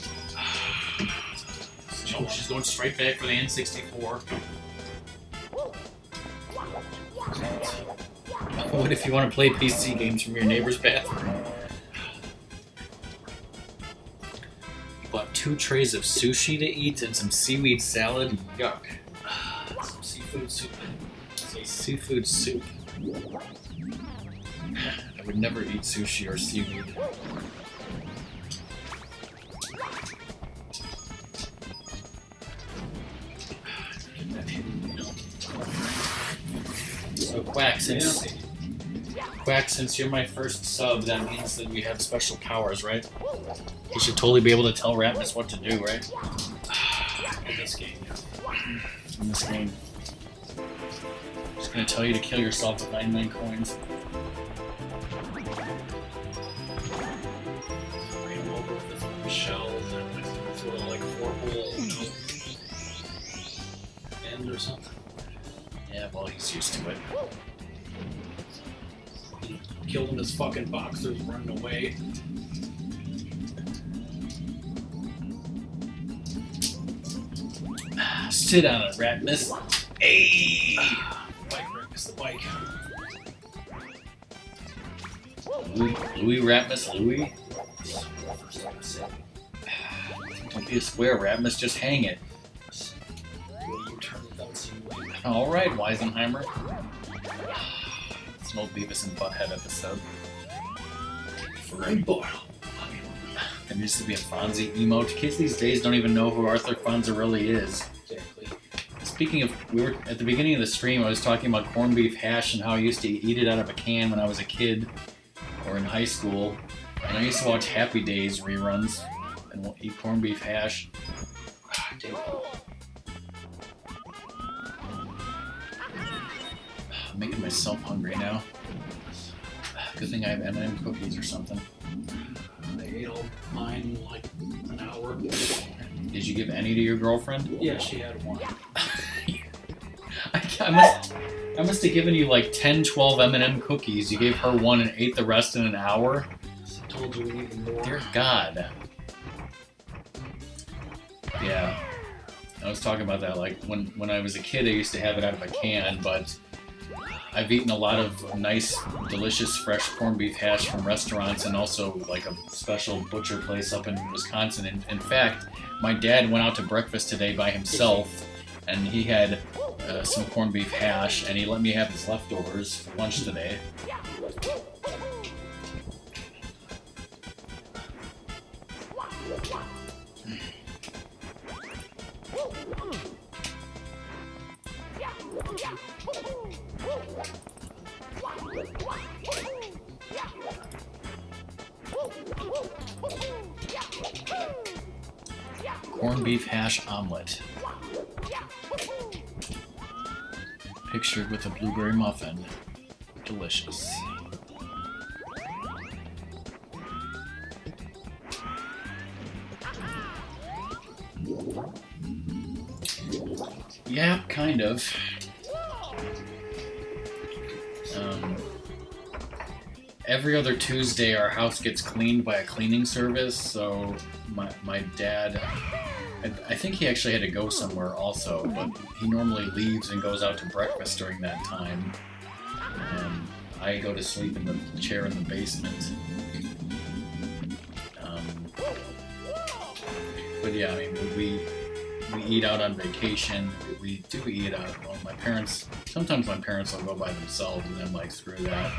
Nope, she's going straight back for the N64. What if you want to play PC games from your neighbor's bathroom? Bought 2 trays of sushi to eat and some seaweed salad. Yuck. Some seafood soup. Seafood soup. I would never eat sushi or seaweed. So Quack, since you're my first sub, that means that we have special powers, right? You should totally be able to tell Ratmus what to do, right? In this game, yeah. In this game. Just gonna tell you to kill yourself with 99 coins. Ran over with his shells and this little like horrible end or something. Yeah, well, he's used to it. He killed him, his fucking boxers running away. Sit on it, Ratmus. Hey! Bike, Rick, it's the bike. Louis Ratmus, Louis? First time I said, Don't be a square, Ratmus, just hang it. you turn without seeing me. Alright, Weisenheimer. It's an old Beavis and Butthead episode. Rainbow. There used to be a Fonzie emote. Kids these days don't even know who Arthur Fonzie really is. Exactly. Speaking of, we were at the beginning of the stream, I was talking about corned beef hash and how I used to eat it out of a can when I was a kid or in high school. And I used to watch Happy Days reruns and eat corned beef hash. Damn. I'm making myself hungry now. Good thing I have M&M cookies or something. I ate all mine in like an hour. Did you give any to your girlfriend? Yeah, she had one. I must have given you like 10, 12 M&M cookies. You gave her one and ate the rest in an hour? I told you we needed more. Dear God. Yeah. I was talking about that, like, when I was a kid, I used to have it out of a can, but I've eaten a lot of nice, delicious, fresh corned beef hash from restaurants and also, like, a special butcher place up in Wisconsin. In fact, my dad went out to breakfast today by himself, and he had some corned beef hash, and he let me have his leftovers for lunch today. Corned beef hash omelet. Pictured with a blueberry muffin. Delicious. Yeah, kind of. every other Tuesday our house gets cleaned by a cleaning service, so my dad, I think he actually had to go somewhere also, but he normally leaves and goes out to breakfast during that time, and I go to sleep in the chair in the basement. But yeah, I mean, we eat out on vacation. We do eat out. Well, sometimes my parents will go by themselves, and I'm like, screw that.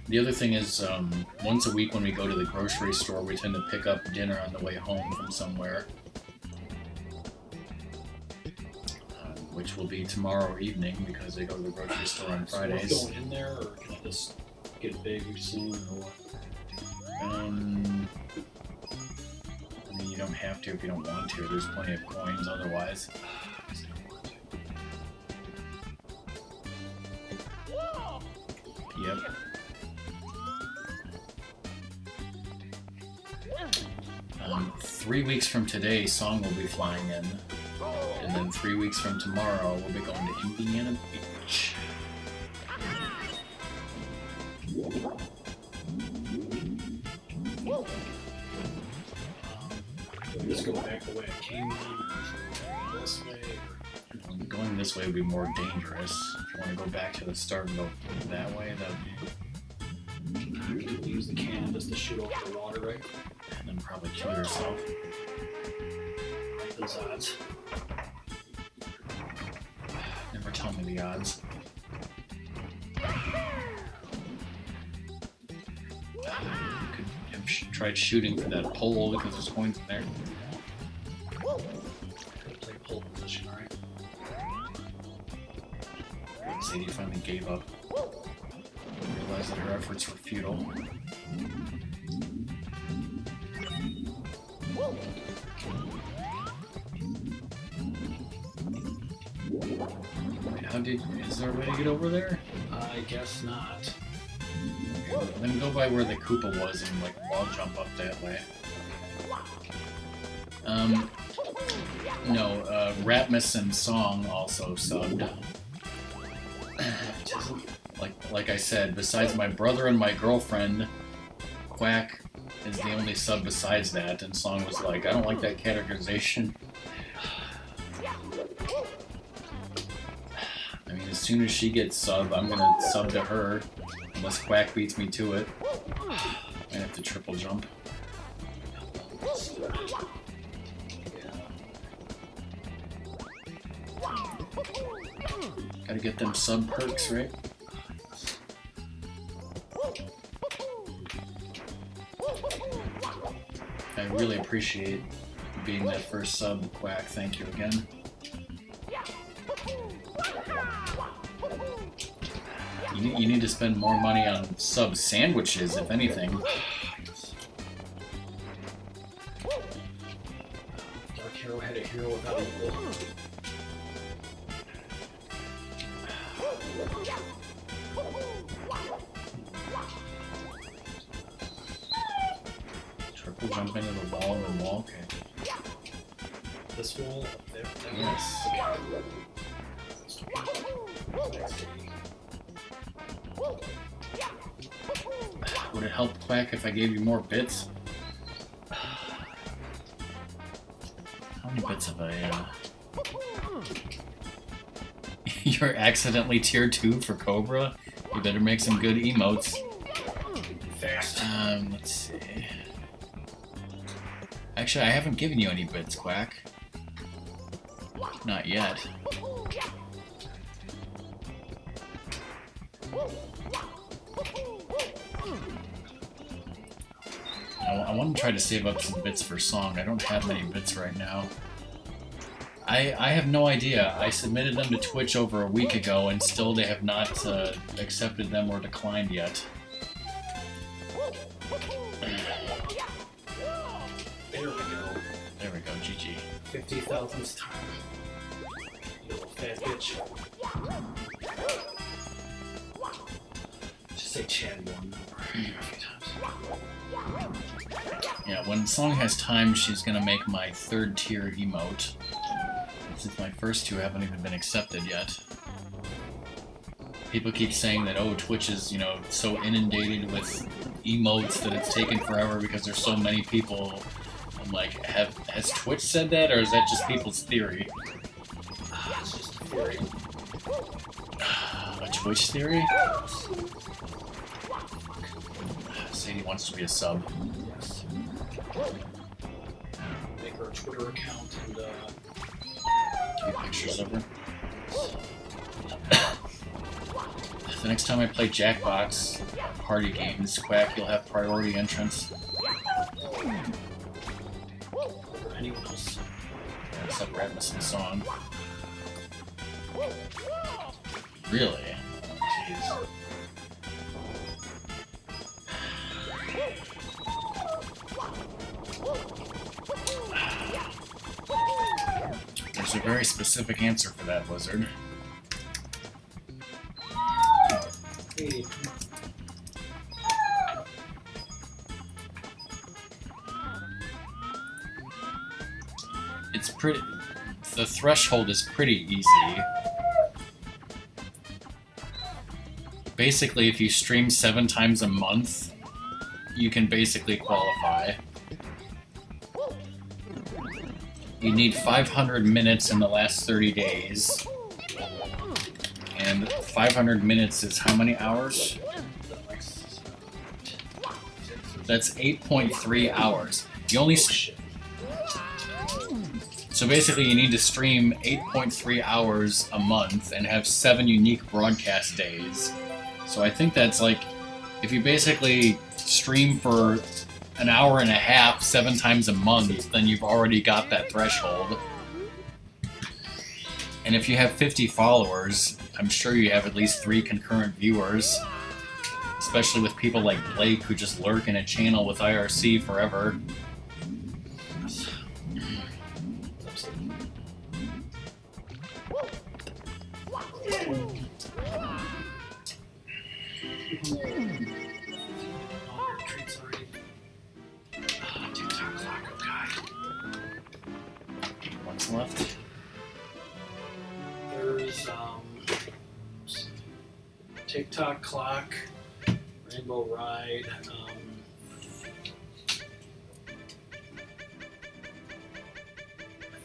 The other thing is, once a week when we go to the grocery store, we tend to pick up dinner on the way home from somewhere. Which will be tomorrow evening because they go to the grocery store on Fridays. So going in there, or can I just get big soon, or what? I mean, you don't have to if you don't want to. There's plenty of coins otherwise. Yep. 3 weeks from today, Song will be flying in. And then 3 weeks from tomorrow, we'll be going to Indiana Beach. Just go back the way I came this way. Going this way would be more dangerous. If you want to go back to the start and go that way, that would be... Use the cannon just to shoot over the water, right? And then probably kill yourself. Right, those odds. Never tell me the odds. You could have tried shooting for that pole because there's coins in there. Play pole position, alright? Sadie finally gave up. Realized that her efforts were futile. Wait, is there a way to get over there? I guess not. Then go by where the Koopa was and like wall jump up that way. No, Ratmus and Song also subbed. Like I said, besides my brother and my girlfriend, Quack is the only sub besides that, and Song was like, I don't like that categorization. I mean, as soon as she gets sub, I'm gonna sub to her, unless Quack beats me to it. I have to triple jump. Gotta get them sub perks, right? I really appreciate being that first sub, Quack. Thank you again. You need to spend more money on sub sandwiches, if anything. Dark Hero had a hero without a wolf. Triple jump into the wall and then wall. Okay. This wall up there. Yes. Would it help, Quack, if I gave you more bits? How many bits have I, You're accidentally tier 2 for Cobra? You better make some good emotes. Fast. Let's see. Actually, I haven't given you any bits, Quack. Not yet. I want to try to save up some bits for Song. I don't have many bits right now. I have no idea. I submitted them to Twitch over a week ago, and still they have not accepted them or declined yet. There we go. There we go, GG. 50,000th time. You little fat bitch. chatty one a few times. Yeah, when Song has time, she's gonna make my 3rd tier emote. Since my first 2 haven't even been accepted yet. People keep saying that, oh, Twitch is, you know, so inundated with emotes that it's taken forever because there's so many people. I'm like, has Twitch said that, or is that just people's theory? It's just a theory. A Twitch theory? Sadie wants to be a sub. Yes. Make her a Twitter account and Take pictures of her. The next time I play Jackbox party games, Quack, you'll have priority entrance. or anyone else. Except Ratmus and Song. Really? Jeez. There's a very specific answer for that, Wizard. Hey, It's pretty... The threshold is pretty easy. Basically, if you stream 7 times a month, you can basically qualify. You need 500 minutes in the last 30 days. And 500 minutes is how many hours? That's 8.3 hours. You only... So basically, you need to stream 8.3 hours a month and have 7 unique broadcast days. So I think that's like, if you basically stream for an hour and a half 7 times a month, then you've already got that threshold. And if you have 50 followers, I'm sure you have at least 3 concurrent viewers. Especially with people like Blake who just lurk in a channel with IRC forever. TikTok clock, oh god. What's left? there's TikTok clock, Rainbow Ride. I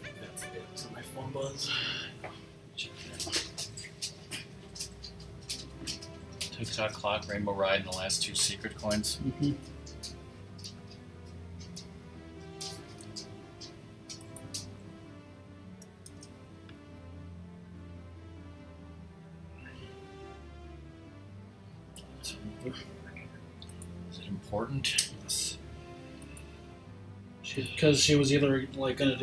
think that's it. So my phone buzz. TikTok clock, Rainbow Ride, and the last 2 secret coins. Mm-hmm. Is it important? Yes. Because she was either like gonna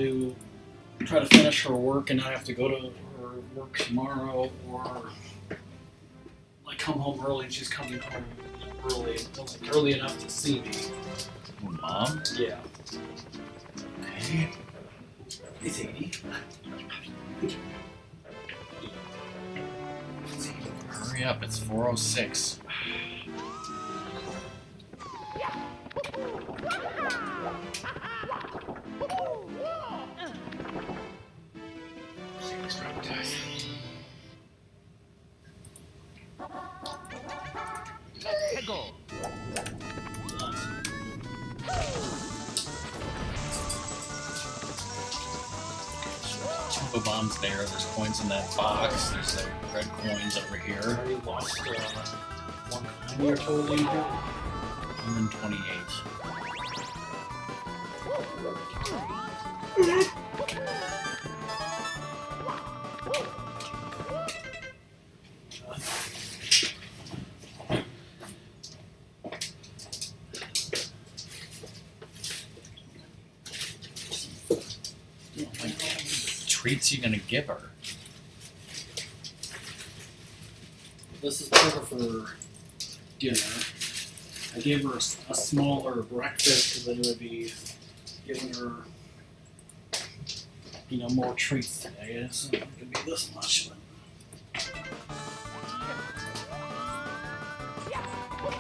try to finish her work and not have to go to her work tomorrow, or like come home early, and she's coming home early, like, early enough to see me. Mom? Yeah. Okay. It's 80. Hurry up, it's 4:06. Chumba bombs there. There's coins in that box. There's the red coins over I here. already lost one. You're totally here. 128. What treats you gonna give her? This is part of her dinner. I gave her a smaller breakfast because I would be giving her, more treats today. It's not going to be this much, but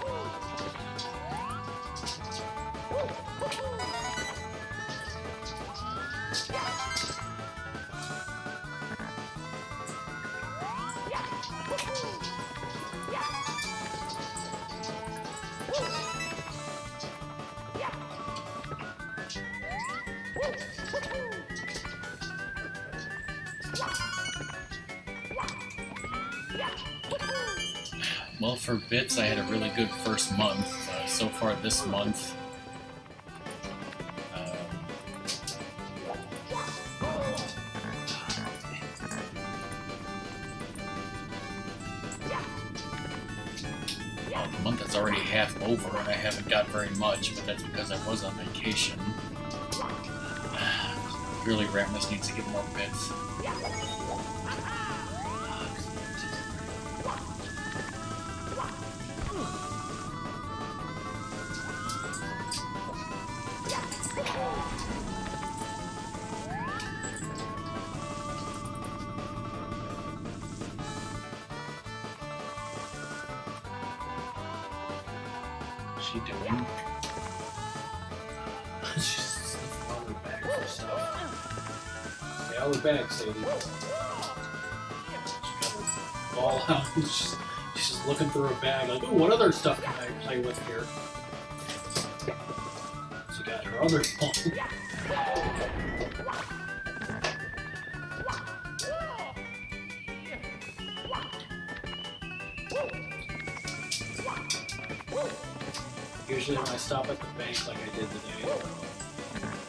Well, for bits, I had a really good first month. So far this month, well, the month is already half over, and I haven't got very much, but that's because I was on vacation. Really, Ratmus needs to get more bits. What's she doing? She's sniffing all her bag for stuff. Stay out of the bag, Sadie. She got her ball out. She's just looking through her bag like, oh, what other stuff can I play with here? She got her other ball. Usually when I stop at the bank like I did today,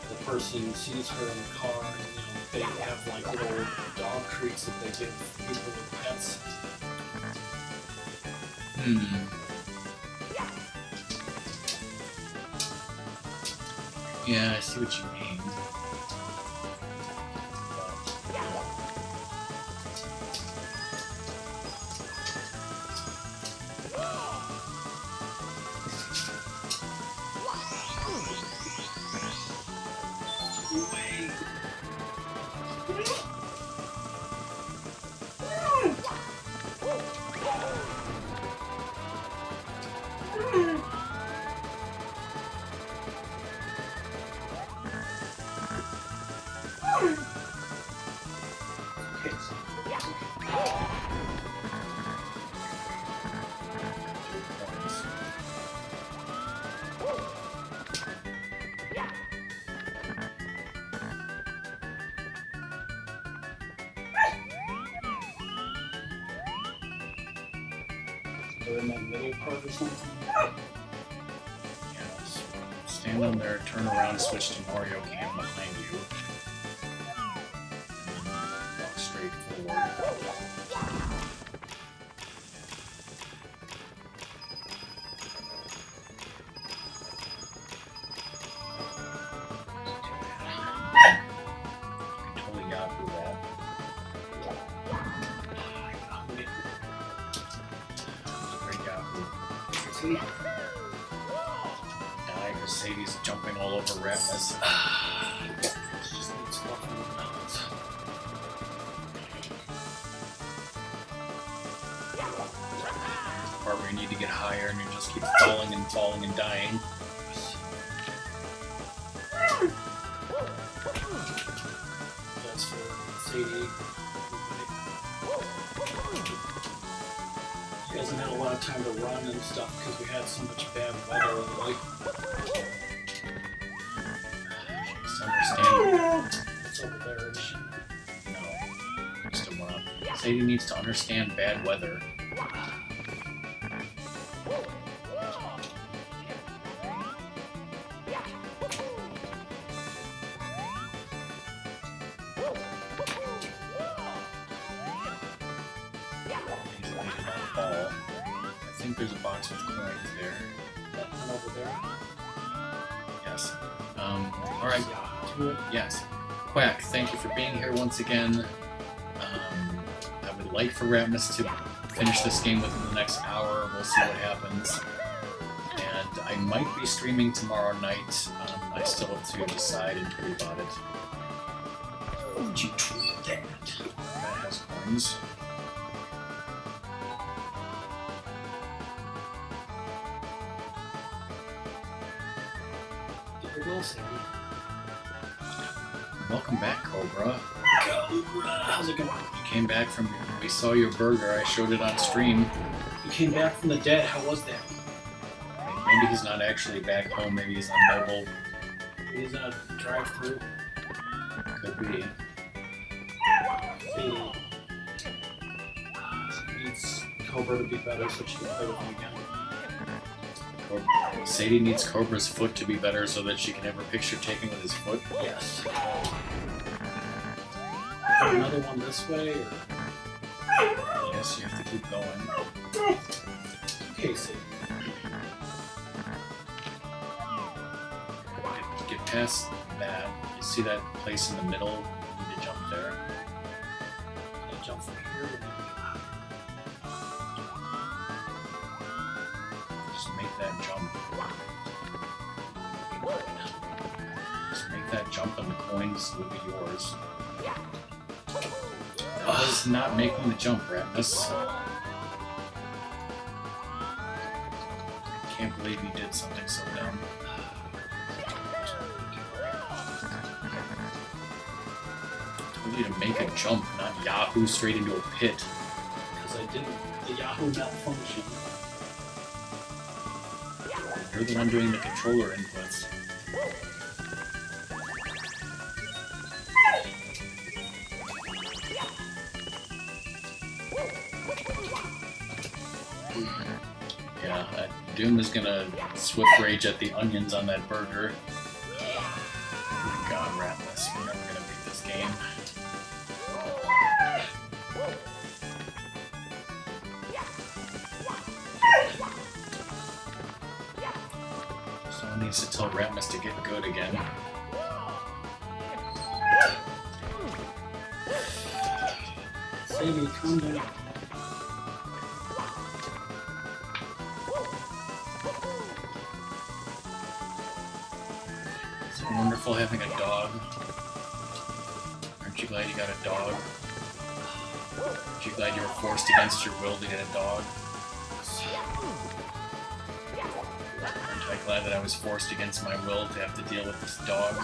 the person sees her in the car and they have like little dog treats that they give people with pets. Yeah, I see what you mean. They're in that middle part or something. Yes. Stand on there, turn around, switch to Mario Cam behind you. And then walk straight forward. You can totally Yahoo that. Great Yahoo. See? Die because Sadie's jumping all over Ratmus. She just needs fluff in the mouth. Part where you need to get higher and you just keep falling and falling and dying. That's for Sadie. She hasn't had a lot of time to run and stuff because we had so much bad weather lately. Just understand. It's over there, isn't she? No. Just a one up. Sadie needs to understand bad weather. He's laying on the ball. I think there's a box with coins there. That one over there. Yes. Alright. Yeah. Yes. Quack, thank you for being here once again. I would like for Ratmus to finish this game within the next hour. We'll see what happens. And I might be streaming tomorrow night. I still have to decide and tweet about it. Would you tweet that? That has coins. Very well, Sadie. Welcome back, Cobra. Cobra! How's it going? You came back from. We saw your burger. I showed it on stream. You came back from the dead. How was that? Maybe he's not actually back home. Maybe he's on mobile. He's in a drive-through. Could be. He needs Cobra to be better so she can play with him again. Sadie needs Cobra's foot to be better so that she can have her picture taken with his foot. Yes. Another one this way, or? Yes, you have to keep going. Okay, Sadie. Get past that. You see that place in the middle? You need to jump there. Can I jump from here? Just make that jump. Just make that jump and the coins will be yours. That was not making the jump, Ratmus. I can't believe you did something so dumb. I told you to make a jump, not Yahoo straight into a pit. Because I didn't. The Yahoo malfunction. You're the one doing the controller inputs. Yeah, Doom is gonna swift rage at the onions on that burger. Oh my god, Ratmus, you're never gonna beat this game. Someone needs to tell Ratmus to get good again. Sadie, calm down. It's wonderful having a dog. Aren't you glad you got a dog? Aren't you glad you were forced against your will to get a dog? Aren't I glad that I was forced against my will to have to deal with this dog?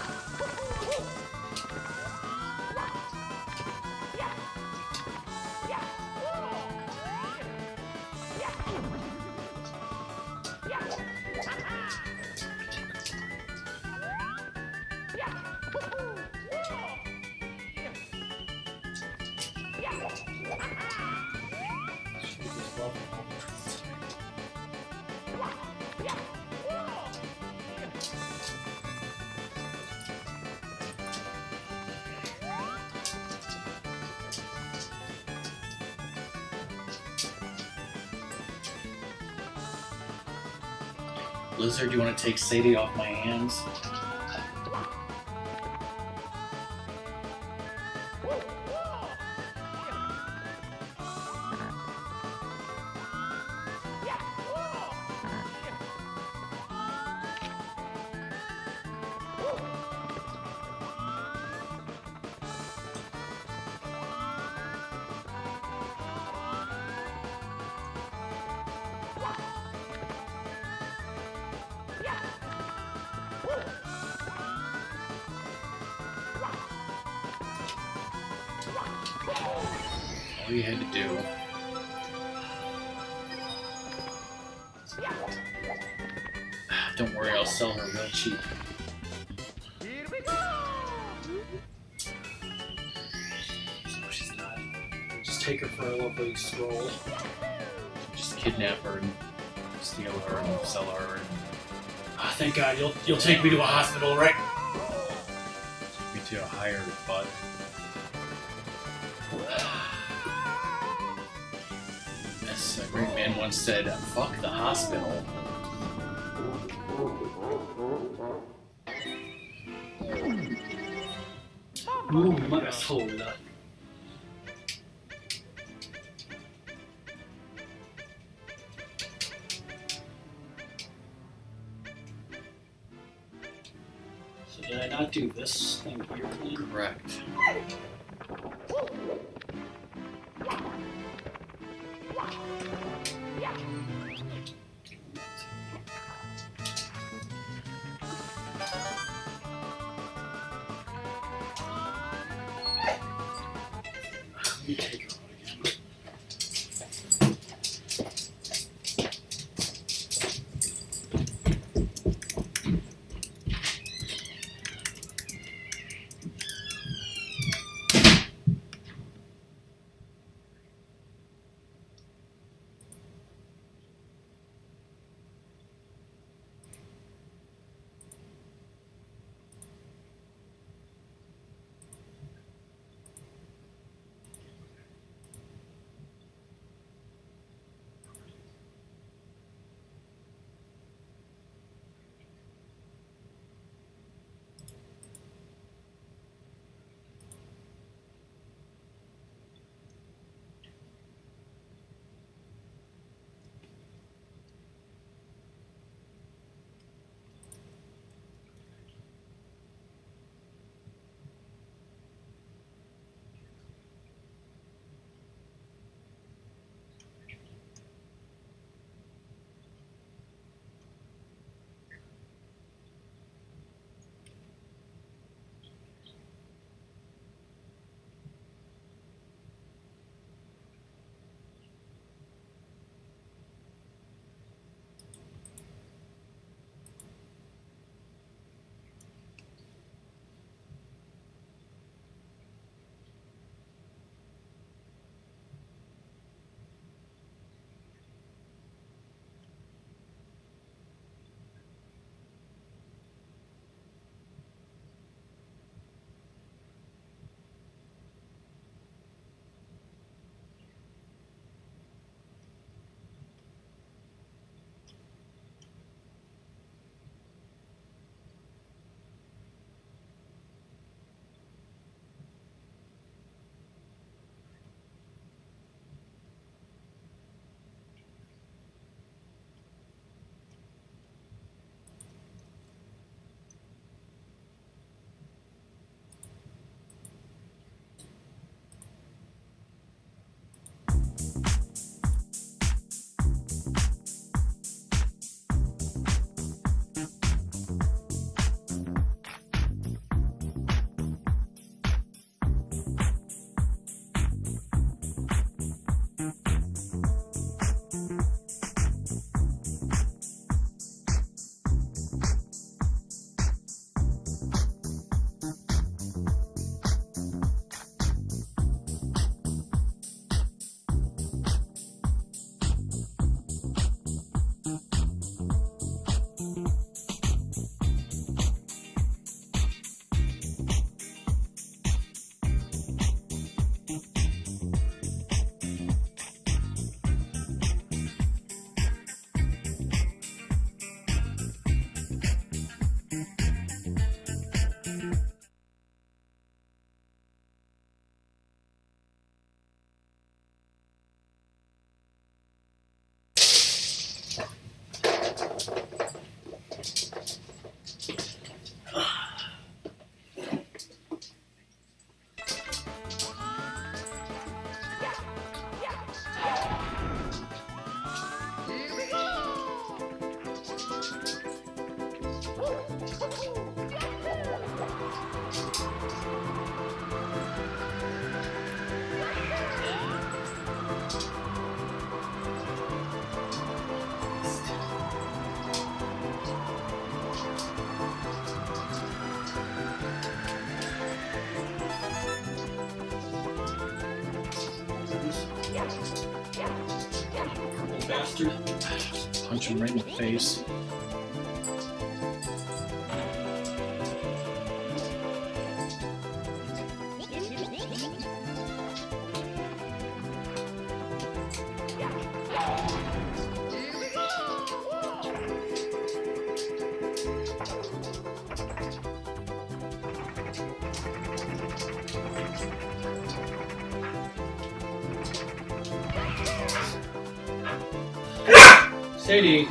Blizzard, you want to take Sadie off my hands? All you had to do. Don't worry, I'll sell her real cheap. Here we go! No, she's not. Just take her for a lovely stroll. Just kidnap her and steal her and sell her and Ah, thank God, you'll take me to a hospital, right? take me to a higher butt. As a great man once said, fuck the hospital. Mother sola. So did I not do this thing here then? Correct. Let me take her out again. Bastard. Punch him right in the face. Sadie.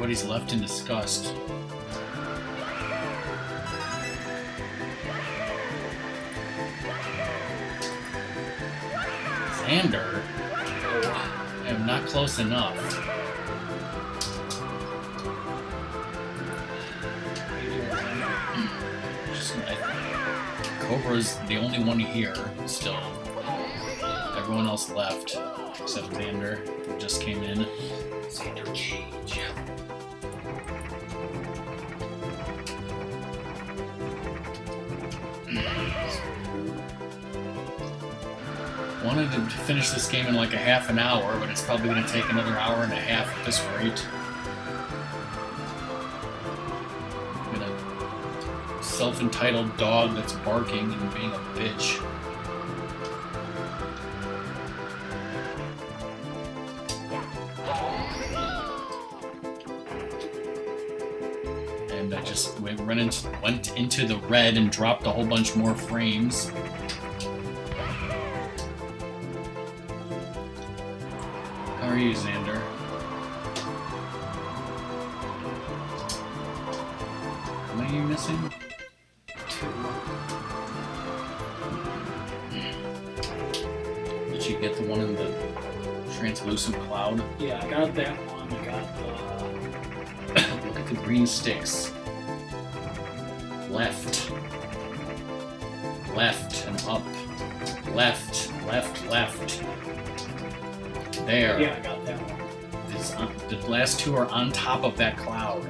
Everybody's left in disgust. Xander? I am not close enough. Cobra's the only one here still. Everyone else left, except Xander, who just came in. Xander Cage. Wanted to finish this game in like a half an hour, but it's probably going to take another hour and a half at this rate. A self-entitled dog that's barking and being a bitch. And I just went into the red and dropped a whole bunch more frames. How are you, Xander? How many are you missing? 2. Did you get the one in the translucent cloud? Yeah, I got that one. I got Look at the green sticks. Left. Left and up. Left, left, left. There. yeah, I got that one. The last two are on top of that cloud.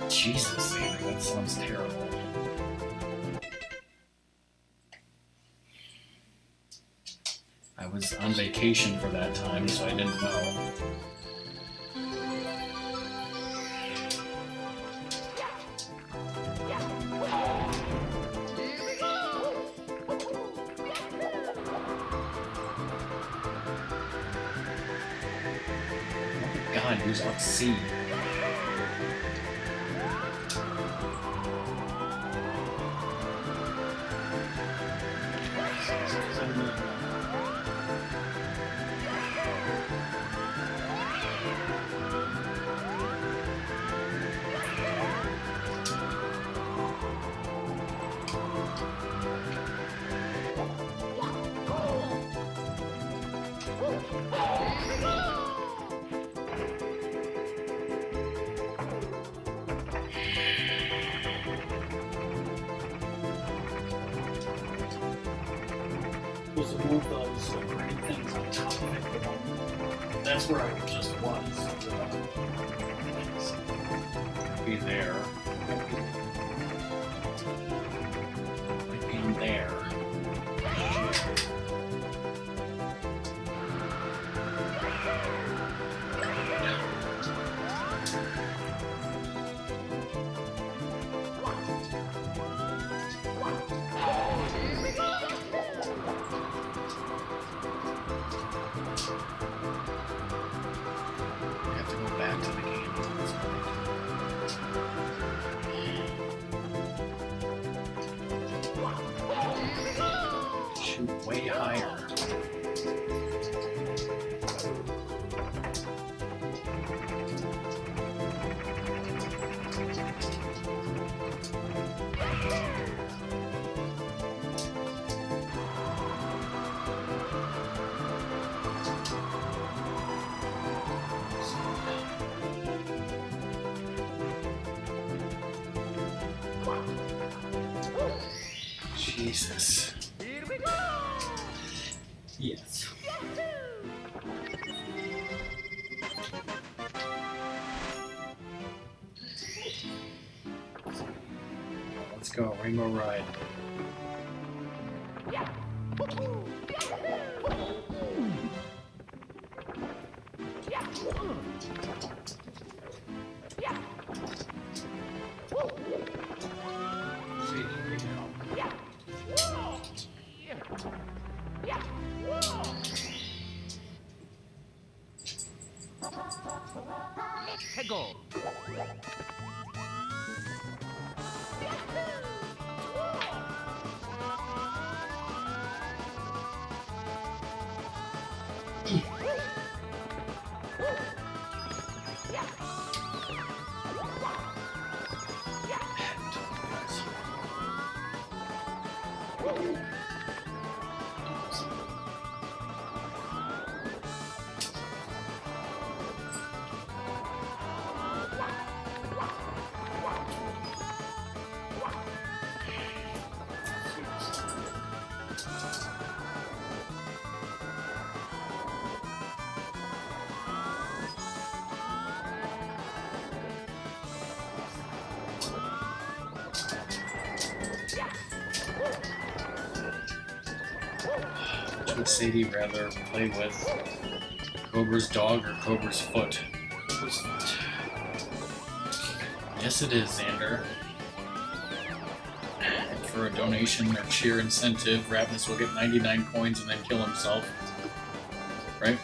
Jesus, Xander, that sounds terrible. I was on vacation for that time, so I didn't know. God, who's out to sea? Was it one of those green things on top of it? That's where I just was. Be there. Might be in there. I have to go back to the game at this point. Shoot way higher. Jesus. Here we go! Yes. Let's go, Rainbow Ride. See, here we go. Hey, go! Which would Sadie rather play with? Cobra's dog or Cobra's foot? Yes, it is, Xander. And for a donation or cheer incentive, Ratmus will get 99 coins and then kill himself. Right?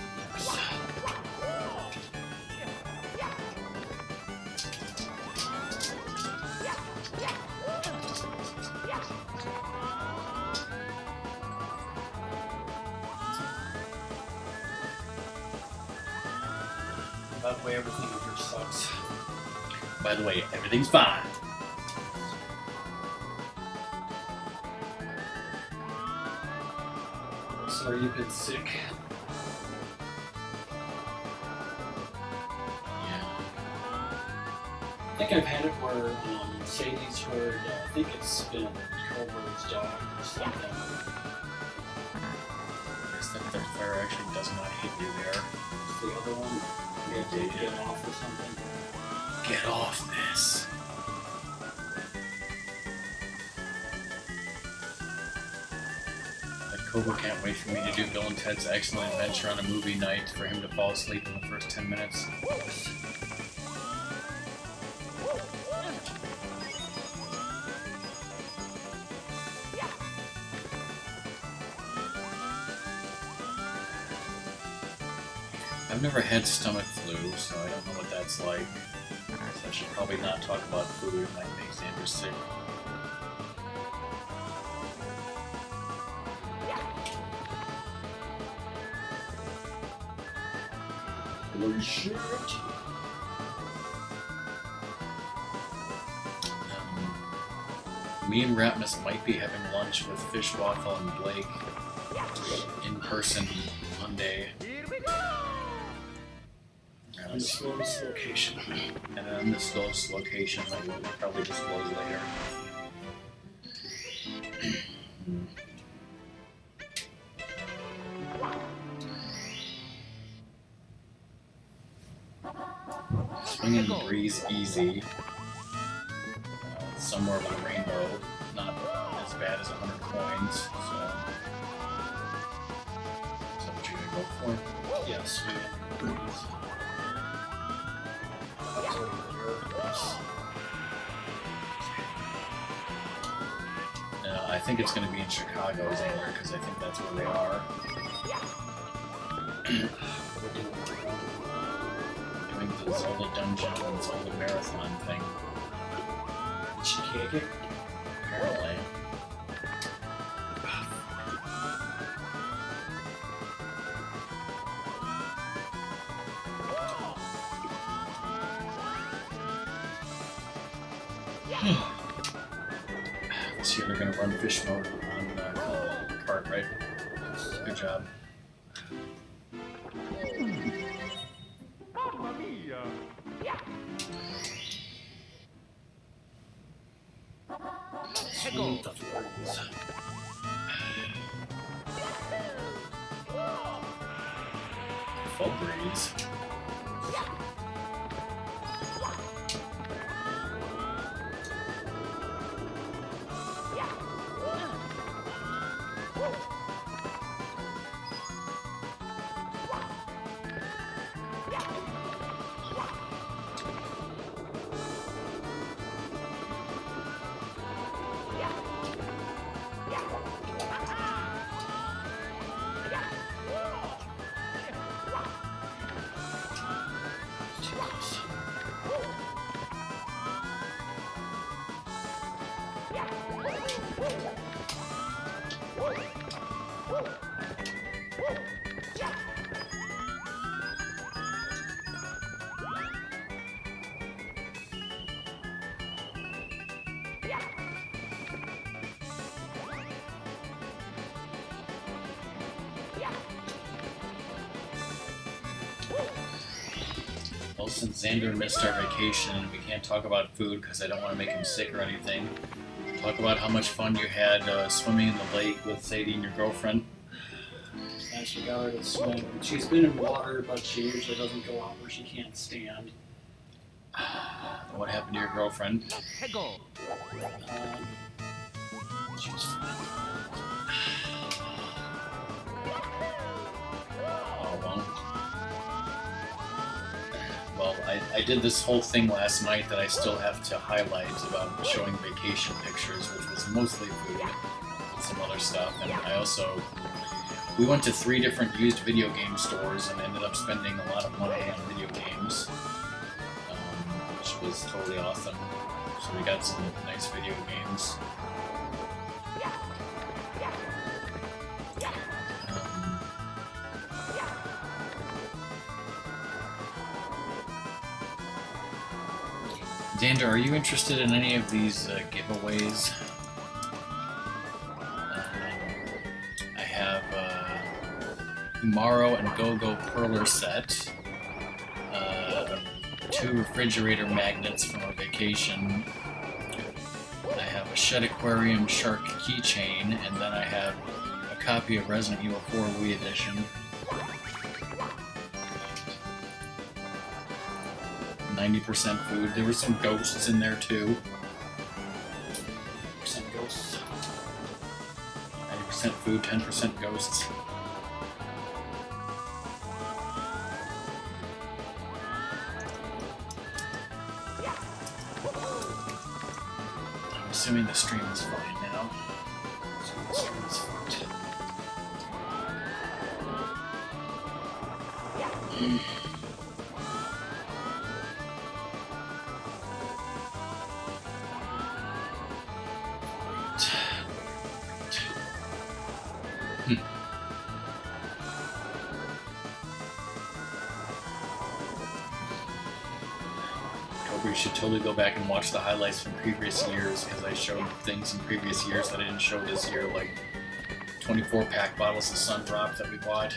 By the way, everything here sucks. By the way, everything's fine. Sorry you've been sick. Yeah. I think I've had it where Sadie's heard, I think it's been Cobra's dog or something. Is that their fire actually does not hit you there? It's the other one. You have to get off or something. Get off this. That Cobra can't wait for me to do Bill and Ted's Excellent Adventure on a movie night for him to fall asleep in the first 10 minutes. I've never had stomach flu, so I don't know what that's like. So I should probably not talk about food. It might make Xander sick. Holy shit! Me and Ratmus might be having lunch with Fishwaffle and Blake in person Monday. Here we go! Undisclosed location. And an undisclosed location that we'll probably disclose later. Swinging the breeze easy. Somewhere over the rainbow. Not as bad as 100 coins. So. Is that what you're gonna go for? Yes, we have breeze. I think it's going to be in Chicago, Xander, because I think that's where they are. Doing the Zelda Dungeon and Zelda Marathon thing, Did she kick it? apparently. This year they're going to run fish mode on cart, right? Good job. Mamma mia! Sweet the flames. Full breeze. Well, since Xander missed our vacation, we can't talk about food because I don't want to make him sick or anything. Talk about how much fun you had swimming in the lake with Sadie and your girlfriend. As we got her to swim, she's been in water, but she usually doesn't go out where she can't stand. What happened to your girlfriend? Hegel. She was fine. Oh, well, I did this whole thing last night that I still have to highlight about showing vacation pictures, which was mostly food and some other stuff. And we went to 3 different used video game stores and ended up spending a lot of money on video games, which was totally awesome. So we got some nice video games. Xander, are you interested in any of these giveaways? I have Umaro and Go-Go Perler set, 2 refrigerator magnets from a vacation, I have a Shed Aquarium Shark keychain, and then I have a copy of Resident Evil 4 Wii Edition. 90% food. There were some ghosts in there too. 10% ghosts. 90% food, 10% ghosts. I'm assuming the stream is fine now. The stream is fucked. We should totally go back and watch the highlights from previous years because I showed things in previous years that I didn't show this year, like 24-pack bottles of Sun Drop that we bought.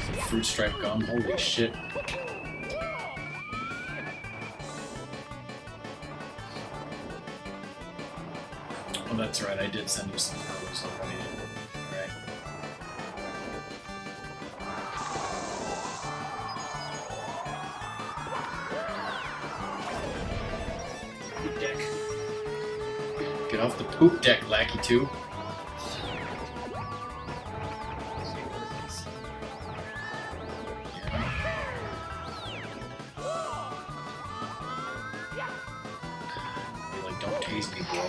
Some Fruit Stripe gum, holy shit. Oh, that's right, I did send you some photos already. Alright. Deck. Get off the poop deck, Lackey 2. Be like, don't tase me, bro.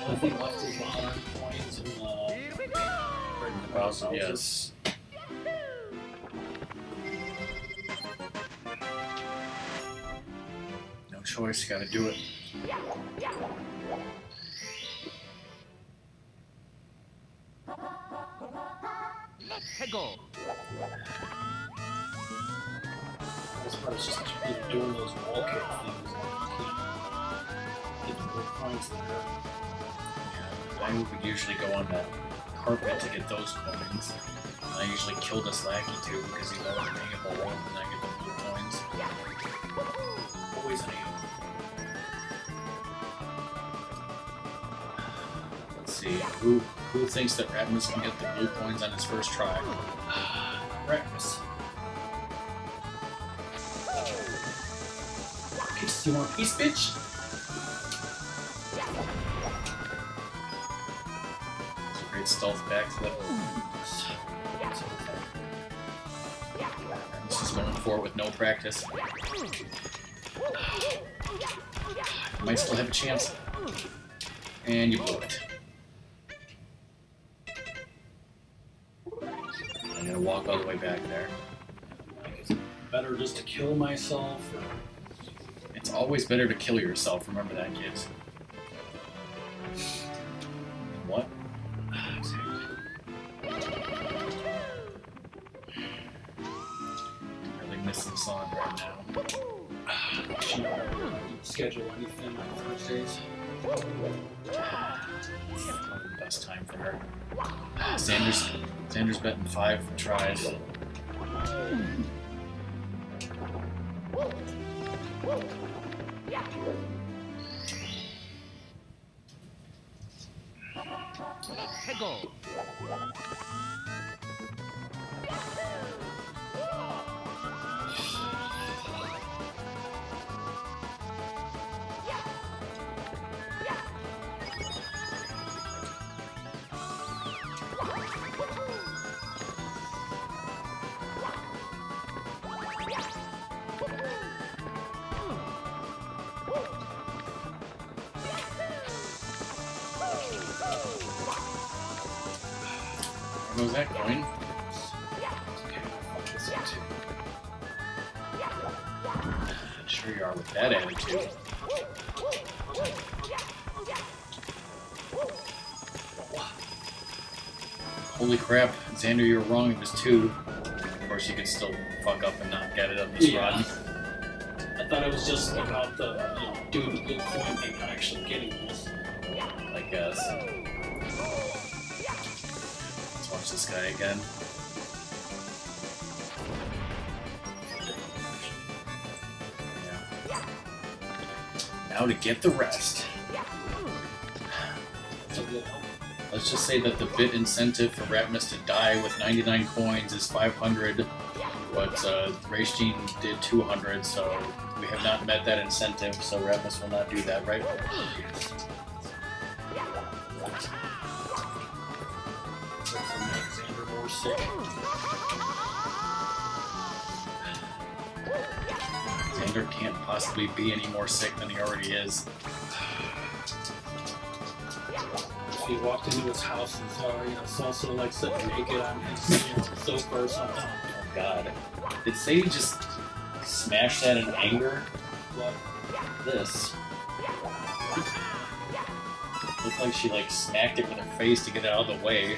Nothing left is 100 coins in the Bowser, yes. No choice, gotta do it. Hegel. This part is just doing those wall kick things. Get the good points there. I would usually go on that carpet to get those coins. And I usually kill this Lackey too because he's always paying up a one and I get the blue coins. Always an aim. Let's see, who thinks that Ratmus can get the blue coins on his first try? Ratmus. Piece, you want a piece, bitch? It's a great stealth back flip. Ratmus is going for it with no practice. Might still have a chance. And you blew it. I'm gonna walk all the way back there. Better just to kill myself. Or... It's always better to kill yourself, remember that, kids. What? Really missing song right now. She don't schedule anything on Thursdays. Probably the best time for her. Xander's betting 5 for tries. Hegel. Where was that going? Sure you are with that attitude. Holy crap, Xander, you were wrong. It was 2. Of course, you could still fuck up and not get it on this run. I thought it was just about the doing the blue coin thing, not actually getting this. I guess. Let's watch this guy again. Yeah. Now to get the rest. Let's just say that the bit incentive for Ratmus to die with 99 coins is 500, but Race Gene did 200, so we have not met that incentive, so Ratmus will not do that, right? Xander more sick. Xander can't possibly be any more sick than he already is. If he walked into his house and saw Salsa like sitting naked on his sofa or something. Oh god. Did Sadie just smash that in anger? What? This. Looked like she smacked it with her face to get it out of the way.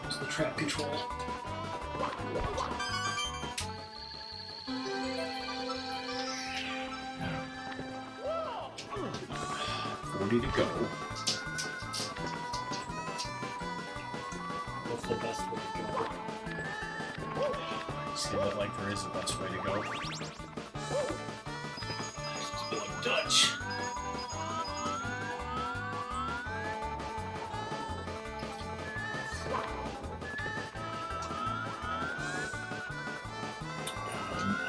What's the trap control? $40 to go. What's the best way to go? Say that like there is a best way to go. Just be like Dutch.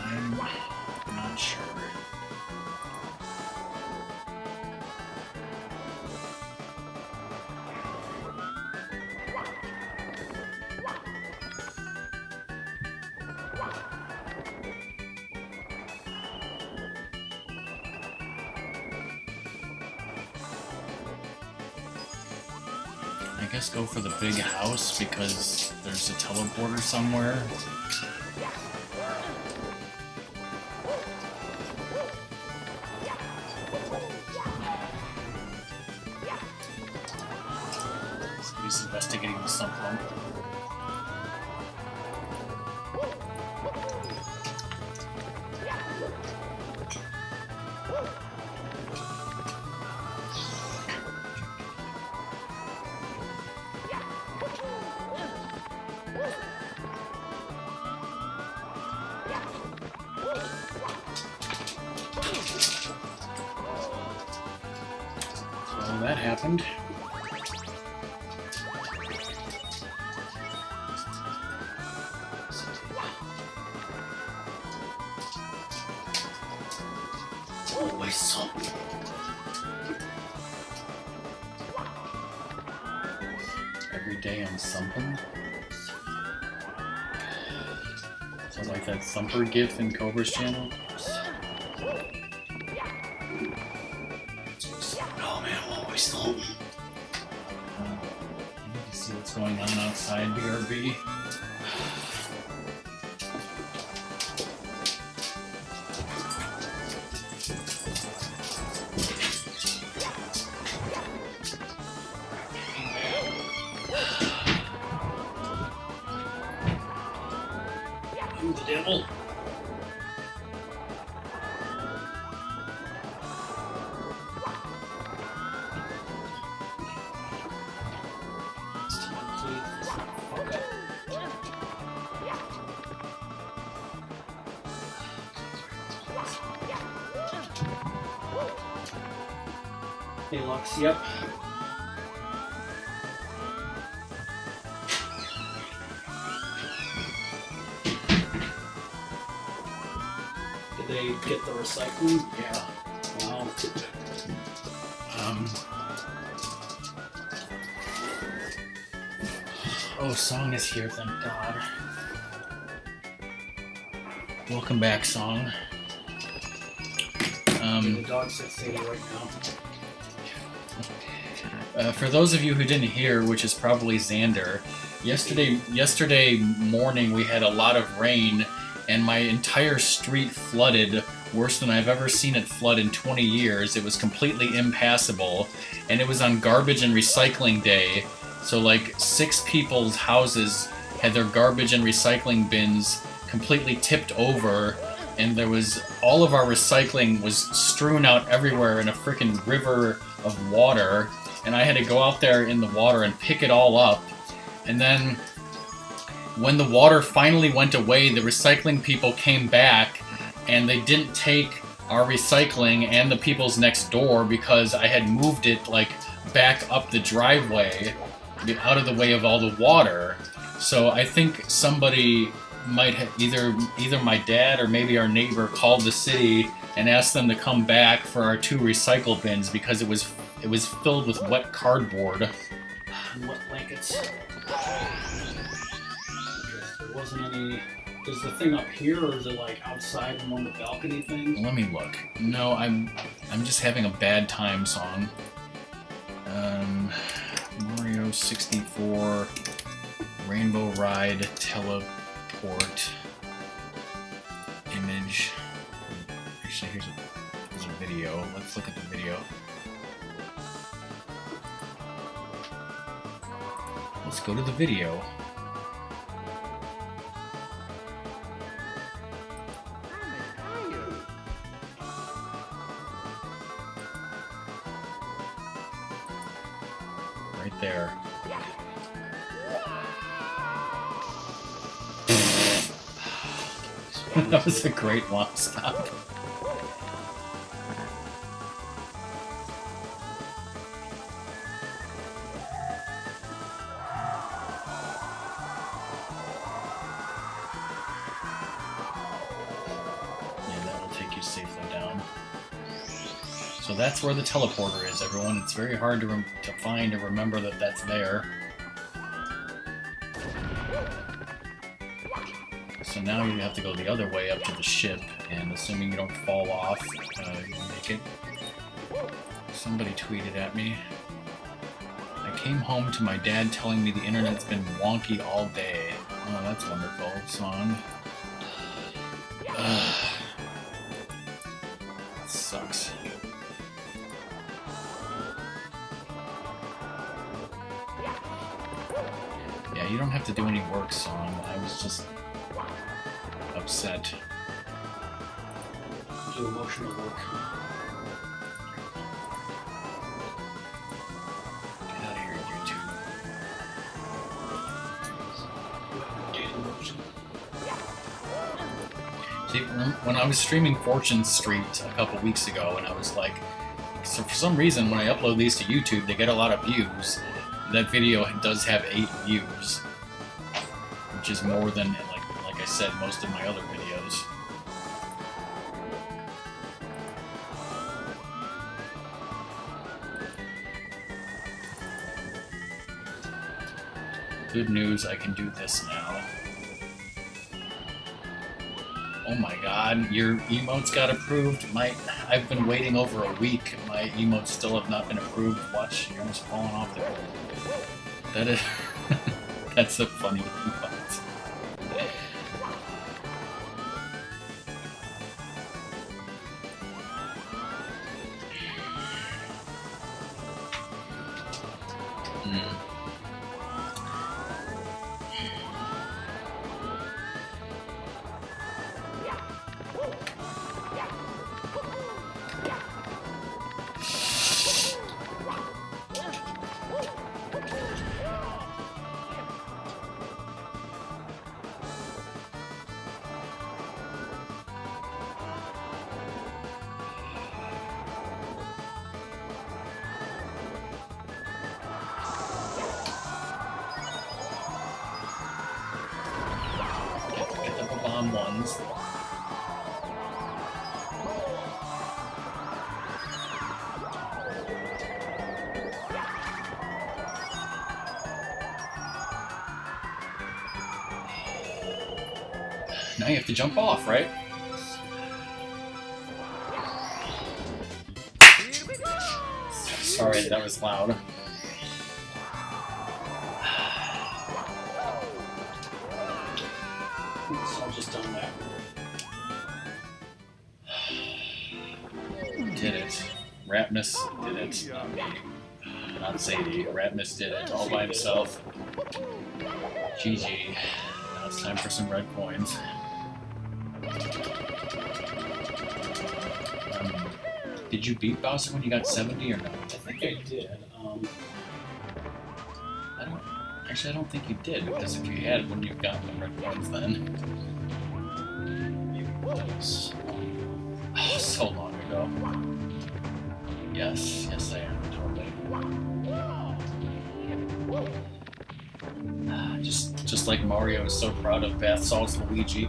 I'm not sure. I guess go for the big house because there's a teleporter somewhere. So he's investigating the sump pump. So that happened. Always something. Every day I'm thumping. Sounds like that thumper gif in Cobra's channel. still home. I need to see what's going on outside BRB. I'm the devil. Hey, Lux, yep. Did they get the recycling? Yeah. Wow. Oh, Song is here, thank God. Welcome back, Song. The dog's at Sadie right now. For those of you who didn't hear, which is probably Xander, yesterday morning we had a lot of rain, and my entire street flooded worse than I've ever seen it flood in 20 years. It was completely impassable, and it was on garbage and recycling day, so like 6 people's houses had their garbage and recycling bins completely tipped over, and there was all of our recycling was strewn out everywhere in a freaking river of water, and I had to go out there in the water and pick it all up. And then when the water finally went away, the recycling people came back, and they didn't take our recycling and the people's next door because I had moved it like back up the driveway out of the way of all the water. So I think somebody might have either my dad or maybe our neighbor called the city and asked them to come back for our 2 recycle bins because it was filled with wet cardboard. And wet blankets. There wasn't any. Is the thing up here, or is it like outside in one of the balcony things? Let me look. No, I'm just having a bad time, Song. Mario 64 Rainbow Ride teleport image. Actually, here's a video. Let's look at the video. Let's go to the video. Right there. That was a great long stop. Yeah, that will take you safely down. So that's where the teleporter is, everyone. It's very hard to find and remember that that's there. So now you have to go the other way up to the ship, and assuming you don't fall off, you make it. Somebody tweeted at me. I came home to my dad telling me the internet's been wonky all day. Oh, that's wonderful, Song. That sucks. Yeah, you don't have to do any work, Song. I was just upset. Do emotional work. Get out of here, YouTube. See, when I was streaming Fortune Street a couple weeks ago, and I was like, so for some reason, when I upload these to YouTube, they get a lot of views. That video does have 8 views, which is more than, like I said, most of my other videos. Good news, I can do this now. Oh my god, your emotes got approved. I've been waiting over a week. My emotes still have not been approved. Watch, you're almost falling off there. That is... That's a funny emote. Ones. Now you have to jump off, right? Sorry, that was loud. So just done that. Did it. Ratmus did it. Not me. Not Sadie. Ratmus did it all by himself. GG. Now it's time for some red coins. Did you beat Bowser when you got 70 or no? I think I did. I don't think you did, because if you had, wouldn't you have gotten the red coins then? Maybe it was. Oh, so long ago. Yes, I am, totally. Just like Mario is so proud of bath salts Luigi.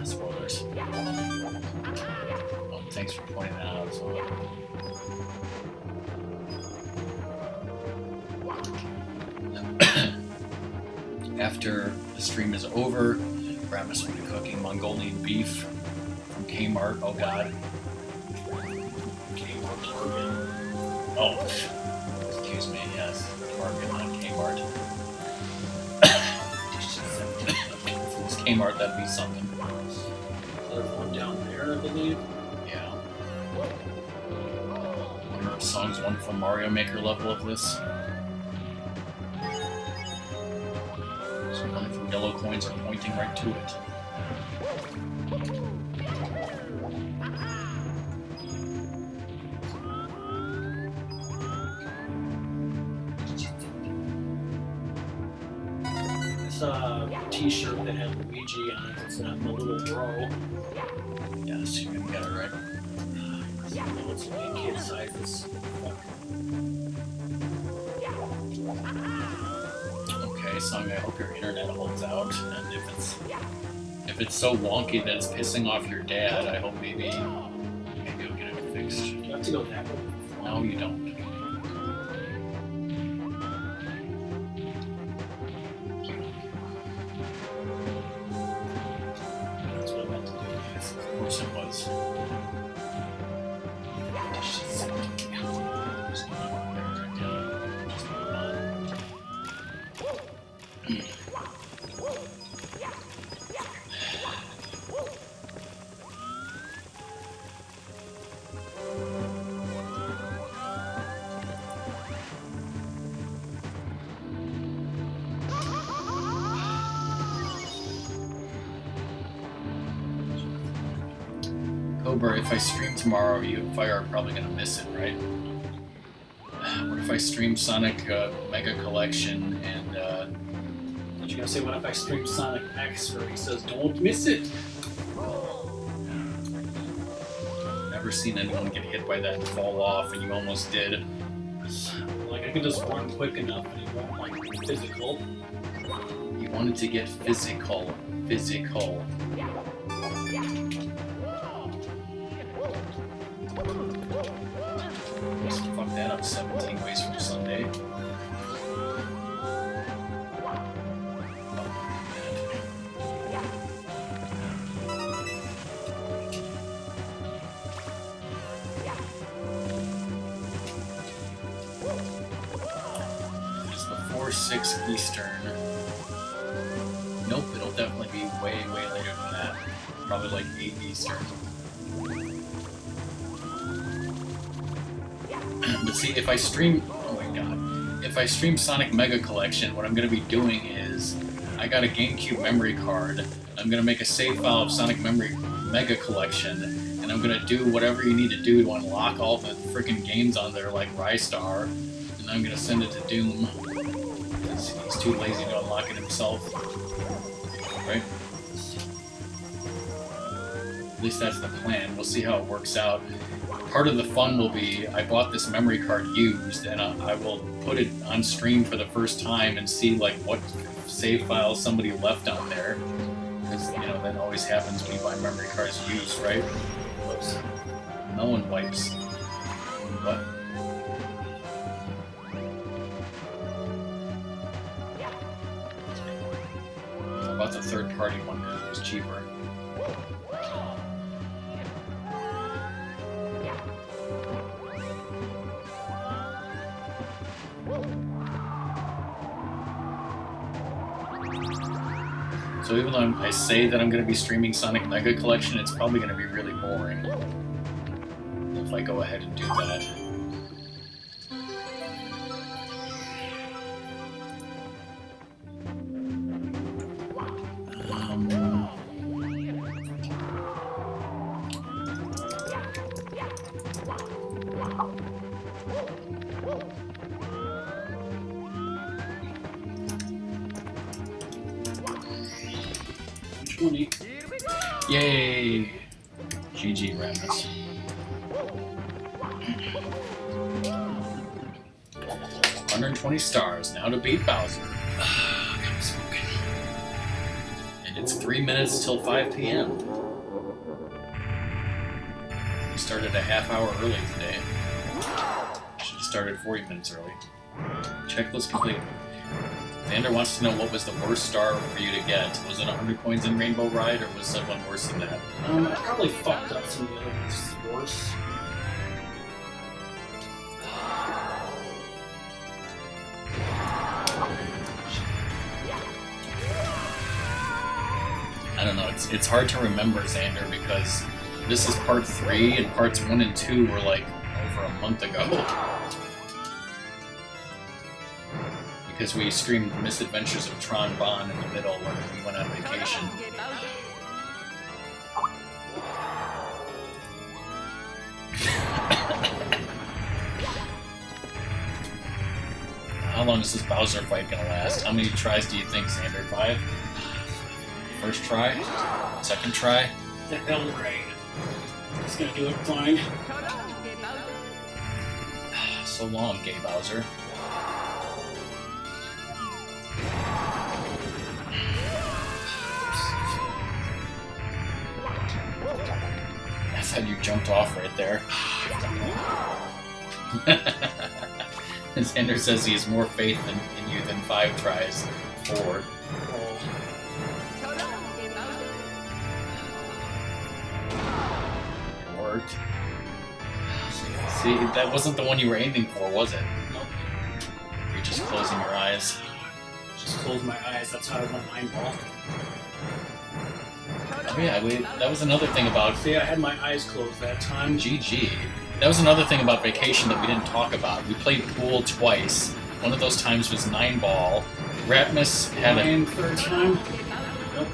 Spoilers. Oh, thanks for pointing that out. After the stream is over, Ratmus will be cooking Mongolian beef from Kmart. Oh god. Kmart, Target. Oh, excuse me, yes. Target, not Kmart. If it was Kmart, that'd be something. There's one down there, I believe. Yeah. Wonder if song's one from Mario Maker level of this. One from yellow coins are pointing right to it. It's a t-shirt that had Luigi on it. It's not the little bro. Yes, you're gonna get it right. No, it's only kid sizes. Okay, Song, I hope your internet holds out, and if it's so wonky that it's pissing off your dad, I hope maybe you'll get it fixed. You have to go that way. No, you don't. That's what I meant to do. Of course it was. Cobra, if I stream tomorrow, you and Fire are probably gonna miss it, right? What if I stream Sonic Mega Collection and I was gonna say, what if I stream Sonic X where he says, "Don't miss it"? Never seen anyone get hit by that and fall off, and you almost did. Like I can just run quick enough, and he won't like be physical. You wanted to get physical. Physical. Just fuck that up 17 ways from Sunday. or 6 Eastern. Nope, it'll definitely be way later than that. Probably like 8 Eastern. But see, if I stream... Oh my god. If I stream Sonic Mega Collection, what I'm going to be doing is... I got a GameCube memory card. I'm going to make a save file of Sonic Mega Collection, and I'm going to do whatever you need to do to unlock all the freaking games on there, like Rystar, and I'm going to send it to Doom. He's too lazy to unlock it himself. Right? At least that's the plan. We'll see how it works out. Part of the fun will be, I bought this memory card used, and I will put it on stream for the first time and see like what save files somebody left on there. Because, you know, that always happens when you buy memory cards used, right? Whoops. No one wipes. What? I bought the third-party one because it was cheaper. So even though I say that I'm going to be streaming Sonic Mega Collection, it's probably going to be really boring if I go ahead and do that. Yay! GG, Ratmus. 120 stars, now to beat Bowser. I'm smoking. And it's 3 minutes till 5 p.m. We started a half hour early today. Should have started 40 minutes early. Checklist complete. Xander wants to know what was the worst star for you to get. Was it 100 coins in Rainbow Ride, or was someone worse than that? I probably fucked up some of the other ones worse. I don't know, it's hard to remember, Xander, because this is part 3, and parts 1 and 2 were like over a month ago. Because we streamed Misadventures of Tron Bon in the middle when we went on vacation. How long is this Bowser fight gonna last? How many tries do you think, Xander? 5? First try? Second try? The hell right. It's gonna do it fine. So long, gay Bowser. I thought you jumped off right there. Xander says he has more faith in you than 5 tries. 4. It worked. See, that wasn't the one you were aiming for, was it? Nope. You're just closing your eyes. Just close my eyes, that's how I went 9 ball. Oh yeah, that was another thing about... See, I had my eyes closed that time. GG. That was another thing about vacation that we didn't talk about. We played pool twice. One of those times was 9 ball. Ratmus had a... third time? Nope.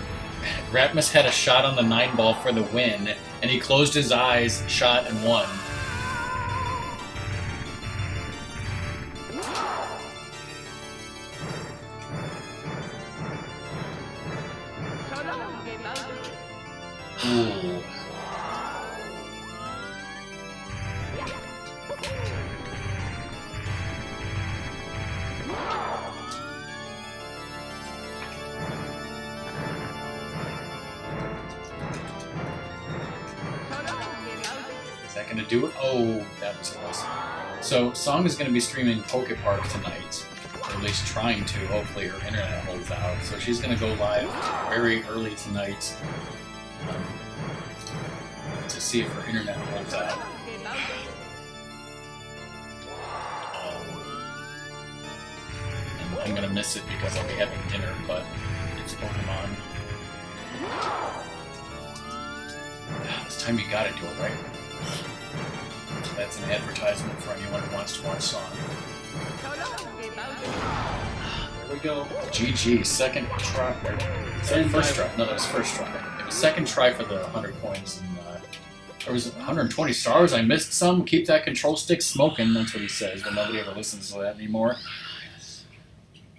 Ratmus had a shot on the 9 ball for the win, and he closed his eyes, shot, and won. Ooh. Is that gonna do it? Oh, that was close. So, Song is gonna be streaming Poke Park tonight. Or at least trying to. Hopefully her internet holds out. So she's gonna go live very early tonight. To see if her internet holds out. And I'm gonna miss it because I'll be having dinner, but it's Pokemon. This time you gotta do it, right? So that's an advertisement for anyone who wants to watch Song. There we go. GG, second try. Is that first try? No, that was first try. It was second try for the 100 coins. And, there was 120 stars. I missed some. Keep that control stick smoking. That's what he says, but nobody ever listens to that anymore.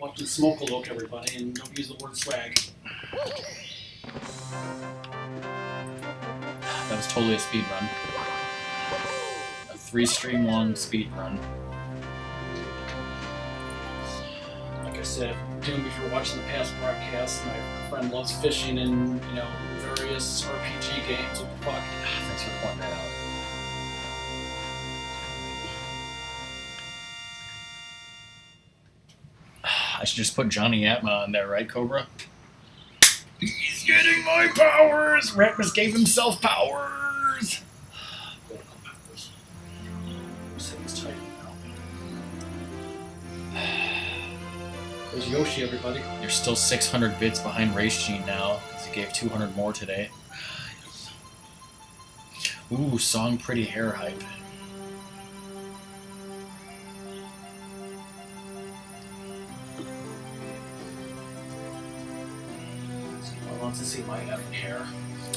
Watch the smoke a look, everybody, and don't use the word swag. That was totally a speed run. A 3-stream long speed run. Like I said, Doom, if you're watching the past broadcasts, my friend loves fishing and, various RPG games. What the fuck? Thanks for pointing that out. I should just put Johnny Atma on there, right, Cobra? He's getting my powers! Ratmus gave himself powers! Political powers. City's tight now. There's Yoshi, everybody. You're still 600 bits behind Race Gene now, because he gave 200 more today. Ooh, Song Pretty Hair hype. Someone wants to see my effing hair.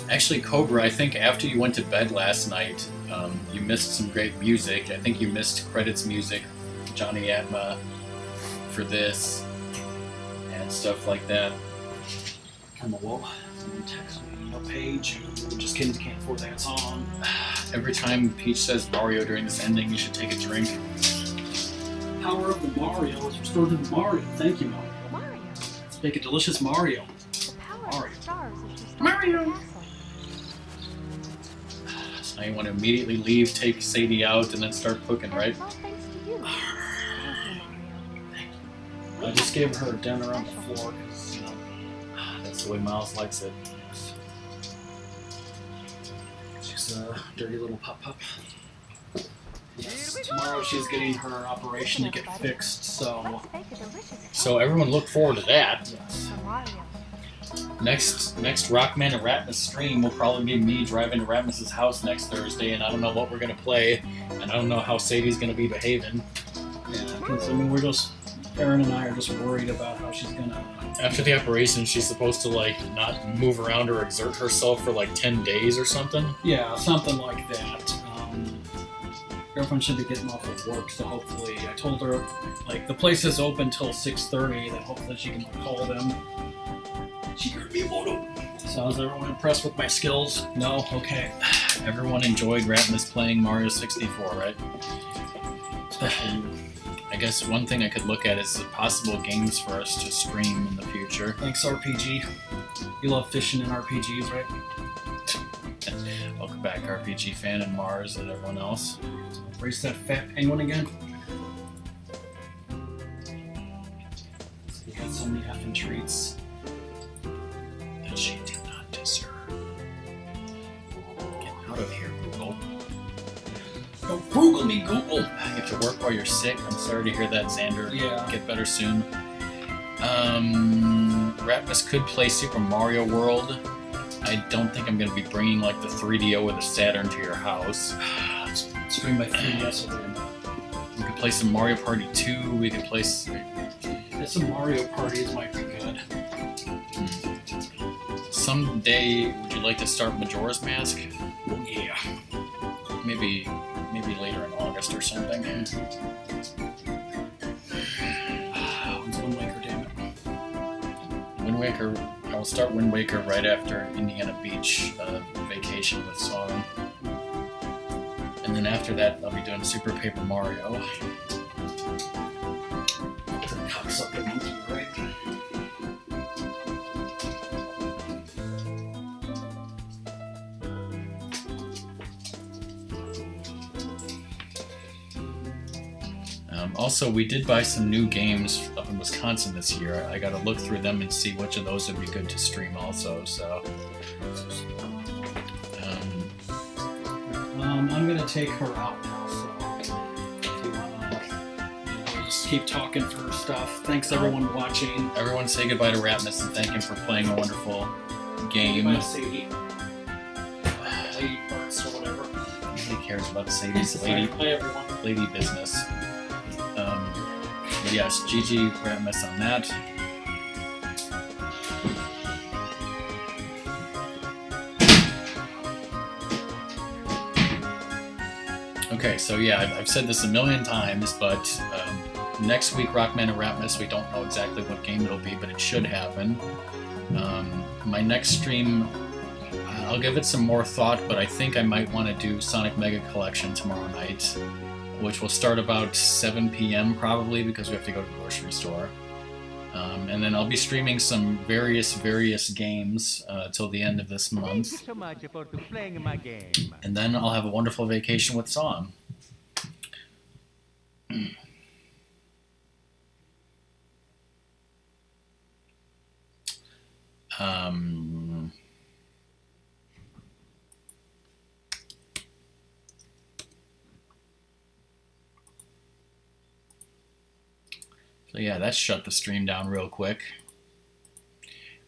Actually, Cobra, I think after you went to bed last night, you missed some great music. I think you missed credits music, Johnny Atma, for this, and stuff like that. Someone text me a page. Just kidding, you can't afford that song. Every time Peach says Mario during this ending, you should take a drink. Power of the Mario is restored to the Mario. Thank you, Mario. Mario. Let's make a delicious Mario. The power Mario. of the stars is restored Mario. to the castle. So now you want to immediately leave, take Sadie out, and then start cooking, right? And all thanks to you. Thank you, Mario. I just gave her a dinner on the floor because, That's the way Miles likes it. she's a dirty little pup. Yes, tomorrow she's getting her operation to get fixed, so Let's bake a delicious So everyone look forward to that. yes. for Mario. Next Rockman and Ratmus stream will probably be me driving to Ratmus's house next Thursday, and I don't know what we're gonna play, and I don't know how Sadie's gonna be behaving. Yeah, because Aaron and I are just worried about how she's gonna. After the operation, she's supposed to not move around or exert herself for 10 days or something. Yeah, something like that. Girlfriend should be getting off of work, so hopefully, I told her the place is open till 6:30. That hopefully she can call them. She heard me moto. So is everyone impressed with my skills? No? Okay. Everyone enjoyed Ratmus playing Mario 64, right? Especially you. I guess one thing I could look at is possible games for us to stream in the future. Thanks, RPG. You love fishing in RPGs, right? Welcome back, RPG fan and Mars and everyone else. Race that fat penguin again. We got so many effing treats. That she did not deserve. Get out of here, Google. Don't Google me, Google! You have to work while you're sick. I'm sorry to hear that, Xander. Yeah. Get better soon. Ratmus could play Super Mario World. I don't think I'm going to be bringing the 3DO or the Saturn to your house. Stream my 3DS over there. We could play some Mario Party 2. We could play... Some Mario parties might be good. Someday, would you like to start Majora's Mask? Oh yeah. Maybe later in August or something. When's Wind Waker, damn it. Wind Waker, I will start Wind Waker right after Indiana Beach vacation with Song. And then after that, I'll be doing Super Paper Mario. Cocksucker monkey, right? Also, we did buy some new games up in Wisconsin this year. I got to look through them and see which of those would be good to stream also. So, I'm gonna take her out now, so if you wanna just keep talking for stuff. Thanks everyone watching. Everyone say goodbye to Ratmus and thank him for playing a wonderful game. Goodbye to Sadie. Lady Parts or whatever. Nobody cares about Sadie's Bye everyone. lady business. But yes, GG Ratmus on that. Okay, so yeah, I've said this a million times, but next week, Rockman and Ratmus, we don't know exactly what game it'll be, but it should happen. My next stream, I'll give it some more thought, but I think I might want to do Sonic Mega Collection tomorrow night, which will start about 7 p.m. probably, because we have to go to the grocery store. And then I'll be streaming some various games till the end of this Thank month. you so much for playing my game. And then I'll have a wonderful vacation with Song. So yeah, that shut the stream down real quick.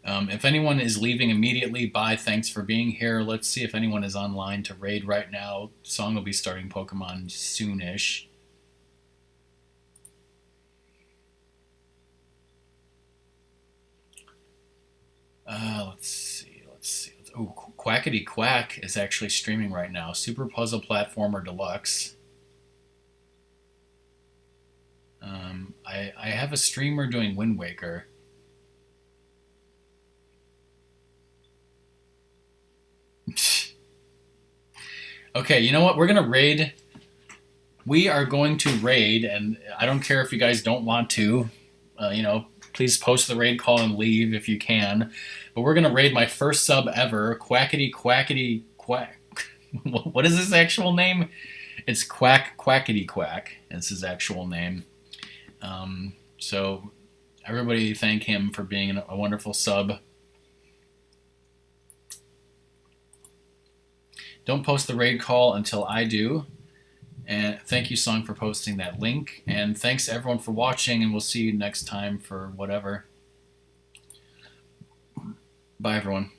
If anyone is leaving immediately, bye, thanks for being here. Let's see if anyone is online to raid right now. Song will be starting Pokemon soonish. Let's see. Oh, Quackity Quack is actually streaming right now. Super Puzzle Platformer Deluxe. I have a streamer doing Wind Waker. Okay, you know what? We're going to raid. We are going to raid, and I don't care if you guys don't want to. Please post the raid call and leave if you can. But we're going to raid my first sub ever, Quackity Quack. What is his actual name? It's Quackity Quack. It's his actual name. So everybody thank him for being a wonderful sub. Don't post the raid call until I do. And thank you, Song, for posting that link. And thanks everyone for watching, and we'll see you next time for whatever. Bye, everyone.